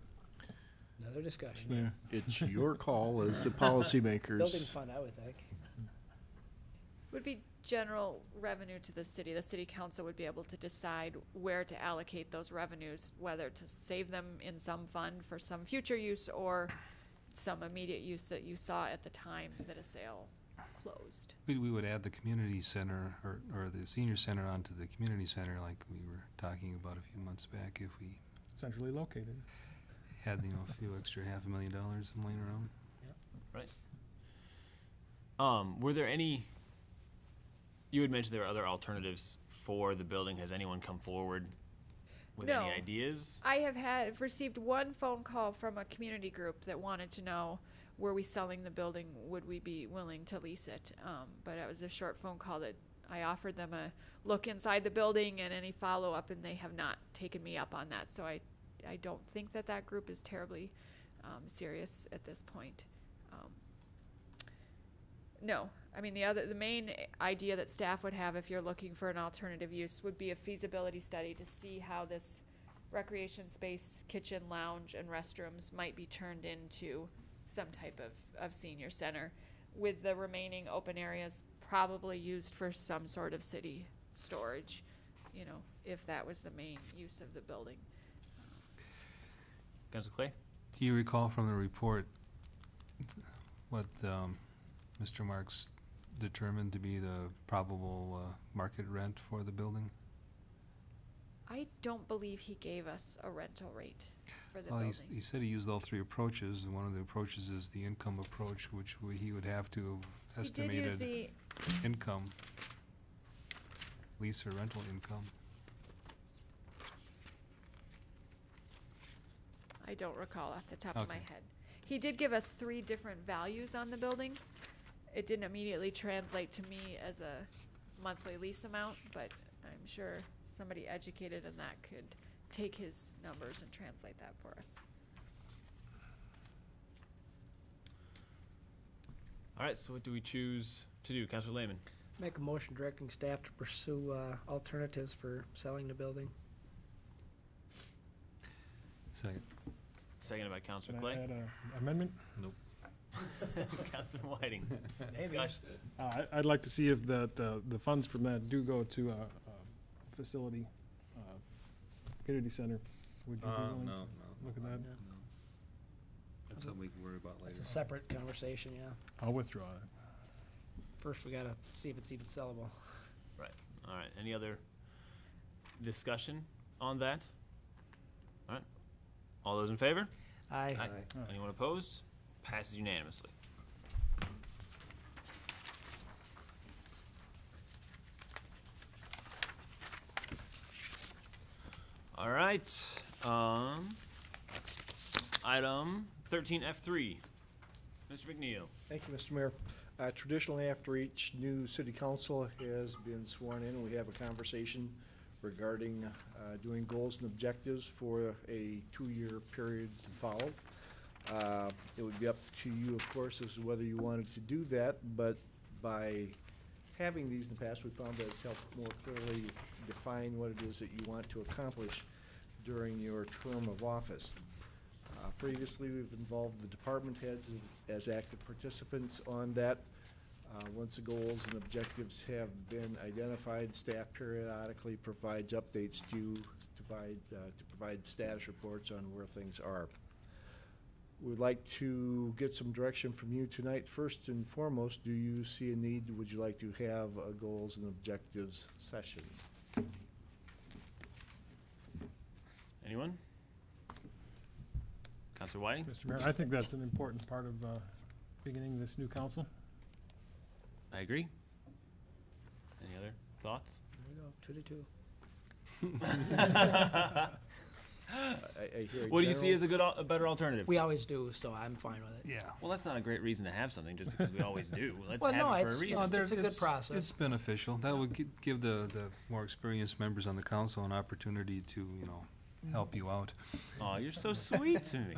Another discussion. It's your call as the policymakers. Building fund, I would think. Would be general revenue to the city. The city council would be able to decide where to allocate those revenues, whether to save them in some fund for some future use or some immediate use that you saw at the time that a sale closed. We would add the community center or the senior center onto the community center like we were talking about a few months back if we Centrally located. had, a few extra $500,000 laying around. Right. Were there any, you had mentioned there were other alternatives for the building. Has anyone come forward with No. any ideas? I have received one phone call from a community group that wanted to know, were we selling the building, would we be willing to lease it? But it was a short phone call that I offered them a look inside the building and any follow-up, and they have not taken me up on that. So I don't think that group is terribly serious at this point. No, I mean, the main idea that staff would have if you're looking for an alternative use would be a feasibility study to see how this recreation space, kitchen, lounge, and restrooms might be turned into some type of senior center, with the remaining open areas probably used for some sort of city storage, if that was the main use of the building. Councilor Clay? Do you recall from the report what Mr. Marks determined to be the probable market rent for the building? I don't believe he gave us a rental rate for the Well, building. he said he used all three approaches, and one of the approaches is the income approach, which he would have to have He did use estimated income, lease or rental income. I don't recall off the top of my Okay. head. He did give us 3 different values on the building. It didn't immediately translate to me as a monthly lease amount, but I'm sure somebody educated in that could take his numbers and translate that for us. All right, so what do we choose to do? Councilor Lehman? Make a motion directing staff to pursue alternatives for selling the building. Second. Seconded by Councilor Can I Clay. add an amendment? Councilor Whiting. Maybe. Discussion. I'd like to see if the funds from that do go to a facility, community center. Would you be willing to look at that? Yeah. That's something we can worry about later. It's a separate conversation, yeah. I'll withdraw it. First, we gotta see if it's even sellable. Right. All right. Any other discussion on that? All right. All those in favor? Aye. Anyone opposed? Passes unanimously. All right. Item 13F3. Mr. McNeil. Thank you, Mr. Mayor. Traditionally, after each new city council has been sworn in, we have a conversation regarding doing goals and objectives for a 2-year period to follow. It would be up to you, of course, as to whether you wanted to do that, but by having these in the past, we found that it's helped more clearly define what it is that you want to accomplish during your term of office. Previously, we've involved the department heads as active participants on that. Once the goals and objectives have been identified, staff periodically provides updates to provide status reports on where things are. We'd like to get some direction from you tonight. First and foremost, do you see a need, would you like to have a goals and objectives session? Anyone? Councilor Whiting? Mr. Mayor, I think that's an important part of beginning this new council. I agree. Any other thoughts? There we go, 2-2. I hear What do you see general- as a better alternative? We always do, so I'm fine with it. Yeah. Well, that's not a great reason to have something just because we always do. Let's Well, no, have it for a it's- reason. it's a good process. It's beneficial. That would give the more experienced members on the council an opportunity to, help you out. Oh, you're so sweet to me.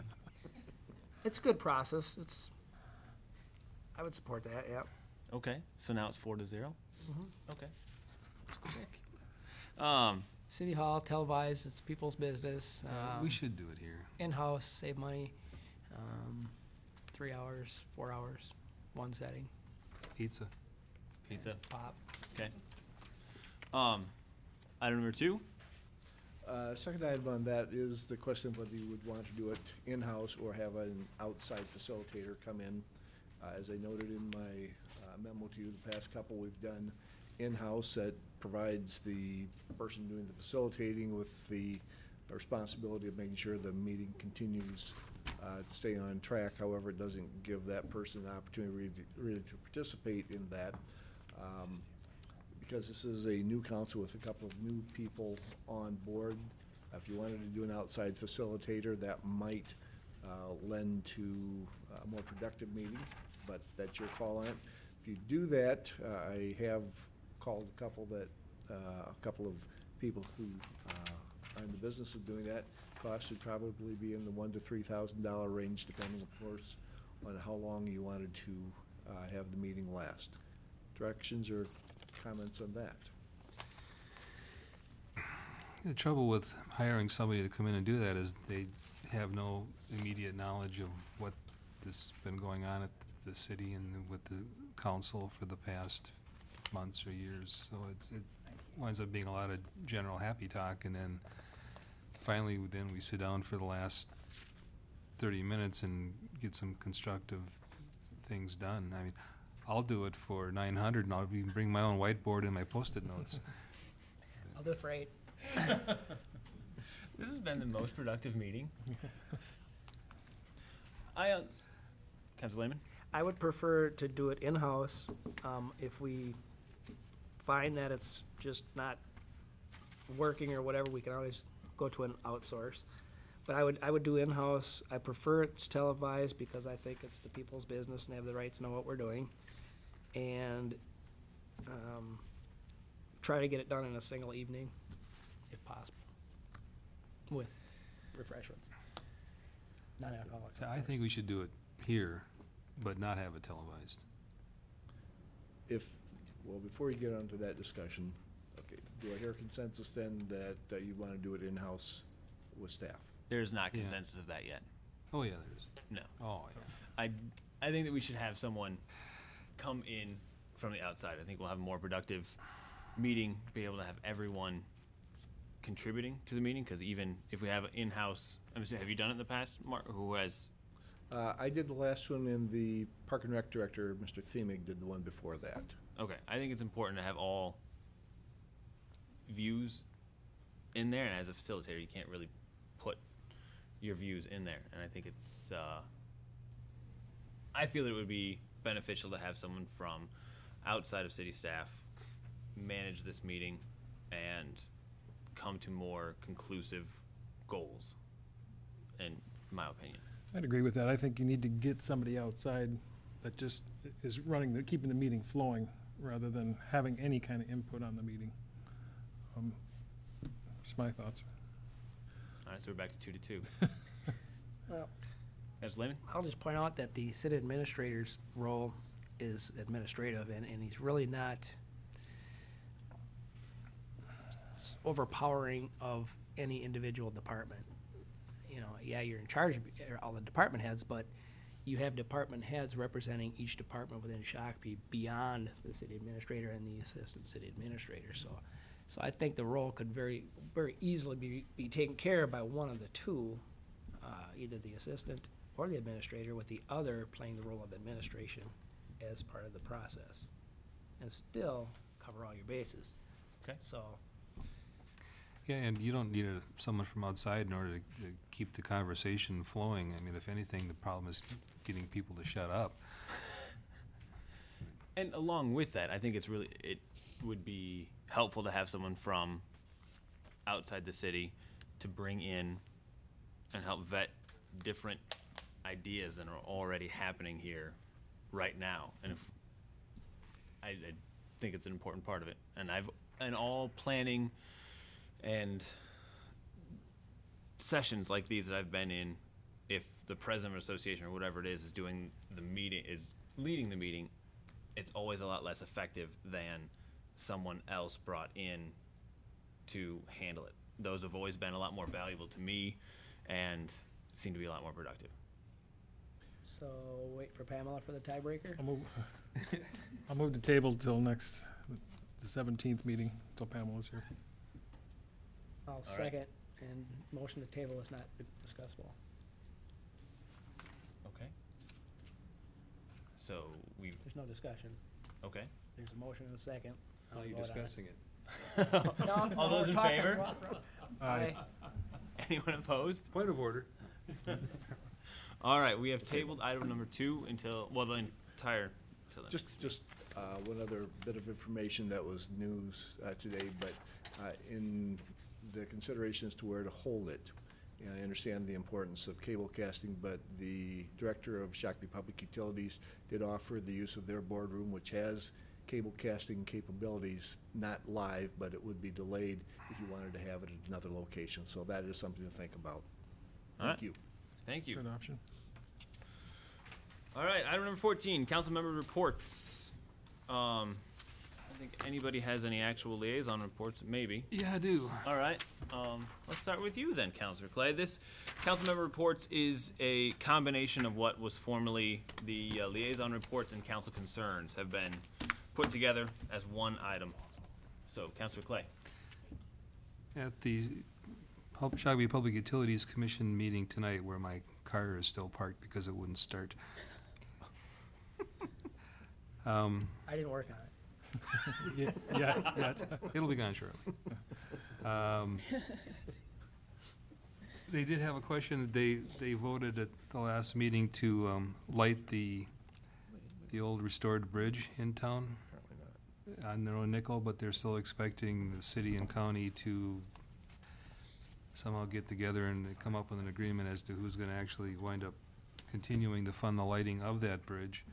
It's a good process. I would support that, yeah. Okay, so now it's 4-0. Mm-hmm. Okay. Let's go back. City Hall, televised, it's people's business. We should do it here. In-house, save money. 3 hours, 4 hours, one setting, Pizza. Pizza. pop. Okay. Item number 2. Second item on that is the question of whether you would want to do it in-house or have an outside facilitator come in. As I noted in my memo to you, the past couple we've done in-house that provides the person doing the facilitating with the responsibility of making sure the meeting continues to stay on track. However, it doesn't give that person an opportunity really to participate in that. Because this is a new council with a couple of new people on board, if you wanted to do an outside facilitator, that might lend to a more productive meeting, but that's your call on it. If you do that, I have called a couple of people who are in the business of doing that. Cost would probably be in the $1,000 to $3,000 range, depending, of course, on how long you wanted to have the meeting last. Directions or comments on that? The trouble with hiring somebody to come in and do that is they have no immediate knowledge of what has been going on at the city and with the council for the past months or years. So it winds up being a lot of general happy talk, and then finally then we sit down for the last 30 minutes and get some constructive things done. I mean, I'll do it for 900, and I'll even bring my own whiteboard and my Post-it notes. I'll do it for 8. This has been the most productive meeting. Councilor Lehman? I would prefer to do it in-house. If we find that it's just not working or whatever, we can always go to an outsource. But I would do in-house. I prefer it's televised because I think it's the people's business and they have the right to know what we're doing. And try to get it done in a single evening, if possible, with refreshments, non-alcoholic. So I think we should do it here, but not have it televised. Before you get onto that discussion, okay, do I hear consensus then that you want to do it in-house with staff? There's not Yeah. consensus of that yet. Oh, yeah, there is. No. Oh, yeah. I think that we should have someone come in from the outside. I think we'll have a more productive meeting, be able to have everyone contributing to the meeting, because even if we have an in-house, have you done it in the past, Mark? Who has? I did the last one, and the Park and Rec Director, Mr. Themig, did the one before that. Okay, I think it's important to have all views in there, and as a facilitator, you can't really put your views in there, and I think it's, I feel it would be beneficial to have someone from outside of city staff manage this meeting and come to more conclusive goals, in my opinion. I'd agree with that. I think you need to get somebody outside that just is keeping the meeting flowing, rather than having any kind of input on the meeting. Just my thoughts. All right, so we're back to 2-2. Well, Councilor Lehman? I'll just point out that the city administrator's role is administrative, and he's really not overpowering of any individual department. You know, yeah, you're in charge of all the department heads, but you have department heads representing each department within Shakopee beyond the city administrator and the assistant city administrator. So I think the role could very, very easily be taken care of by one of the two, either the assistant or the administrator, with the other playing the role of administration as part of the process, and still cover all your bases. Okay. So, Yeah, and you don't need someone from outside in order to keep the conversation flowing. I mean, if anything, the problem is getting people to shut up. And along with that, I think it would be helpful to have someone from outside the city to bring in and help vet different ideas that are already happening here right now. And if I think it's an important part of it. And all planning and sessions like these that I've been in, if the president of an association or whatever it is doing the meeting, is leading the meeting, it's always a lot less effective than someone else brought in to handle it. Those have always been a lot more valuable to me and seem to be a lot more productive. So wait for Pamela for the tiebreaker? I'll move the table till next, the 17th meeting, till Pamela's here. I'll second, and motion to table is not discussable. Okay. So we, There's no discussion. okay. There's a motion and a second. Now I'll you're vote on it. discussing it. All those in favor? Aye. Anyone opposed? Point of order. All right, we have tabled item number 2 until, well, the entire, until the Just one other bit of information that was news today, but in the consideration as to where to hold it, and I understand the importance of cable casting, but the director of Shakopee Public Utilities did offer the use of their boardroom, which has cable casting capabilities, not live, but it would be delayed if you wanted to have it at another location. So that is something to think about. All Thank right. you. Thank you. Good option. All right, item number 14, council member reports. I think anybody has any actual liaison reports, maybe. Yeah, I do. All right, let's start with you then, Councilor Clay. This council member reports is a combination of what was formerly the liaison reports and council concerns have been put together as one item. So, Councilor Clay. At the Shakopee Public Utilities Commission meeting tonight, where my car is still parked because it wouldn't start. I didn't work on it. Yeah. It'll be gone shortly. They did have a question. They voted at the last meeting to light the old restored bridge in town on their own nickel, but they're still expecting the city and county to somehow get together and come up with an agreement as to who's going to actually wind up continuing to fund the lighting of that bridge.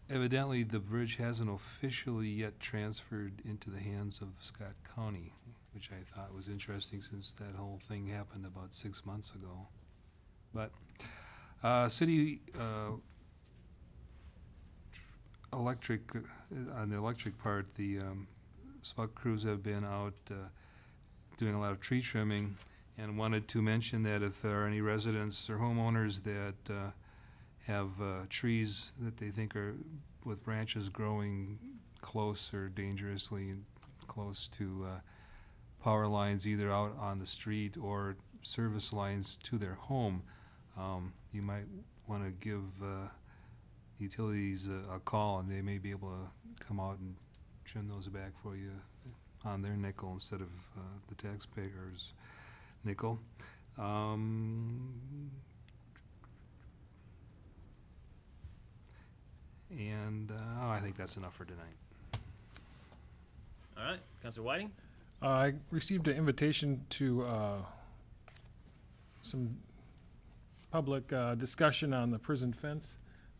Evidently, the bridge hasn't officially yet transferred into the hands of Scott County, which I thought was interesting since that whole thing happened about 6 months ago. But city electric, on the electric part, the SPUC crews have been out doing a lot of tree trimming, and wanted to mention that if there are any residents or homeowners that have trees that they think are with branches growing close or dangerously close to power lines, either out on the street or service lines to their home, you might want to give utilities a call, and they may be able to come out and trim those back for you on their nickel instead of the taxpayers' nickel. I think that's enough for tonight. All right, Councilor Whiting? I received an invitation to some public discussion on the prison fence.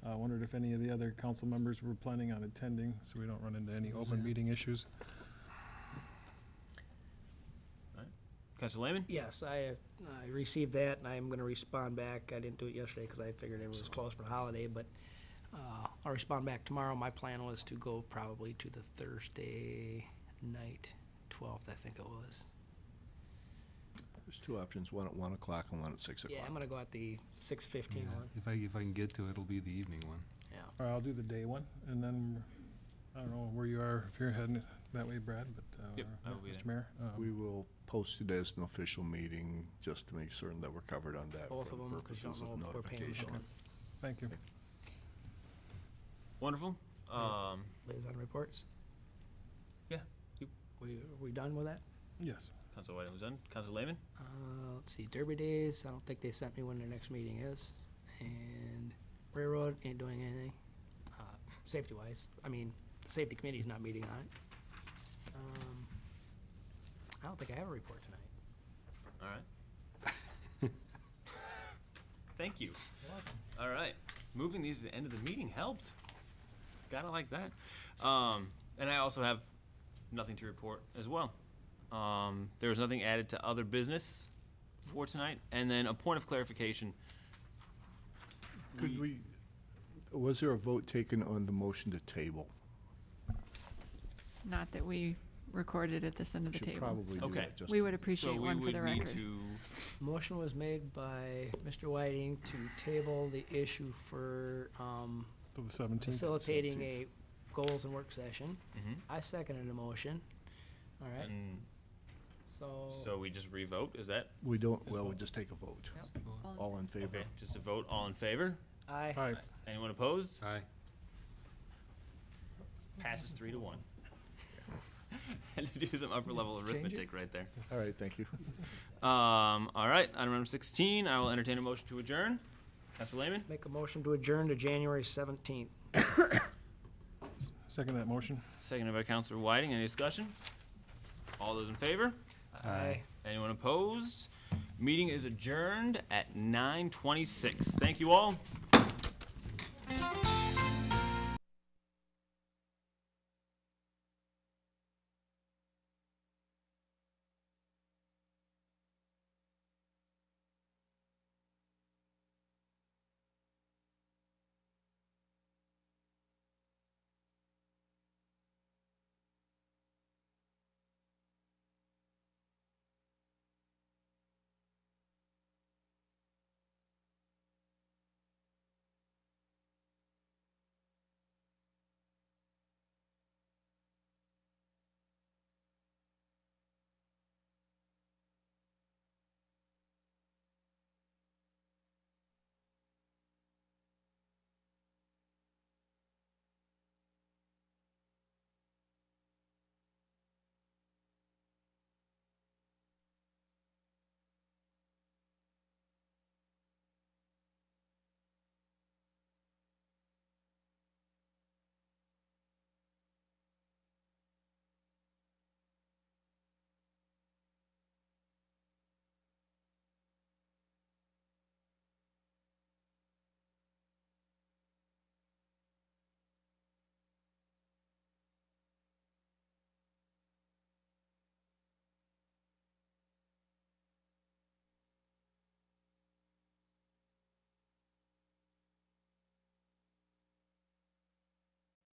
I wondered if any of the other council members were planning on attending, so we don't run into any open meeting issues. All right, Councilor Lehman? Yes, I received that, and I'm going to respond back. I didn't do it yesterday because I figured it was closed for the holiday, but I'll respond back tomorrow. My plan was to go probably to the Thursday night, 12th, I think it was. There's two options, one at 1 o'clock and one at 6 o'clock. Yeah, I'm going to go at the 6:15 one. If I can get to it, it'll be the evening one. Yeah. Or I'll do the day one, and then, I don't know where you are, if you're heading that way, Brad, but, Yep, I will be Mr. there. Mayor. We will post it as an official meeting, just to make certain that we're covered on that. Both for of the them, because you purposes don't of know if we're paying notification. for them. Thank you. Wonderful. Liaison reports? Yeah. We done with that? Yes. Councilor Whiting was done. Councilor Lehman? Let's see, Derby Days, I don't think they sent me when their next meeting is. And Railroad ain't doing anything, safety-wise. I mean, the safety committee's not meeting on it. I don't think I have a report tonight. All right. Thank you. All right, moving these to the end of the meeting helped. Gotta like that. And I also have nothing to report as well. There was nothing added to other business for tonight. And then a point of clarification. Was there a vote taken on the motion to table? Not that we recorded at this end of the Should table. probably do Okay. that, just We would appreciate So we one for the would need record. to, Motion was made by Mr. Whiting to table the issue for, For the 17th. facilitating a goals and work session. Mhm. I seconded the motion. All right, and so. so we just re-vote, is that? We don't, well, we just take a vote. Yep. All in favor? Okay, just a vote, all in favor? Aye. Aye. Anyone opposed? Aye. Passes 3-1. Had to do some upper level arithmetic right there. All right, thank you. All right, item number 16, I will entertain a motion to adjourn. Councilor Lehman, Make a motion to adjourn to January 17th. Second that motion. seconded by Councilor Whiting. Any discussion? All those in favor? Aye. Anyone opposed? Meeting is adjourned at 9:26. Thank you all.